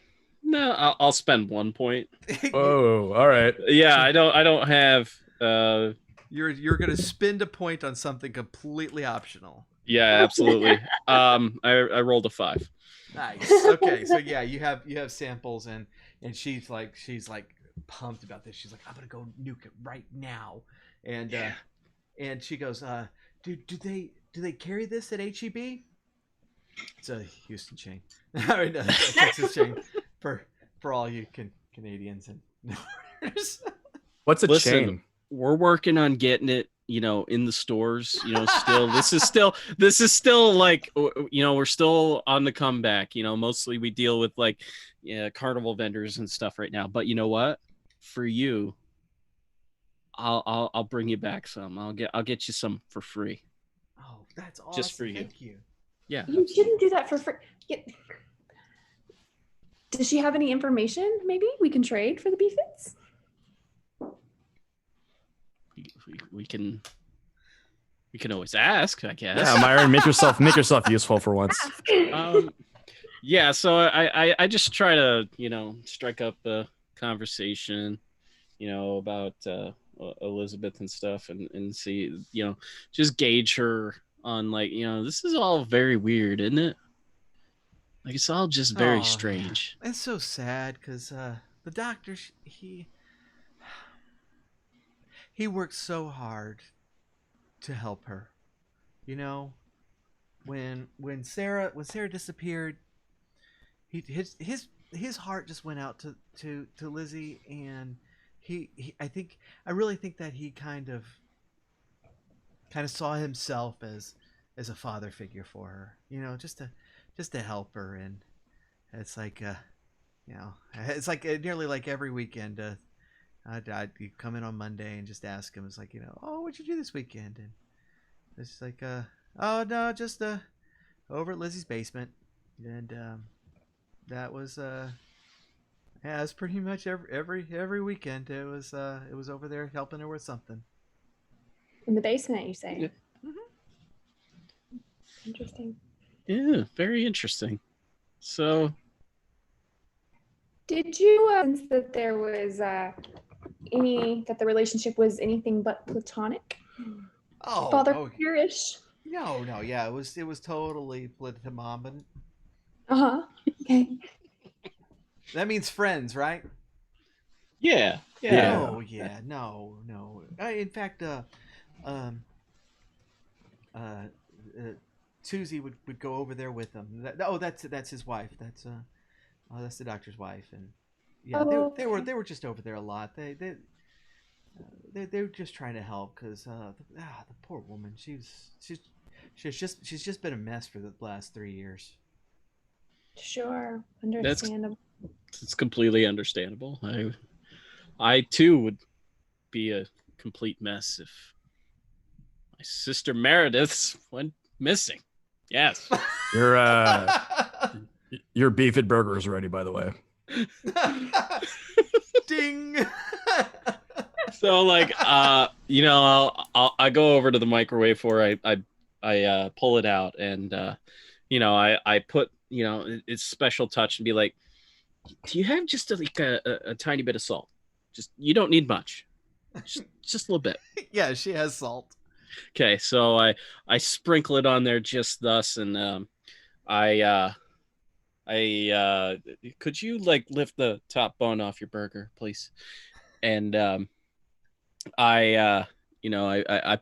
I'll spend 1 point. Oh, all right. Yeah, I don't have. You're gonna spend a point on something completely optional. Yeah, absolutely. I rolled a 5. Nice. Okay, so yeah, you have samples, and she's like pumped about this. She's like, I'm gonna go nuke it right now, and and she goes, do they carry this at HEB? It's a Houston chain, I mean, a Texas chain for all you Canadians and What's a Listen, chain? we're working on getting it, in the stores. Still, this is still like, we're still on the comeback. Mostly we deal with like, carnival vendors and stuff right now. But you know what? For you, I'll bring you back some. I'll get you some for free. Oh, that's awesome! Just for you. Thank you. Yeah. You shouldn't do that for free. Does she have any information? Maybe we can trade for the beefits. We can always ask, I guess. Yeah, Myron, make yourself useful for once. Yeah, so I just try to, strike up a conversation, about Elizabeth and stuff, and see, just gauge her on, like, this is all very weird, isn't it? Like, it's all just very strange. It's so sad because the doctor, he worked so hard to help her. When Sarah disappeared, his heart just went out to Lizzie, and I really think that he kind of saw himself as a father figure for her, just to help her. And it's like it's like nearly like every weekend I'd come in on Monday and just ask him. It's like, oh, what'd you do this weekend? And it's like, oh no, just over at Lizzie's basement. And that was yeah, it's pretty much every weekend. It was over there helping her with something. In the basement, you say? Yeah. Mm-hmm. Interesting. Yeah, very interesting. So, did you sense that there was that the relationship was anything but platonic? Oh, Father figure-ish? No, yeah, it was totally platonic. Okay. That means friends, right? yeah. Oh, yeah, no. In fact, Susie would go over there with him. That's his wife. That's the doctor's wife, and yeah, they were just over there a lot. They were just trying to help because the poor woman. She's just been a mess for the last 3 years. Sure, understandable. It's completely understandable. I too would be a complete mess if my sister Meredith went missing. Yes. Your beef at burger is ready, by the way. Ding. So, like, I go over to the microwave I pull it out, and I put, it's special touch and be like, do you have just a tiny bit of salt? Just, you don't need much, just a little bit. Yeah, she has salt. Okay, so I sprinkle it on there just thus, and could you like lift the top bone off your burger, please? And I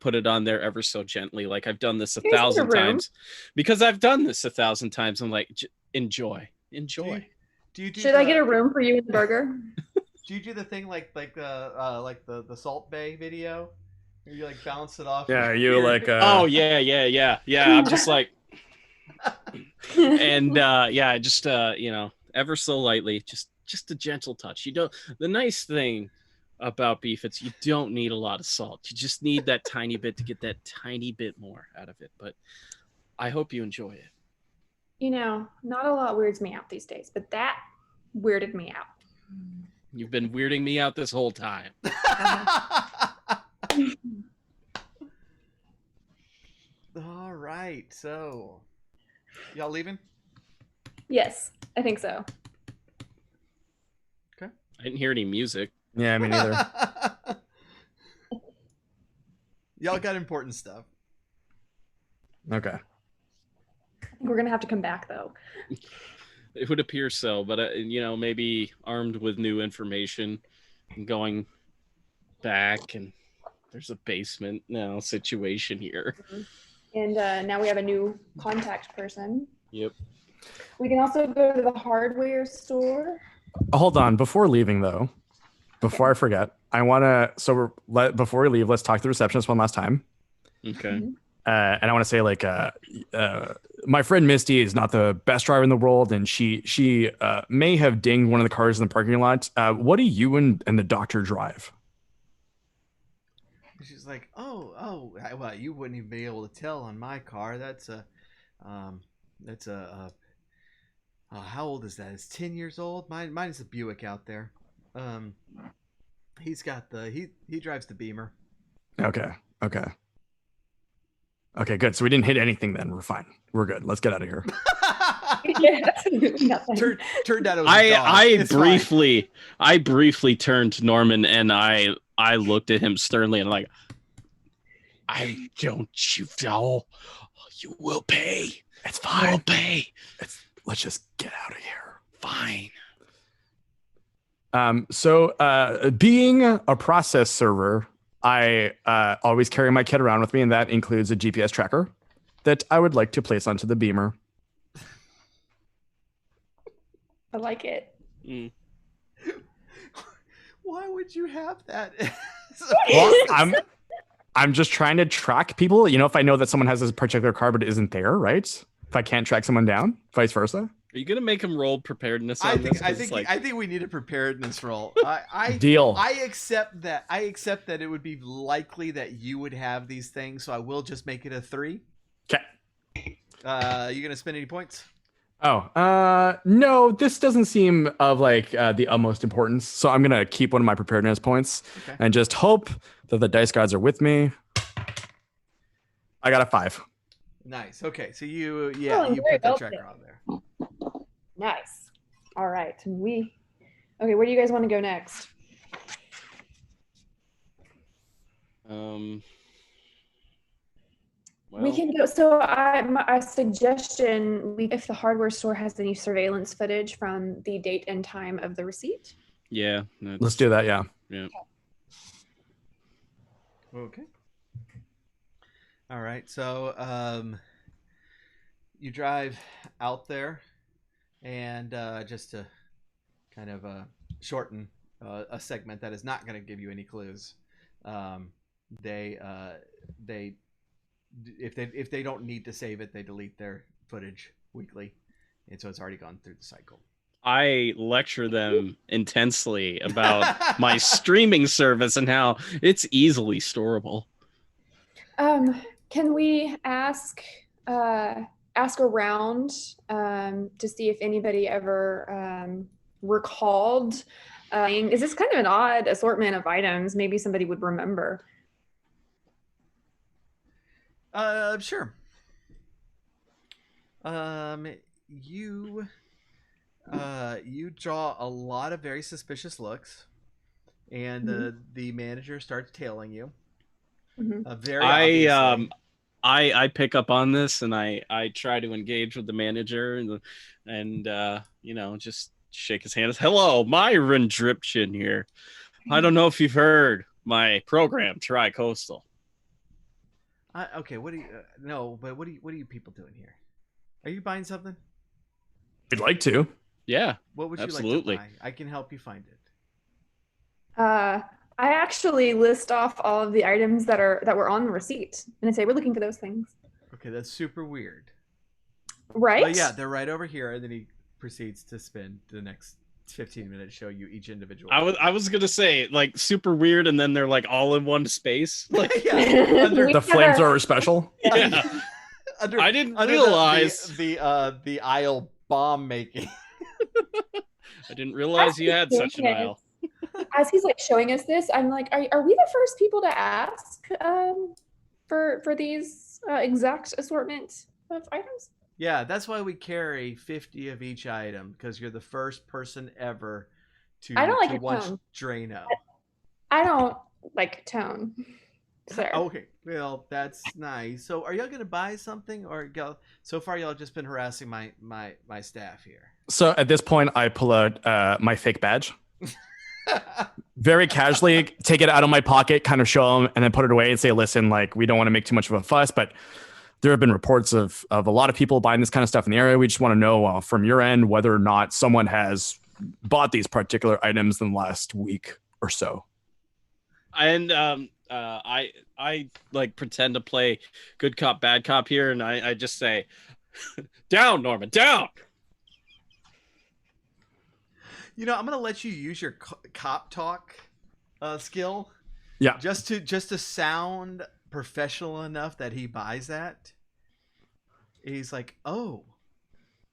put it on there ever so gently, like I've done this 1,000 times, because I've done this 1,000 times. I'm like, enjoy. Should I get a room for you in the burger? Do you do the thing like the Salt Bay video? Where you like bounce it off? Yeah, you like oh yeah. I'm just like, and just ever so lightly, just a gentle touch. The nice thing about beef, it's you don't need a lot of salt. You just need that tiny bit to get that tiny bit more out of it. But I hope you enjoy it. Not a lot weirds me out these days, but that weirded me out. You've been weirding me out this whole time. All right, so y'all leaving? Yes, I think so. Okay. I didn't hear any music. Yeah, me neither. Y'all got important stuff. Okay. we're gonna have to come back though. It would appear so, but maybe armed with new information and going back, and there's a basement now situation here. And now we have a new contact person. Yep. We can also go to the hardware store. Hold on, before leaving though, before I forget, I want to. Before we leave, let's talk to the receptionist one last time. Okay. And I want to say, like, my friend Misty is not the best driver in the world, and she may have dinged one of the cars in the parking lot. What do you and the doctor drive? She's like, well, you wouldn't even be able to tell on my car. That's how old is that? It's 10 years old. Mine is a Buick out there. He's got he drives the Beamer. Okay, good. So we didn't hit anything then. We're fine. We're good. Let's get out of here. Turned out it was I briefly turned to Norman and I looked at him sternly and like, I don't you know, you will pay. It's fine. You'll pay. Let's just get out of here. Fine. So being a process server, I always carry my kit around with me, and that includes a GPS tracker that I would like to place onto the Beamer. I like it. Why would you have that? Well, I'm just trying to track people. You know, if I know that someone has this particular car but it isn't there, right? If I can't track someone down, vice versa. Are you gonna make him roll preparedness on I this? think we need a preparedness roll. Deal. I accept that. I accept that it would be likely that you would have these things, so I will just make it a 3. Okay. You gonna spend any points? Oh, no, this doesn't seem of like the utmost importance. So I'm gonna keep one of my preparedness points and just hope that the dice gods are with me. I got a 5. Nice. Okay, so you put that tracker on there. Nice. All right. Okay, where do you guys want to go next? We can go. So a suggestion: if the hardware store has any surveillance footage from the date and time of the receipt. Yeah. Let's do that. Yeah. Okay. All right. So you drive out there, and just to kind of shorten a segment that is not going to give you any clues, if they don't need to save it, they delete their footage weekly, and so it's already gone through the cycle. I lecture them intensely about my streaming service and how it's easily storable. Can we ask around to see if anybody ever recalled? Is this kind of an odd assortment of items? Maybe somebody would remember. Sure. You draw a lot of very suspicious looks, and the manager starts tailing you. Very obviously. I pick up on this and I try to engage with the manager and just shake his hand. Hello, Myron Dripchin here. I don't know if you've heard my program, Tri-Coastal. Okay, what do you but what are you people doing here? Are you buying something? We'd like to. Yeah. What would you absolutely like to buy? I can help you find it. I actually list off all of the items that were on the receipt, and I say we're looking for those things. Okay, that's super weird. Right? But yeah, they're right over here, and then he proceeds to spend the next 15 minutes show you each individual. I was gonna say like super weird, and then they're like all in one space. Like the flamethrower special. Yeah. I didn't realize the aisle bomb making. I didn't realize you had such an aisle. As he's like showing us this, I'm like, are we the first people to ask for these exact assortment of items? Yeah, that's why we carry 50 of each item, because you're the first person ever to I don't like your watch tone. Drano. I don't like tone. sir. Okay, well, that's nice. So, are y'all gonna buy something, or y'all? So far, y'all just been harassing my staff here. So at this point, I pull out my fake badge, very casually take it out of my pocket, kind of show them, and then put it away and say, "Listen, like we don't want to make too much of a fuss, but there have been reports of a lot of people buying this kind of stuff in the area. We just want to know from your end whether or not someone has bought these particular items in the last week or so." And I like pretend to play good cop, bad cop here, and I just say, "Down, Norman, down." You know, I'm gonna let you use your cop talk skill. Yeah. Just to sound professional enough that he buys that. He's like, oh,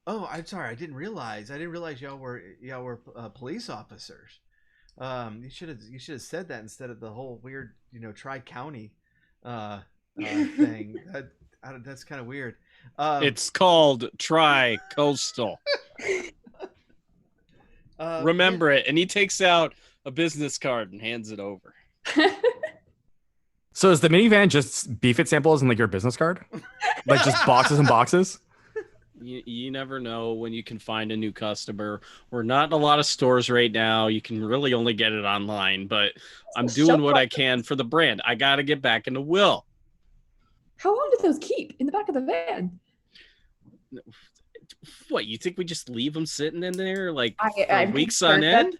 I'm sorry, I didn't realize y'all were police officers. You should have said that instead of the whole weird, tri-county thing. That's kind of weird. It's called Tri-Coastal. Remember it. And he takes out a business card and hands it over. So is the minivan just beef-it samples and like your business card? Like just boxes and boxes? You never know when you can find a new customer. We're not in a lot of stores right now. You can really only get it online, but I'm doing what I can for the brand. I got to get back into Will. How long did those keep in the back of the van? What, you think we just leave them sitting in there like I weeks on end?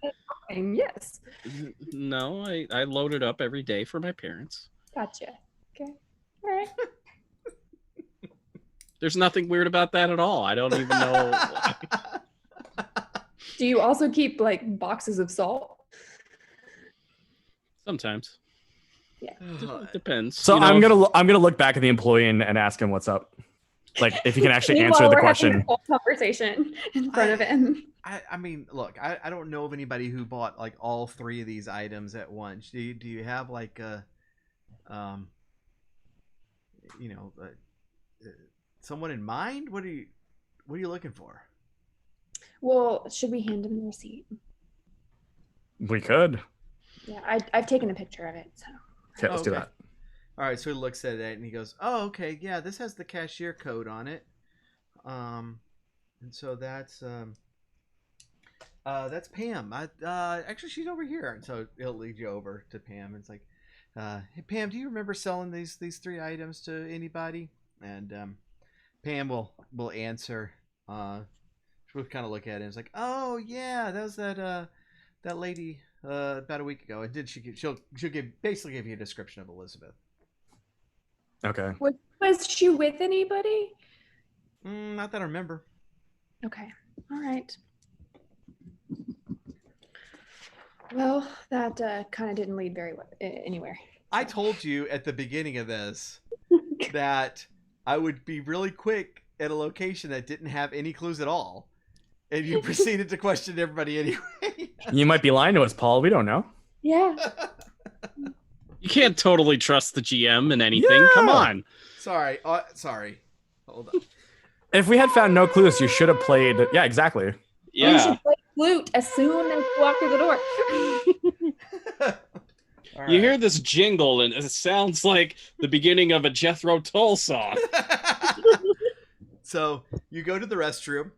Yes. No, I load it up every day for my parents. Gotcha. Okay. All right. There's nothing weird about that at all. I don't even know. Do you also keep like boxes of salt? Sometimes. Yeah. Depends. So I'm gonna look back at the employee and ask him what's up. Like if he can actually answer the question. Having a whole conversation in front of him. I mean, look, I don't know of anybody who bought like all three of these items at once. Do you have like a, someone in mind? What are you looking for? Well, should we hand him the receipt? We could. Yeah, I've taken a picture of it. So. Okay, let's do that. All right, so he looks at it and he goes, "Oh, okay, yeah, this has the cashier code on it, and so that's Pam. Actually, she's over here." And so he'll lead you over to Pam. And it's like, "Hey, Pam, do you remember selling these three items to anybody?" And Pam will answer. She'll kind of look at it and it's like, "Oh yeah, that was that lady about a week ago." And did she'll basically give you a description of Elizabeth. Okay. Was she with anybody? Not that I remember. Okay. All right. Well, that kind of didn't lead very well anywhere. I told you at the beginning of this that I would be really quick at a location that didn't have any clues at all. And you proceeded to question everybody anyway. You might be lying to us, Paul. We don't know. Yeah. You can't totally trust the GM in anything. Yeah. Come on. Sorry. Hold on. If we had found no clues, you should have played. Yeah, exactly. Yeah. You should play flute as soon as you walk through the door. All You right. hear this jingle and it sounds like the beginning of a Jethro Tull song. So you go to the restroom.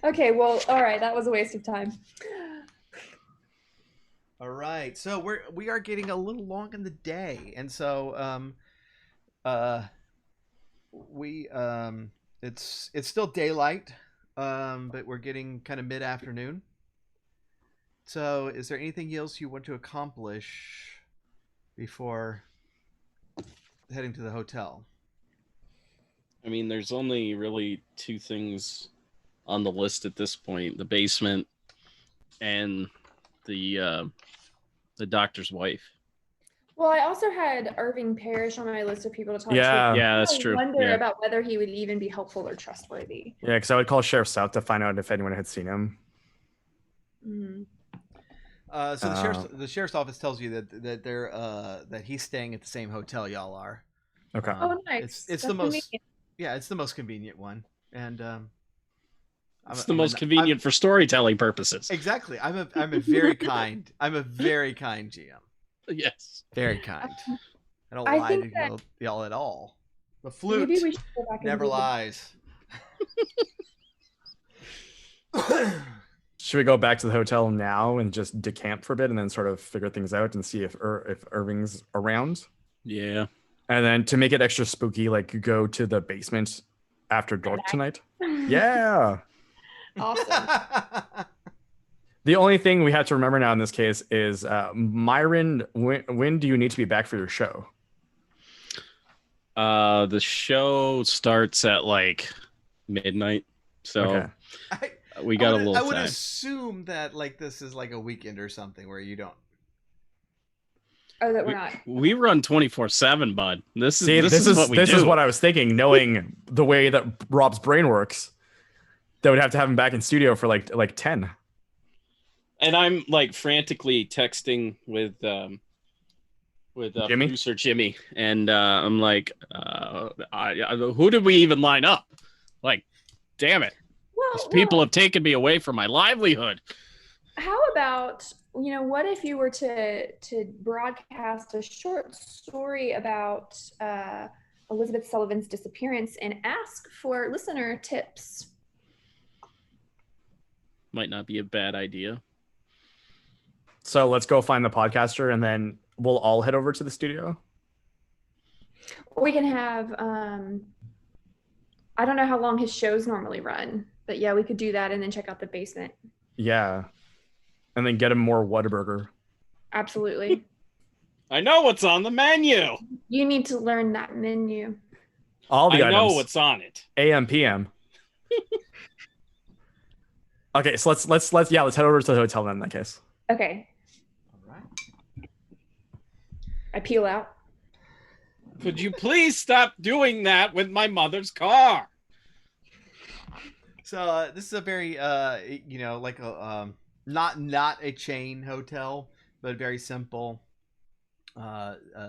Okay, well, all right, that was a waste of time. All right. So we are getting a little long in the day. And so it's still daylight, but we're getting kind of mid-afternoon. So is there anything else you want to accomplish before heading to the hotel? I mean, there's only really two things on the list at this point: the basement and the doctor's wife. Well, I also had Irving Parrish on my list of people to talk Yeah. to. Yeah, that's I true. wonder Yeah. about whether he would even be helpful or trustworthy. Yeah, because I would call Sheriff South to find out if anyone had seen him. Mm. So the sheriff's office tells you that they're that he's staying at the same hotel y'all are. Okay. Oh, nice. It's That's the most convenient. it's the most convenient one, and It's the most convenient for storytelling purposes. Exactly. I'm a very kind GM. Yes. Very kind. I don't I lie think to y'all at all. The Maybe flute we should go back never and do lies. Should we go back to the hotel now and just decamp for a bit and then sort of figure things out and see if Irving's around? Yeah. And then to make it extra spooky, like go to the basement after dark tonight. Yeah. Awesome. The only thing we have to remember now in this case is Myron, when do you need to be back for your show? The show starts at like midnight. So Okay. we got a little time. I would assume that like this is like a weekend or something where you don't. Oh, that we're not. We run 24/7, bud. This See, is what we do. This is what I was thinking, knowing the way that Rob's brain works. That would have to have him back in studio for like 10. And I'm like frantically texting with Jimmy? producer Jimmy, and I'm like, who did we even line up? Like, damn it. These people have taken me away from my livelihood. How about, what if you were to broadcast a short story about Elizabeth Sullivan's disappearance and ask for listener tips? Might not be a bad idea. So let's go find the podcaster and then we'll all head over to the studio. We can have, I don't know how long his shows normally run, but yeah, we could do that and then check out the basement. Yeah. And then get him more Whataburger. Absolutely. I know what's on the menu. You need to learn that menu. All the items. I know what's on it. AM, PM. Okay, so let's head over to the hotel then in that case. Okay. All right. I peel out. Could you please stop doing that with my mother's car? So this is a very like a not a chain hotel, but very simple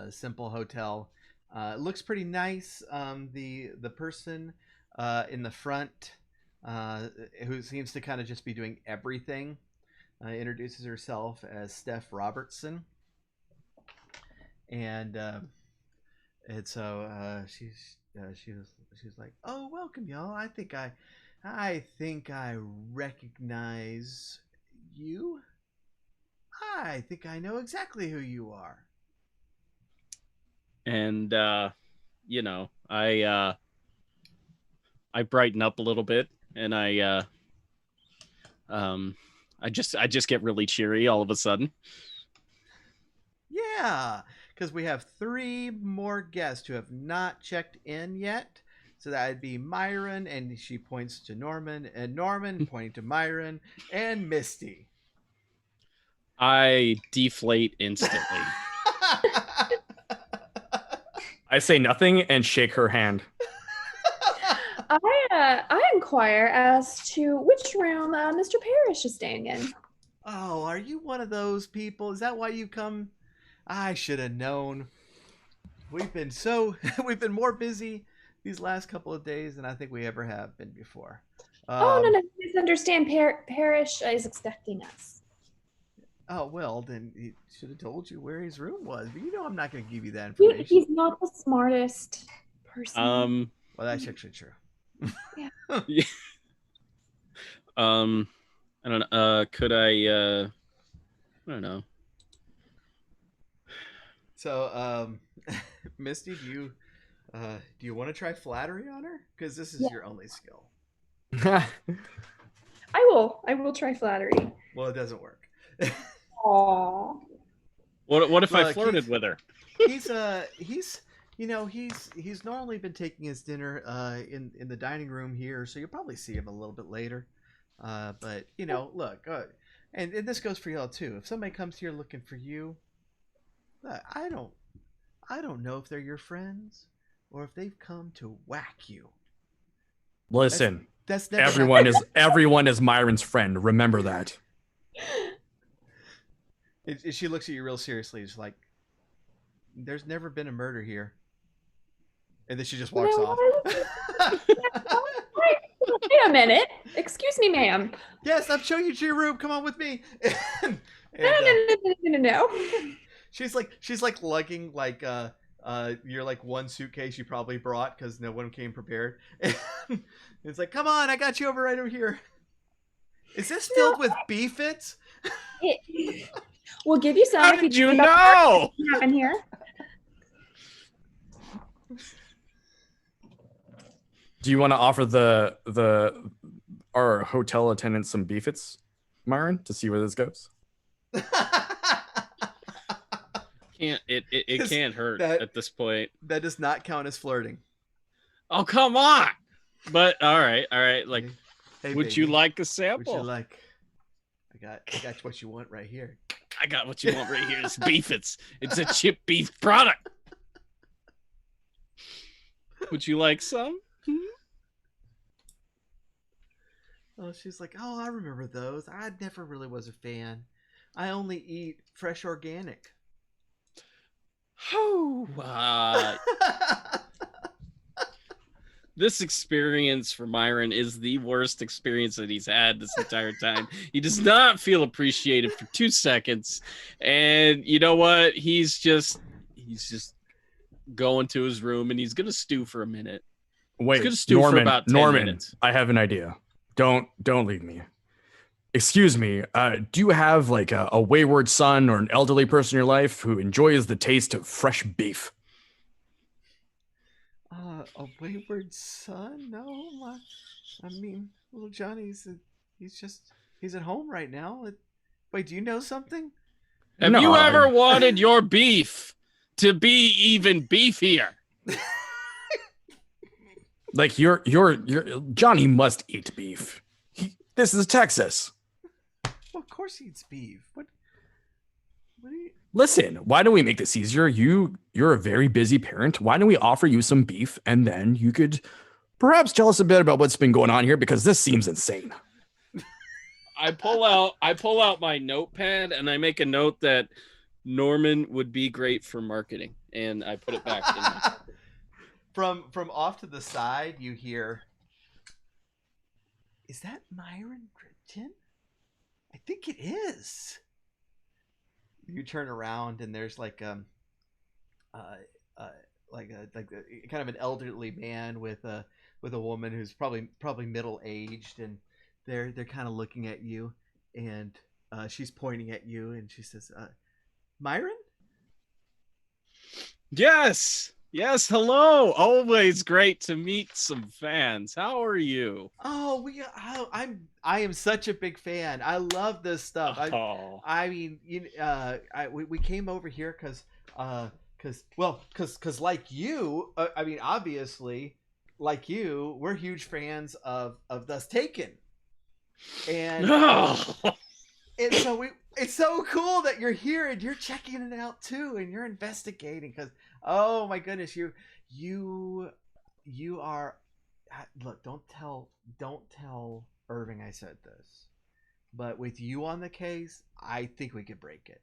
simple hotel. It looks pretty nice. The person in the front who seems to kind of just be doing everything introduces herself as Steph Robertson, and so she was like, "Oh, welcome, y'all. I think I recognize you. I think I know exactly who you are." And I brighten up a little bit, and I just get really cheery all of a sudden. Yeah, because we have 3 more guests who have not checked in yet. So that'd be Myron, and she points to Norman, and Norman pointing to Myron, and Misty. I deflate instantly. I say nothing and shake her hand. I inquire as to which room Mr. Parrish is staying in. Oh, are you one of those people? Is that why you come? I should have known. We've been more busy these last couple of days than I think we ever have been before. No, you misunderstand. Parrish is expecting us. Oh, well, then he should have told you where his room was. But I'm not going to give you that information. He's not the smartest person. Well, that's actually true. Yeah. I don't know. Could I don't know. So, Misty, do you want to try flattery on her? Because this is your only skill. I will try flattery. Well, it doesn't work. Aww. What if I flirted with her? He's normally been taking his dinner in the dining room here, so you'll probably see him a little bit later. But look, and this goes for y'all too. If somebody comes here looking for you, I don't know if they're your friends or if they've come to whack you. Listen, that's never everyone is Myron's friend. Remember that. She looks at you real seriously. She's like, "There's never been a murder here," and then she just walks off. Wait a minute. Excuse me, ma'am. Yes, I'm showing you to your room. Come on with me. and, No. she's like lugging like your like one suitcase you probably brought because no one came prepared. And it's like, come on, I got you right over here. Is this filled with beefits? We'll give you some. How if did you think know? about what happened here. Do you want to offer our hotel attendant some beefits, Myron, to see where this goes? It can't hurt at this point. That does not count as flirting. Oh, come on. But all right. Like, hey, would baby, you like a would sample? you like? I got what you want right here. I got what you want right here. It's beefits. It's a chip beef product. Would you like some? Oh, she's like, oh, I remember those. I never really was a fan. I only eat fresh organic. Oh, this experience for Myron is the worst experience that he's had this entire time. He does not feel appreciated for 2 seconds. And you know what? He's just going to his room and he's going to stew for a minute. Wait, he's going to stew for about 10 minutes. I have an idea. Don't leave me. Excuse me. Do you have like a wayward son or an elderly person in your life who enjoys the taste of fresh beef? A wayward son? No, I mean, little Johnny's he's at home right now. Wait, do you know something? Have you ever wanted your beef to be even beefier? Like your Johnny must eat beef. This is Texas. Well, of course he eats beef. What do you... Listen, why don't we make this easier? You're a very busy parent. Why don't we offer you some beef and then you could perhaps tell us a bit about what's been going on here because this seems insane. I pull out my notepad and I make a note that Norman would be great for marketing, and I put it back in. From off to the side, you hear, is that Myron Dripton? I think it is. You turn around and there's like a kind of an elderly man with a woman who's probably middle aged, and they're kind of looking at you, and she's pointing at you and she says, Myron? Yes, hello. Always great to meet some fans. How are you? Oh, I am such a big fan. I love this stuff. I mean, we came over here because like you, I mean, obviously, like you, we're huge fans of Thus Taken, and it's so cool that you're here and you're checking it out too, and you're investigating because, oh my goodness, you are. Look, don't tell Irving I said this, but with you on the case, I think we could break it.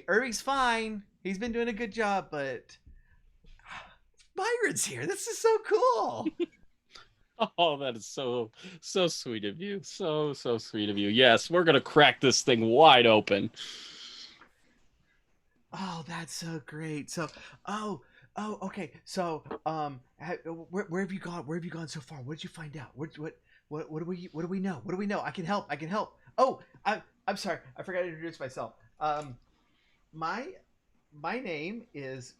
Irving's fine. He's been doing a good job, but Byron's here. This is so cool. Oh, that is so sweet of you. So sweet of you. Yes, we're gonna crack this thing wide open. Oh, that's so great. So, okay. So, where have you gone? Where have you gone so far? What did you find out? What do we know? What do we know? I can help. Oh, I'm sorry. I forgot to introduce myself. My name is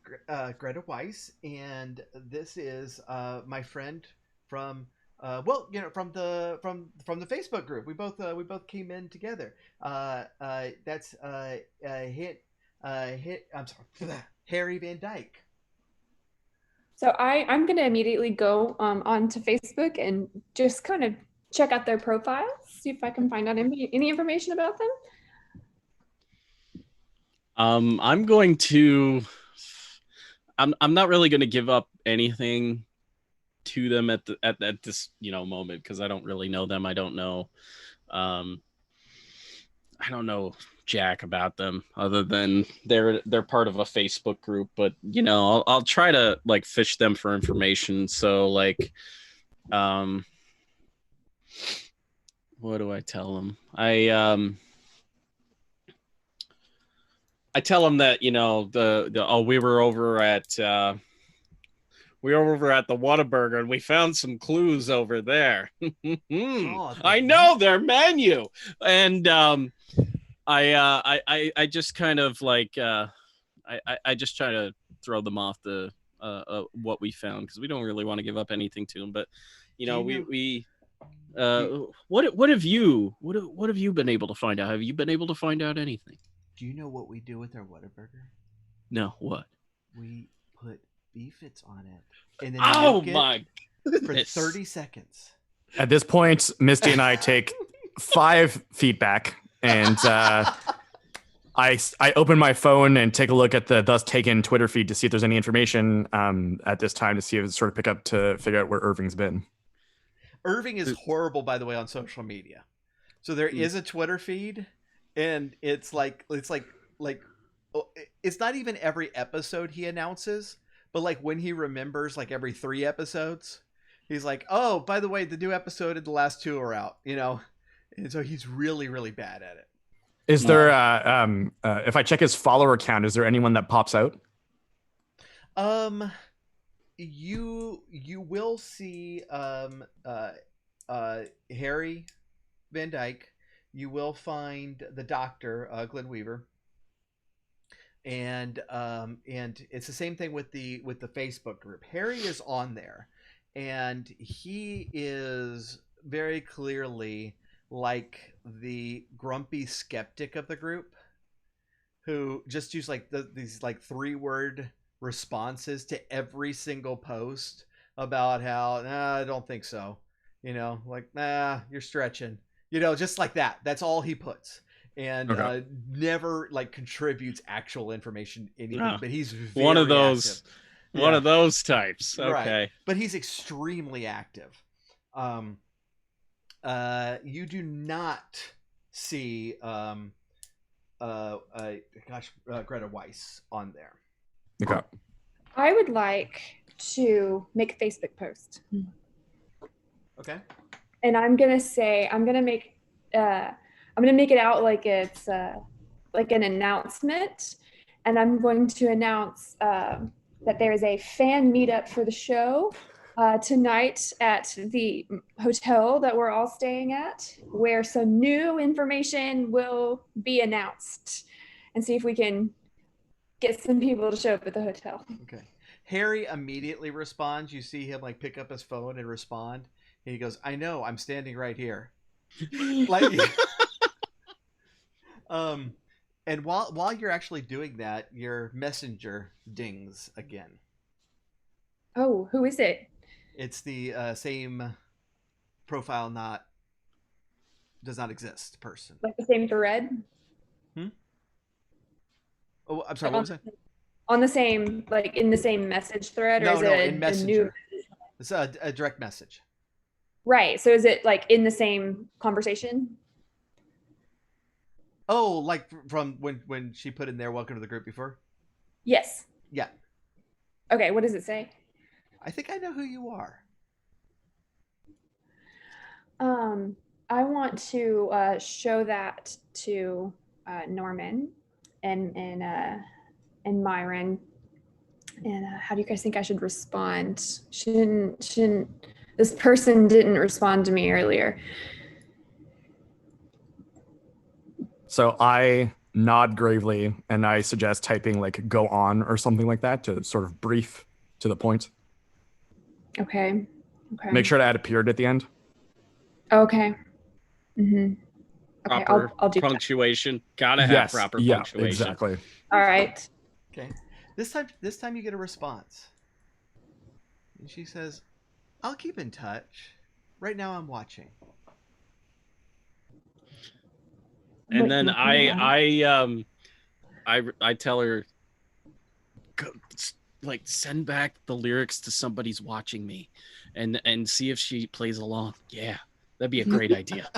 Greta Weiss, and this is my friend from from the Facebook group. We both came in together. That's I'm sorry, Harry Van Dyke. So I'm going to immediately go onto Facebook and just kind of check out their profiles, see if I can find out any information about them. I'm going to. I'm not really going to give up anything to them at this moment because I don't really know them. I don't know jack about them other than they're part of a Facebook group, but I'll try to like fish them for information. So like What do I tell him? I tell him that, you know, we were over at the Whataburger and we found some clues over there. I know their menu. And I just kind of like I just try to throw them off the what we found, because we don't really want to give up anything to them. But you know, what have you been able to find out? Have you been able to find out anything? Do you know what we do with our Whataburger? No, what? We put beefits on it, and then my for 30 seconds. At this point, Misty and I take 5 feet back, and I open my phone and take a look at the Thus Taken Twitter feed to see if there's any information at this time, to see if it's sort of pick up to figure out where Irving's been. Irving is horrible, by the way, on social media. So there is a Twitter feed, and it's not even every episode he announces, but like when he remembers, like every 3 episodes, he's like, "Oh, by the way, the new episode and the last 2 are out," you know. And so he's really, really bad at it. Is there if I check his follower count, is there anyone that pops out? You will see Harry Van Dyke. You will find the doctor, Glenn Weaver, and it's the same thing with the Facebook group. Harry is on there, and he is very clearly like the grumpy skeptic of the group, who just use like these like 3-word responses to every single post about how, "Nah, I don't think so," you know, like, "Nah, you're stretching," you know, just like that. That's all he puts, and never like contributes actual information, anything. But he's very one of those active. One of those types. Okay. Right. But he's extremely active. You do not see Greta Weiss on there. Okay. I would like to make a Facebook post. Okay. And I'm gonna make it out like it's like an announcement, and I'm going to announce that there is a fan meetup for the show tonight at the hotel that we're all staying at, where some new information will be announced, and see if we can get some people to show up at the hotel. Okay. Harry immediately responds. You see him like pick up his phone and respond. And he goes, "I know, I'm standing right here." Like, and while you're actually doing that, your messenger dings again. Oh, who is it? It's the same profile does not exist person. Like the same thread? Oh, I'm sorry, what was that? On the same, like in the same message thread, or is it in Messenger. It's a direct message. Right. So is it like in the same conversation? Oh, like from when she put in there, "Welcome to the group" before? Yes. Yeah. Okay, what does it say? I think I know who you are. I want to show that to Norman and Myron. And how do you guys think I should respond? Shouldn't this person didn't respond to me earlier. So I nod gravely and I suggest typing like "go on" or something like that to sort of brief to the point. Okay. Make sure to add a period at the end. Okay. Mm-hmm. Okay, Proper I'll do punctuation. Gotta have proper punctuation. Exactly. All right. Okay. This time you get a response. And she says, "I'll keep in touch. Right now I'm watching." And then I tell her, like, send back the lyrics to "Somebody's Watching Me," and see if she plays along. Yeah, that'd be a great idea.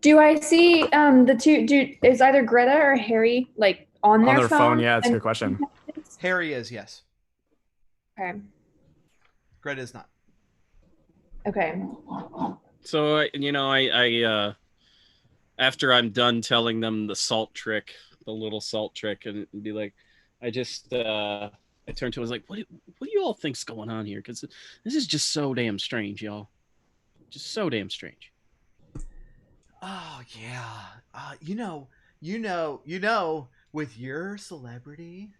Do I see the two? Is either Greta or Harry like on their phone? Yeah, that's a good question. Harry is, yes. Okay. Greta is not. Okay. So I after I'm done telling them the salt trick, the little salt trick, and be like, I turned to him, I was like, what do you all think's going on here? Because this is just so damn strange, y'all. Just so damn strange. Oh yeah. With your celebrity,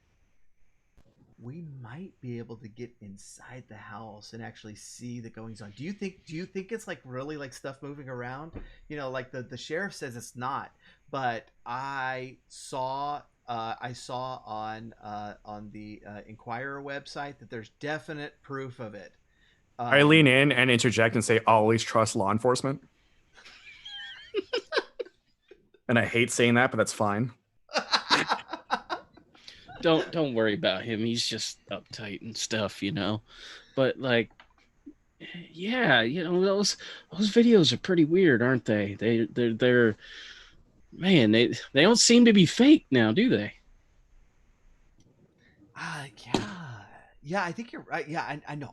we might be able to get inside the house and actually see the goings on. Do you think it's like really like stuff moving around? Like the sheriff says it's not, but I saw on the Inquirer website that there's definite proof of it. I lean in and interject and say, always trust law enforcement. And I hate saying that, but that's fine. Don't worry about him. He's just uptight and stuff, But like, yeah, those videos are pretty weird, aren't they? They're man, they don't seem to be fake now, do they? Yeah, I think you're right. Yeah, I know.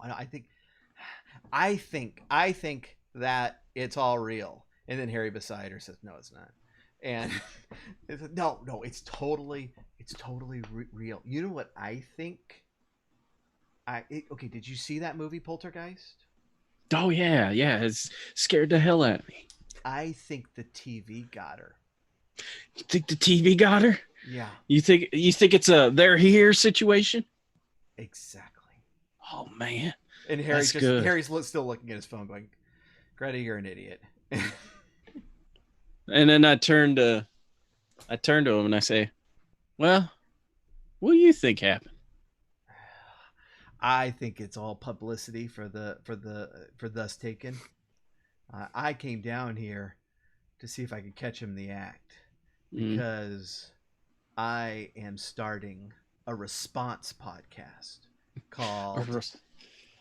I think that it's all real. And then Harry beside her says, "No, it's not." And no, it's totally real. You know what I think? Okay. Did you see that movie Poltergeist? Oh yeah, it's scared the hell out of me. I think the TV got her. You think the TV got her? Yeah, You think it's a they're here situation? exactly. Oh man, And that's good. Harry's still looking at his phone, going, "Greta, you're an idiot." And then I turned to him and I say, "Well, what do you think happened?" I think it's all publicity for thus taken. I came down here to see if I could catch him in the act because I am starting a response podcast called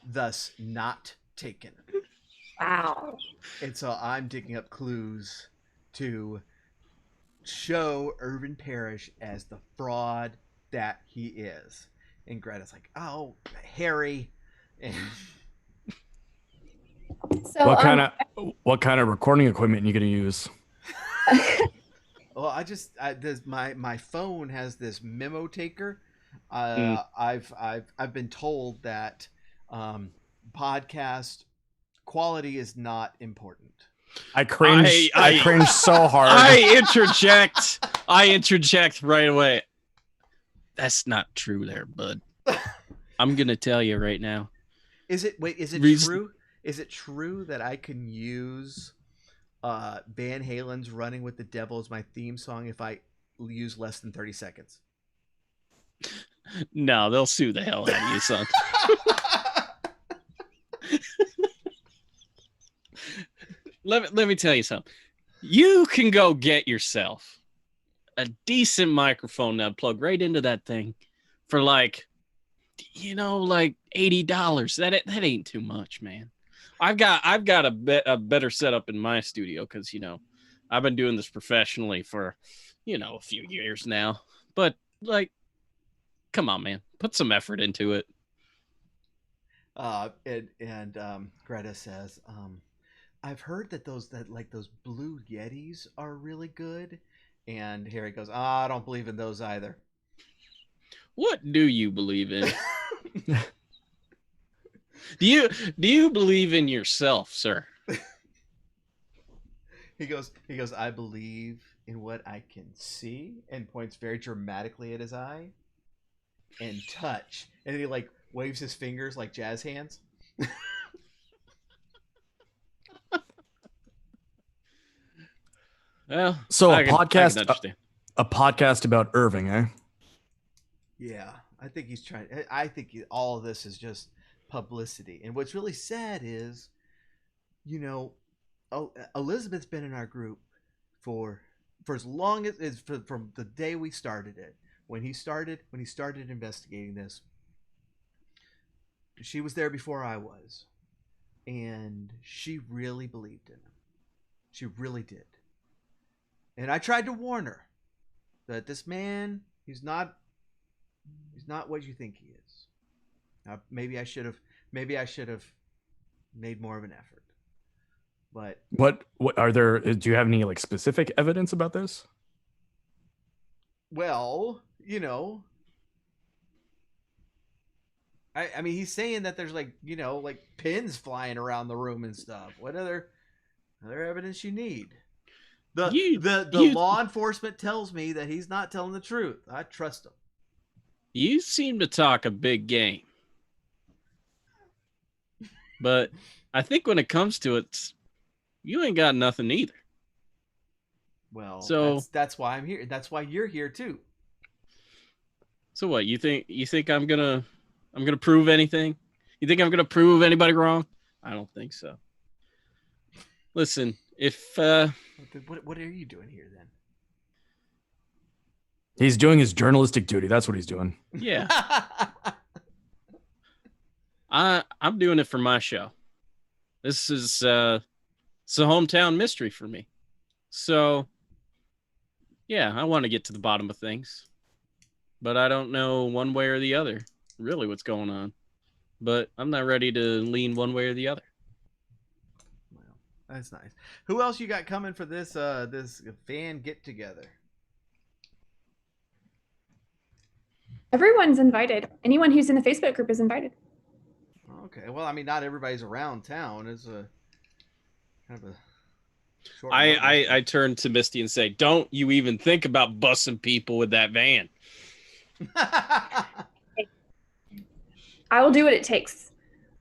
Thus Not Taken. Wow. And so I'm digging up clues to show Irvin Parrish as the fraud that he is. And Greta's like, "Oh, Harry." And So what kind of recording equipment are you gonna use? well, my phone has this memo taker. Mm. I've been told that podcast quality is not important. I cringe. I cringe so hard. I interject right away. That's not true there, bud. I'm going to tell you right now. Is it true? Is it true that I can use Van Halen's Running with the Devil as my theme song if I use less than 30 seconds? No, they'll sue the hell out of you, son. Let me tell you something. You can go get yourself a decent microphone now, plug right into that thing for like $80. That ain't too much, man. I've got a better setup in my studio because I've been doing this professionally for a few years now. But like, come on, man, put some effort into it. Greta says, "I've heard that those blue Yetis are really good." And Harry goes, "I don't believe in those either." What do you believe in? Do you believe in yourself, sir? He goes, "I believe in what I can see," and points very dramatically at his eye, "and touch." And then he like waves his fingers like jazz hands. Well, so I can understand. A podcast about Irving, eh? Yeah, I think he's trying. I think all of this is just publicity. And what's really sad is, Elizabeth's been in our group for as long as from the day we started it. When he started investigating this, she was there before I was, and she really believed in him. She really did. And I tried to warn her that this man, he's not what you think he is. Now, maybe I should have made more of an effort. But What are there? Do you have any like specific evidence about this? well, you know, I mean, he's saying that there's like, you know, like pins flying around the room and stuff. What other evidence you need? The law enforcement tells me that he's not telling the truth. I trust him. You seem to talk a big game. But I think when it comes to it, you ain't got nothing either. Well, so that's why I'm here. That's why you're here too. So what? You think I'm gonna prove anything? You think I'm gonna prove anybody wrong? I don't think so. Listen, if what are you doing here then? He's doing his journalistic duty. That's what he's doing. Yeah. I'm doing it for my show. This is it's a hometown mystery for me. So yeah, I want to get to the bottom of things. But I don't know one way or the other really what's going on. But I'm not ready to lean one way or the other. Well, that's nice. Who else you got coming for this this fan get together? Everyone's invited. Anyone who's in the Facebook group is invited. Okay. Well, I mean, not everybody's around town. It's a kind of a short I turn to Misty and say, "Don't you even think about bussing people with that van." I will do what it takes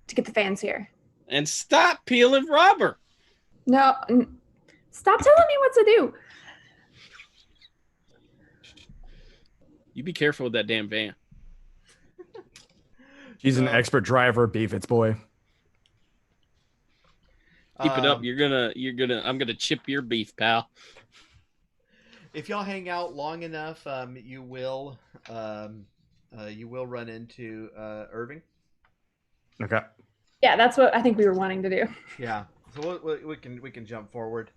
to get the fans here. And stop peeling rubber. No, stop telling me what to do. You be careful with that damn van. He's an expert driver, beef its boy. Keep it up. I'm gonna chip your beef, pal. If y'all hang out long enough, you will run into Irving. Okay. Yeah, that's what I think we were wanting to do. Yeah, so we can jump forward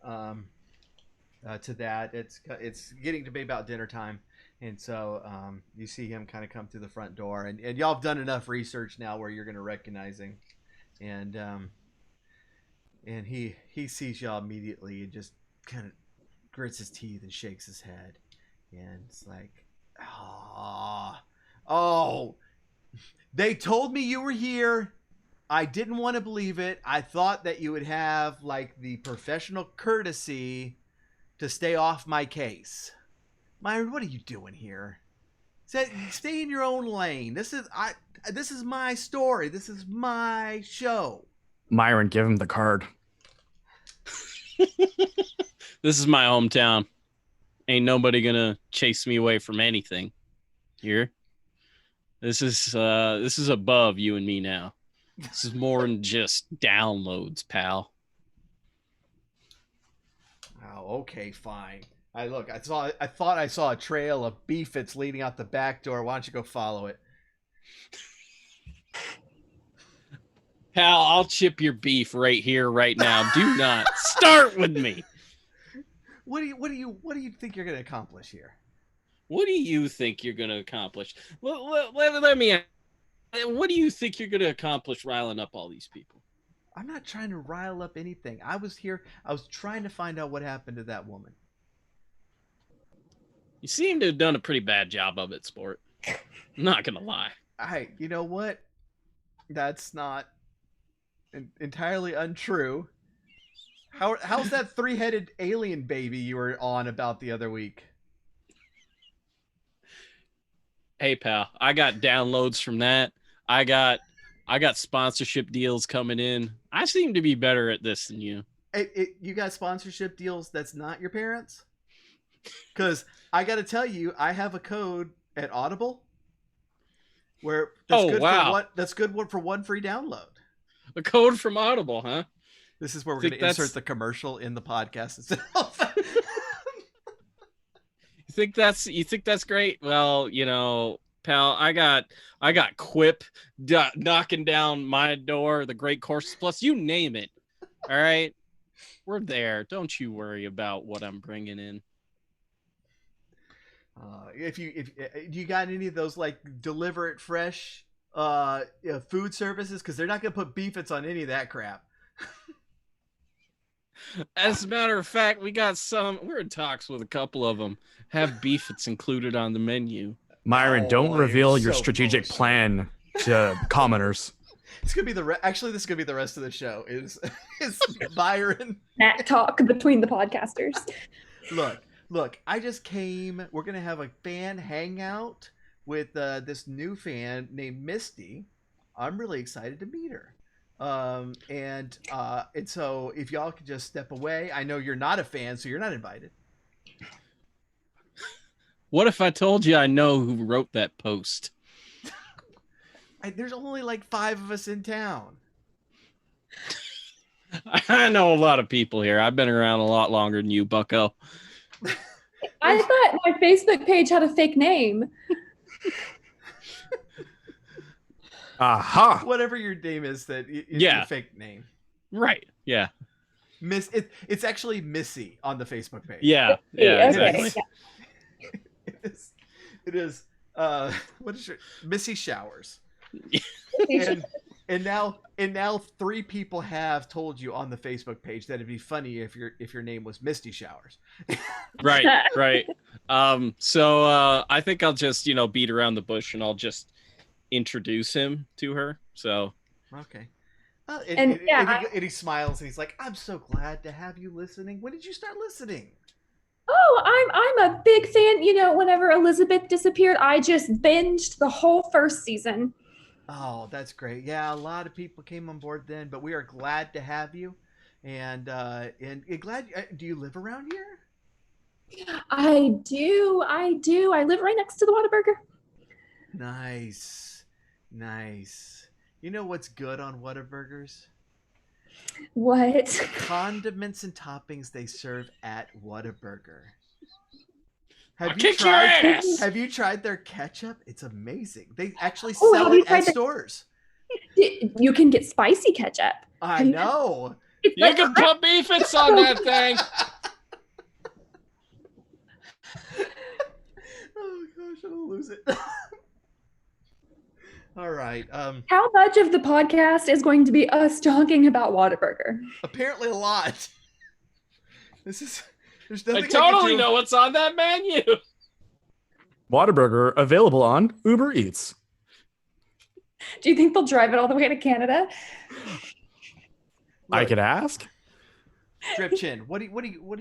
to that. It's getting to be about dinner time, and so you see him kind of come through the front door, and y'all have done enough research now where you're going to recognize him, and he sees y'all immediately and just kind of grits his teeth and shakes his head, and it's like, oh, they told me you were here. I didn't want to believe it. I thought that you would have like the professional courtesy to stay off my case. Myron, what are you doing here? Stay in your own lane. This is my story. This is my show. Myron, give him the card. This is my hometown. Ain't nobody gonna chase me away from anything here. This is above you and me now. This is more than just downloads, pal. Oh, okay, fine. I thought I saw a trail of beefits leading out the back door. Why don't you go follow it? Pal, I'll chip your beef right here, right now. Do not start with me. What do you think you're going to accomplish here? What do you think you're going to accomplish? Let me. What do you think you're going to accomplish riling up all these people? I'm not trying to rile up anything. I was here. I was trying to find out what happened to that woman. You seem to have done a pretty bad job of it, sport. I'm not going to lie. You know what? That's not entirely untrue. How's that three-headed alien baby you were on about the other week? Hey, pal, I got downloads from that. I got sponsorship deals coming in. I seem to be better at this than you. You got sponsorship deals that's not your parents? Because I got to tell you, I have a code at Audible where that's good for one free download. A code from Audible, huh? This is where we're going to insert the commercial in the podcast itself. You think that's great? Well, you know, pal, I got Quip knocking down my door, the Great Courses Plus, you name it. All right, we're there. Don't you worry about what I'm bringing in. If you got any of those like Deliver It Fresh food services, because they're not going to put beefits on any of that crap. As a matter of fact, we're in talks with a couple of them. Have beef that's included on the menu. Myron, Oh, don't boy, reveal you're your so strategic bullshit. plan to commoners. It's gonna be actually this is gonna be the rest of the show. Is Byron? That talk between the podcasters. Look. I just came. We're gonna have a fan hangout with this new fan named Misty. I'm really excited to meet her. And so if y'all could just step away. I know you're not a fan, so you're not invited. What if I told you I know who wrote that post? There's only like 5 of us in town. I know a lot of people here. I've been around a lot longer than you, bucko. I thought my Facebook page had a fake name. Aha! Whatever your name is, that is Yeah. your fake name. Right. Yeah. It's actually Missy on the Facebook page. Yeah. Okay, Exactly. yeah. It is. What is your Missy Showers? Okay. And now 3 people have told you on the Facebook page that it'd be funny if your name was Misty Showers. Right. So I think I'll just, beat around the bush and I'll just introduce him to her. So Okay. And he smiles and he's like, "I'm so glad to have you listening. When did you start listening?" Oh, I'm a big fan. Whenever Elizabeth disappeared, I just binged the whole first season. Oh, that's great. Yeah, a lot of people came on board then, but we are glad to have you. And glad. Do you live around here? I do. I live right next to the Whataburger. Nice. You know what's good on Whataburgers? What? Condiments and toppings they serve at Whataburger. I'll kick your ass! Have you tried their ketchup? It's amazing. They actually Oh, sell have you it tried at the- stores. You can get spicy ketchup. I know. It's You like can put beefits on that thing. Oh gosh, I'm gonna lose it. All right. How much of the podcast is going to be us talking about Whataburger? Apparently a lot. There's I nothing totally can do. know what's on that menu. Whataburger available on Uber Eats. Do you think they'll drive it all the way to Canada? I Look, could ask. Drip Chin, what do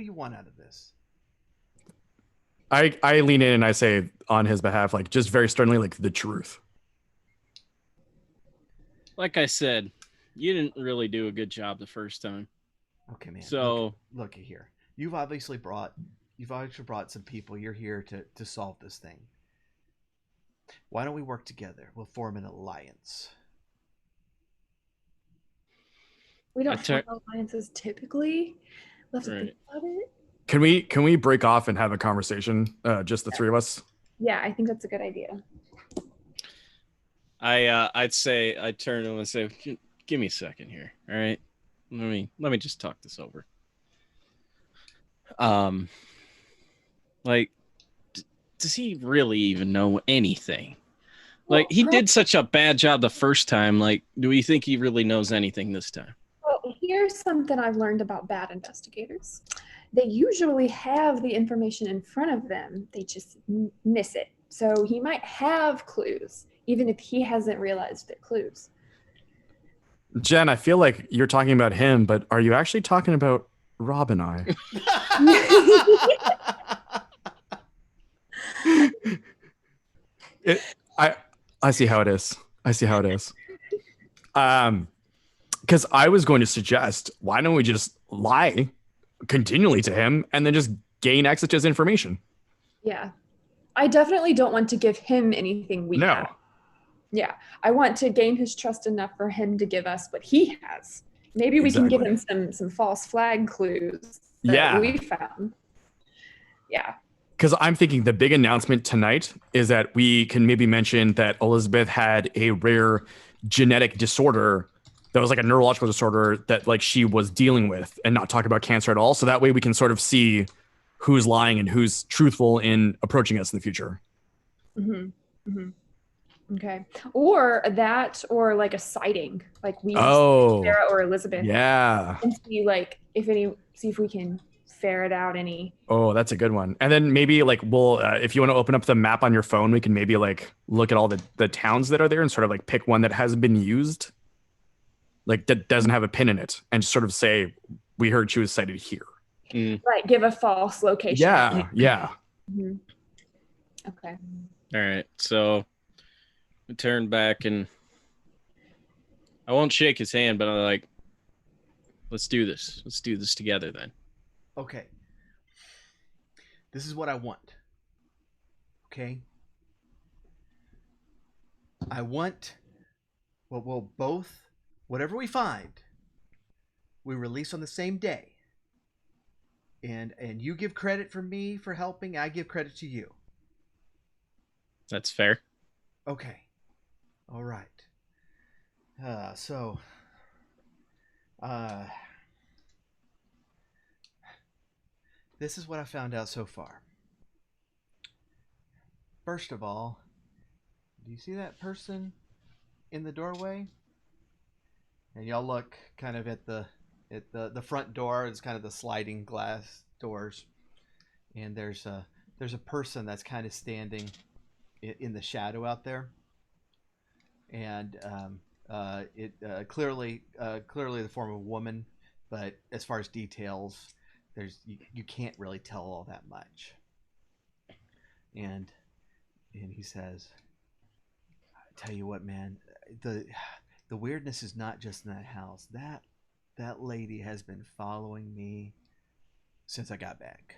you want out of this? I lean in and I say on his behalf, like just very sternly, like the truth. Like I said, you didn't really do a good job the first time. Okay, man. So look here. You've obviously brought some people. You're here to solve this thing. Why don't we work together? We'll form an alliance. We don't I tur- have alliances typically. We'll have to think about it. Can we break off and have a conversation? Just the 3 of us. Yeah, I think that's a good idea. I'd turn to him and say, "Give me a second here, all right? Let me just talk this over." Does he really even know anything? Like, he did such a bad job the first time. Like, do we think he really knows anything this time? Well, here's something I've learned about bad investigators. They usually have the information in front of them. They just miss it. So he might have clues, even if he hasn't realized they're clues. Jen, I feel like you're talking about him, but are you actually talking about Rob and I? I see how it is. Because I was going to suggest, why don't we just lie continually to him and then just gain access to his information? Yeah. I definitely don't want to give him anything we No. have. Yeah. I want to gain his trust enough for him to give us what he has. Maybe we can give him some false flag clues that we found. Yeah. Because I'm thinking the big announcement tonight is that we can maybe mention that Elizabeth had a rare genetic disorder that was like a neurological disorder that like she was dealing with, and not talk about cancer at all. So that way we can sort of see who's lying and who's truthful in approaching us in the future. Mm-hmm. Mm-hmm. Okay. Or that, or like a sighting, like we Oh, Sarah or Elizabeth, yeah. and see like see if we can ferret out any. Oh, that's a good one. And then maybe like we'll, if you want to open up the map on your phone, we can maybe like look at all the towns that are there and sort of like pick one that hasn't been used, like that doesn't have a pin in it, and just sort of say, we heard she was sighted here. Right. Give a false location. Yeah, yeah. Mhm. Okay. All right, so we turn back and I won't shake his hand, but I'm like, let's do this. Let's do this together then. Okay. This is what I want. Okay. I want what we'll both, whatever we find, we release on the same day. And you give credit for me for helping. I give credit to you. That's fair. Okay. All right. This is what I found out so far. First of all, do you see that person in the doorway? And y'all look kind of at the front door. It's kind of the sliding glass doors, and there's a person that's kind of standing in the shadow out there, and it clearly the form of a woman, but as far as details, you can't really tell all that much. And he says, I tell you what, man, the weirdness is not just in that house. That lady has been following me since I got back.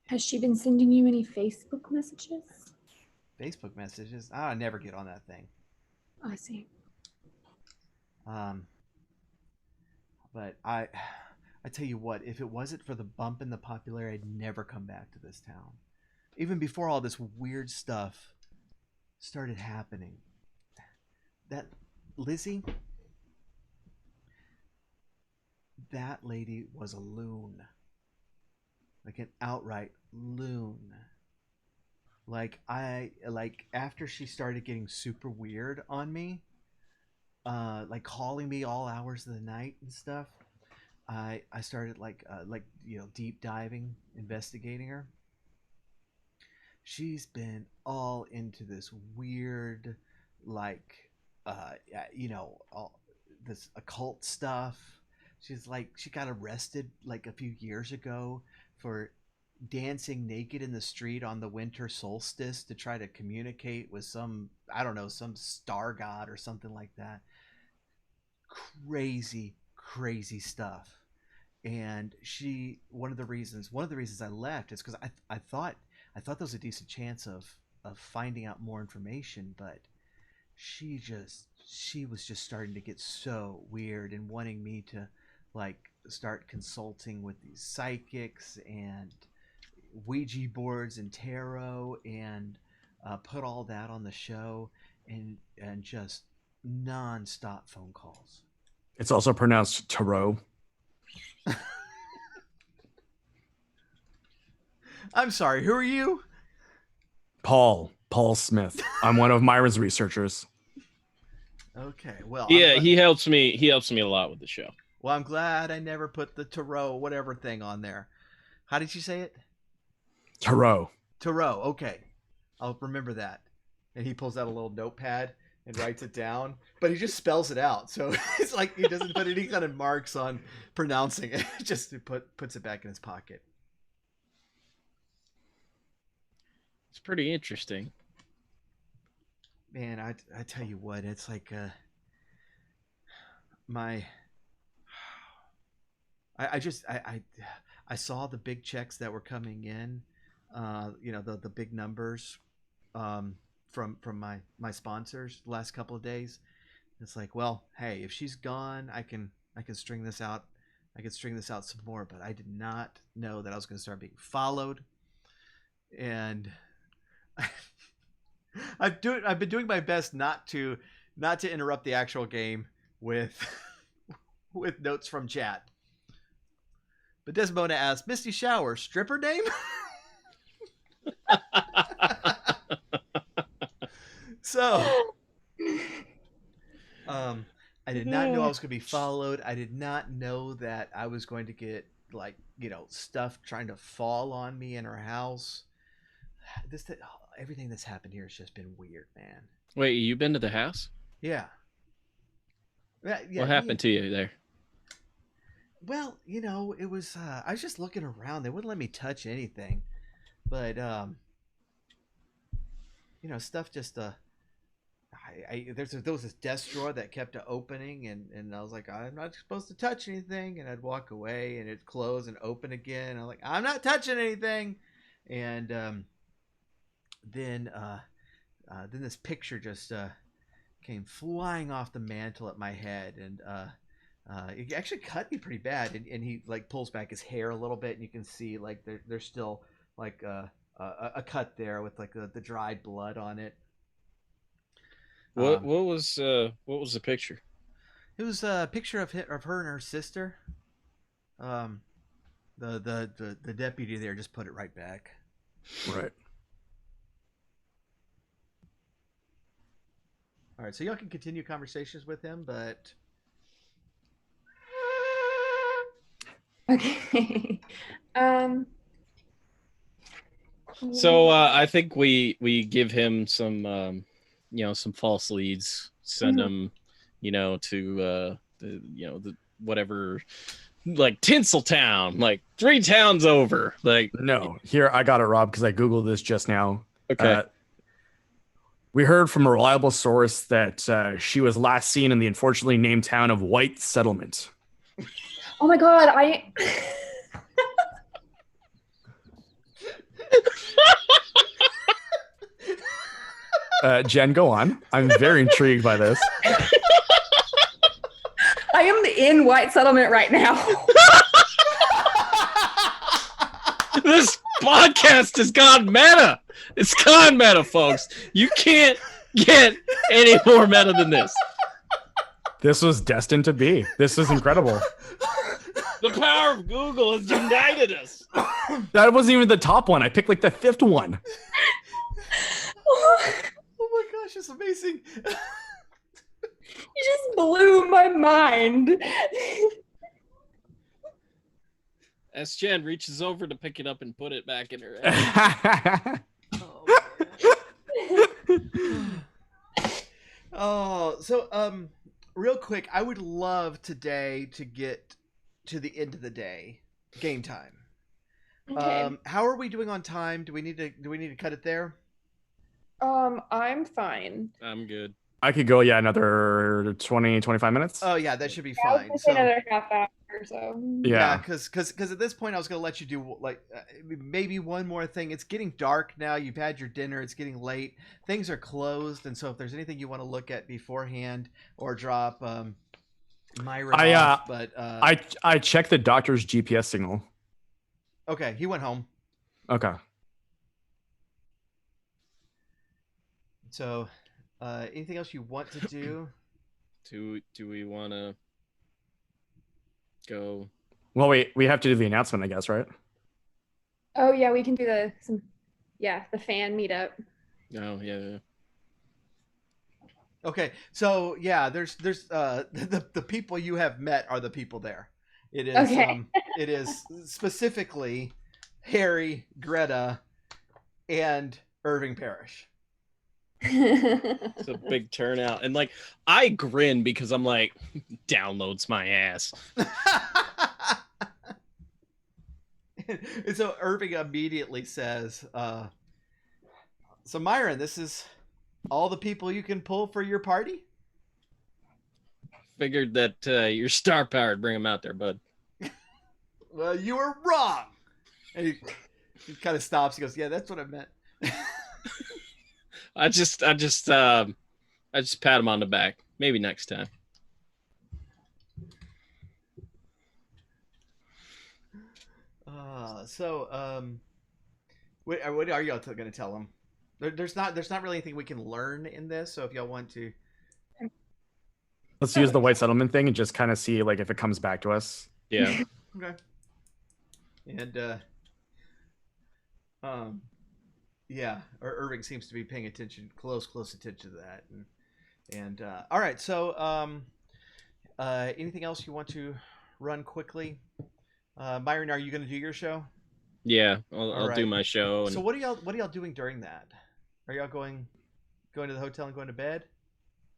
Has she been sending you any Facebook messages? Facebook messages? I never get on that thing. Oh, I see. But I tell you what, if it wasn't for the bump in the popularity, I'd never come back to this town. Even before all this weird stuff started happening. That Lizzie, that lady was a loon. Like an outright loon. Like after she started getting super weird on me, like calling me all hours of the night and stuff, I started deep diving, investigating her. She's been all into this weird, all this occult stuff. She got arrested like a few years ago for dancing naked in the street on the winter solstice to try to communicate with some star god or something like that. Crazy stuff. And one of the reasons I left is because I thought there was a decent chance of finding out more information, but she was just starting to get so weird and wanting me to like start consulting with these psychics and Ouija boards and tarot, and put all that on the show, and just non-stop phone calls. It's also pronounced tarot. I'm sorry, who are you? Paul Smith. I'm one of Myra's researchers. Okay, well, Yeah, he helps me a lot with the show. Well, I'm glad I never put the tarot whatever thing on there. How did you say it? Tarot. Okay, I'll remember that. And he pulls out a little notepad and writes it down, but he just spells it out, so it's like he doesn't put any kind of marks on pronouncing it. Just puts it back in his pocket. It's pretty interesting. Man, I tell you what, it's like I saw the big checks that were coming in, the big numbers from my sponsors the last couple of days. It's like, well, hey, if she's gone, I can string this out. I could string this out some more, but I did not know that I was going to start being followed. And I've been doing my best not to interrupt the actual game with notes from chat. But Desmona asks, Misty Shower, stripper name? So, I did not know I was going to be followed. I did not know that I was going to get like, stuff trying to fall on me in her house. Everything that's happened here has just been weird, man. Wait, you been to the house? Yeah. Yeah, What happened to you there? Well, it was I was just looking around. They wouldn't let me touch anything. But stuff just there was this desk drawer that kept opening, and I was like, I'm not supposed to touch anything, and I'd walk away and it'd close and open again, and I'm like, I'm not touching anything. And then this picture just came flying off the mantle at my head, and it actually cut me pretty bad. And he like pulls back his hair a little bit, and you can see like there's still like a cut there with like the dried blood on it. What was the picture? It was a picture of her and her sister. The deputy there just put it right back. Right. All right, so y'all can continue conversations with him, but okay. So I think we give him some some false leads, send him to the whatever, like Tinseltown, like 3 towns over. Like, No, here I got it, Rob, because I googled this just now. okay. We heard from a reliable source that she was last seen in the unfortunately named town of White Settlement. Oh my god, Jen, go on. I'm very intrigued by this. I am in White Settlement right now. This podcast has gone meta. It's gone meta, folks. You can't get any more meta than this. This was destined to be. This is incredible. The power of Google has united us. That wasn't even the top one. I picked like the 5th one. oh my gosh, it's amazing. You just blew my mind. As Jen reaches over to pick it up and put it back in her head. So real quick, I would love today to get to the end of the day, game time. Okay. How are we doing on time? Do we need to cut it there? I'm fine. I'm good. I could go, another 20, 25 minutes. Oh yeah, that should be I was fine. gonna say another half hour or so. Yeah. because at this point I was gonna let you do like maybe one more thing. It's getting dark now. You've had your dinner. It's getting late. Things are closed, and so if there's anything you want to look at beforehand or drop Myron off, but I checked the doctor's GPS signal. Okay, he went home. Okay. So, anything else you want to do? Do we want to go? Well, we have to do the announcement, I guess, right? Oh yeah, we can do the fan meetup. Oh yeah. Okay, so yeah, there's the people you have met are the people there. It is it is specifically Harry, Greta, and Irving Parrish. It's a big turnout, and like I grin because I'm like, downloads my ass. And so Irving immediately says, so Myron, this is all the people you can pull for your party? Figured that your star power would bring him out there, bud. Well, you were wrong. And he kind of stops. He goes, yeah, that's what I meant. I just pat him on the back. Maybe next time. What are y'all going to tell him? There's not really anything we can learn in this. So if y'all want to, let's use the White Settlement thing and just kind of see like if it comes back to us. Yeah. Okay. And Yeah, Irving seems to be paying close attention to that. And all right, so anything else you want to run quickly? Myron, are you going to do your show? Yeah, I'll do right. my show. So what are y'all doing during that? Are y'all going to the hotel and going to bed,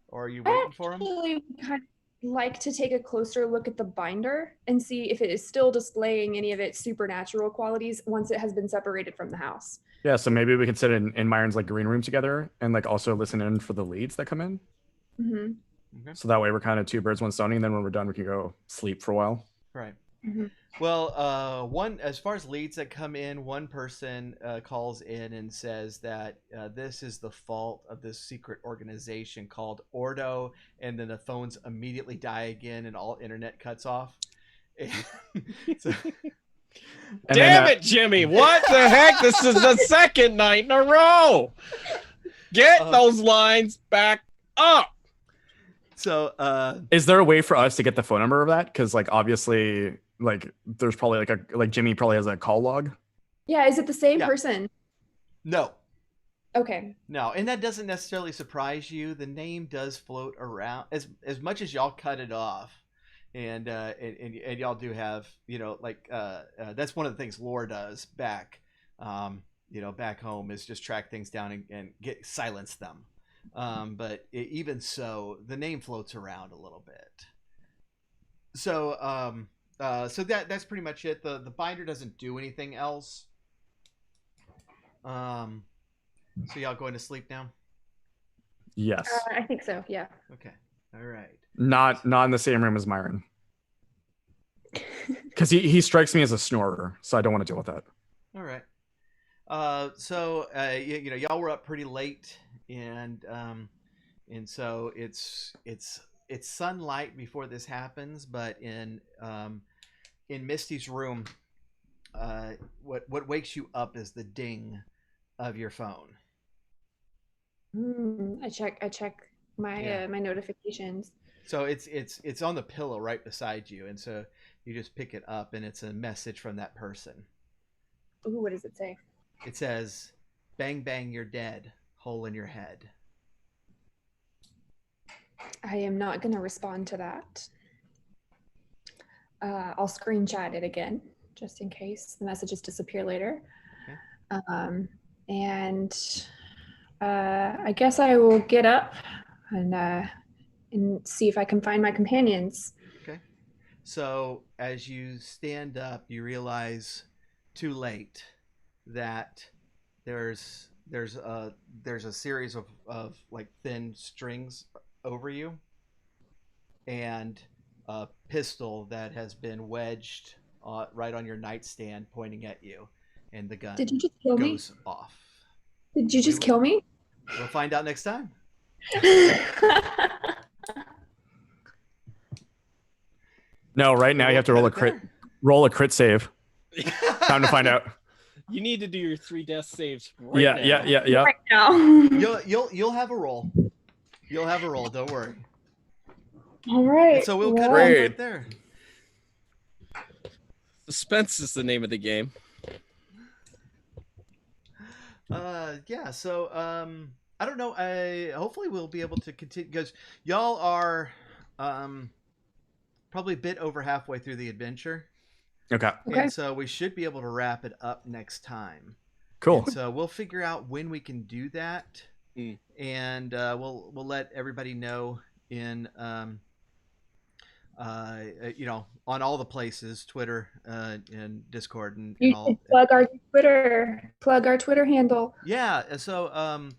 or are you waiting for them? Actually, kind of like to take a closer look at the binder and see if it is still displaying any of its supernatural qualities once it has been separated from the house. Yeah, so maybe we could sit in Myron's like green room together and like also listen in for the leads that come in. Mm-hmm. Okay. So that way we're kind of two birds, one stone, and then when we're done, we can go sleep for a while. Right. Mm-hmm. Well, as far as leads that come in, one person calls in and says that this is the fault of this secret organization called Ordo, and then the phones immediately die again and all internet cuts off. Damn it, Jimmy! What the heck? This is the second night in a row. Get those lines back up. So, is there a way for us to get the phone number of that? Because like obviously, like there's probably like Jimmy probably has a call log. Yeah, is it the same person? No. Okay. No, and that doesn't necessarily surprise you. The name does float around as much as y'all cut it off, and y'all do have that's one of the things lore does back back home is just track things down and silence them. But even so, the name floats around a little bit. So so that's pretty much it. The binder doesn't do anything else. So y'all going to sleep now? Yes. I think so. Yeah. Okay. All right. Not in the same room as Myron. Because he strikes me as a snorer, so I don't want to deal with that. All right. So y'all were up pretty late, and so it's sunlight before this happens, but in Misty's room, what wakes you up is the ding of your phone. I check my my notifications. So it's on the pillow right beside you, and so you just pick it up, and it's a message from that person. Ooh, what does it say? It says, "Bang bang, you're dead. Hole in your head." I am not going to respond to that. I'll screenshot it again, just in case the messages disappear later. Okay. And I guess I will get up and see if I can find my companions. Okay. So as you stand up, you realize too late that there's a series of like thin strings over you and a pistol that has been wedged right on your nightstand pointing at you, and the gun Did you just kill goes me? off. Did you just kill me? We'll find out next time. No, right now you have to roll a crit save. Time to find out. You need to do your 3 death saves right now. Yeah. Right now. You'll have a roll. You'll have a roll. Don't worry. All right. And so we'll cut it right there. Suspense is the name of the game. Yeah. So I don't know. Hopefully we'll be able to continue because y'all are probably a bit over halfway through the adventure. Okay. And so we should be able to wrap it up next time. Cool. And so we'll figure out when we can do that, and we'll let everybody know in on all the places, Twitter and Discord and all. Plug our Twitter handle. Yeah. So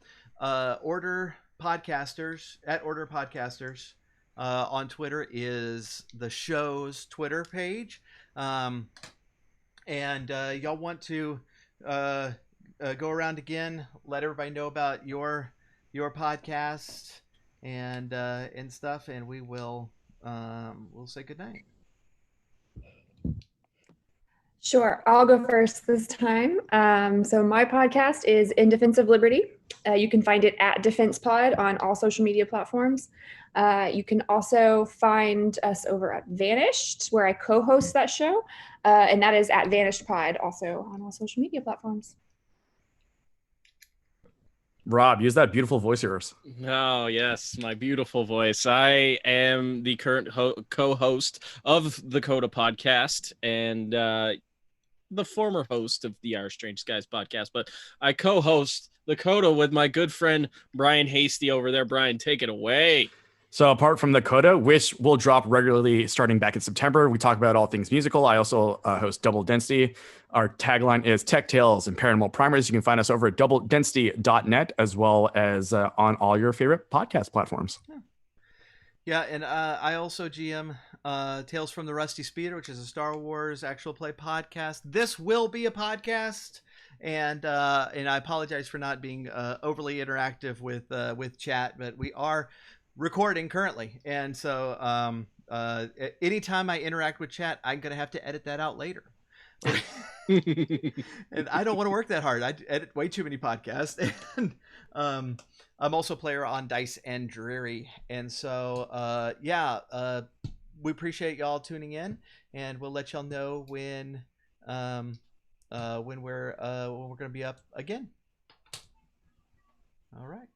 Order Podcasters @Order Podcasters on Twitter is the show's Twitter page. And y'all want to go around again, let everybody know about your podcast and stuff, and we will we'll say goodnight. Sure, I'll go first this time. So my podcast is In Defense of Liberty. You can find it at Defense Pod on all social media platforms. You can also find us over at Vanished, where I co-host that show, and that is at Vanished Pod, also on all social media platforms. Rob, use that beautiful voice of yours. Oh, yes, my beautiful voice. I am the current co-host of the Coda podcast and the former host of the Our Strange Skies podcast, but I co-host the Coda with my good friend Brian Hastie over there. Brian, take it away. So apart from the Coda, which will drop regularly starting back in September, we talk about all things musical. I also host Double Density. Our tagline is Tech Tales and Paranormal Primers. You can find us over at doubledensity.net as well as on all your favorite podcast platforms. Yeah, and I also GM Tales from the Rusty Speeder, which is a Star Wars actual play podcast. This will be a podcast, and I apologize for not being overly interactive with chat, but we are recording currently, and so anytime I interact with chat, I'm gonna have to edit that out later. And I don't want to work that hard. I edit way too many podcasts, and I'm also a player on Dice and Dreary, and so we appreciate y'all tuning in, and we'll let y'all know when we're gonna be up again. All right.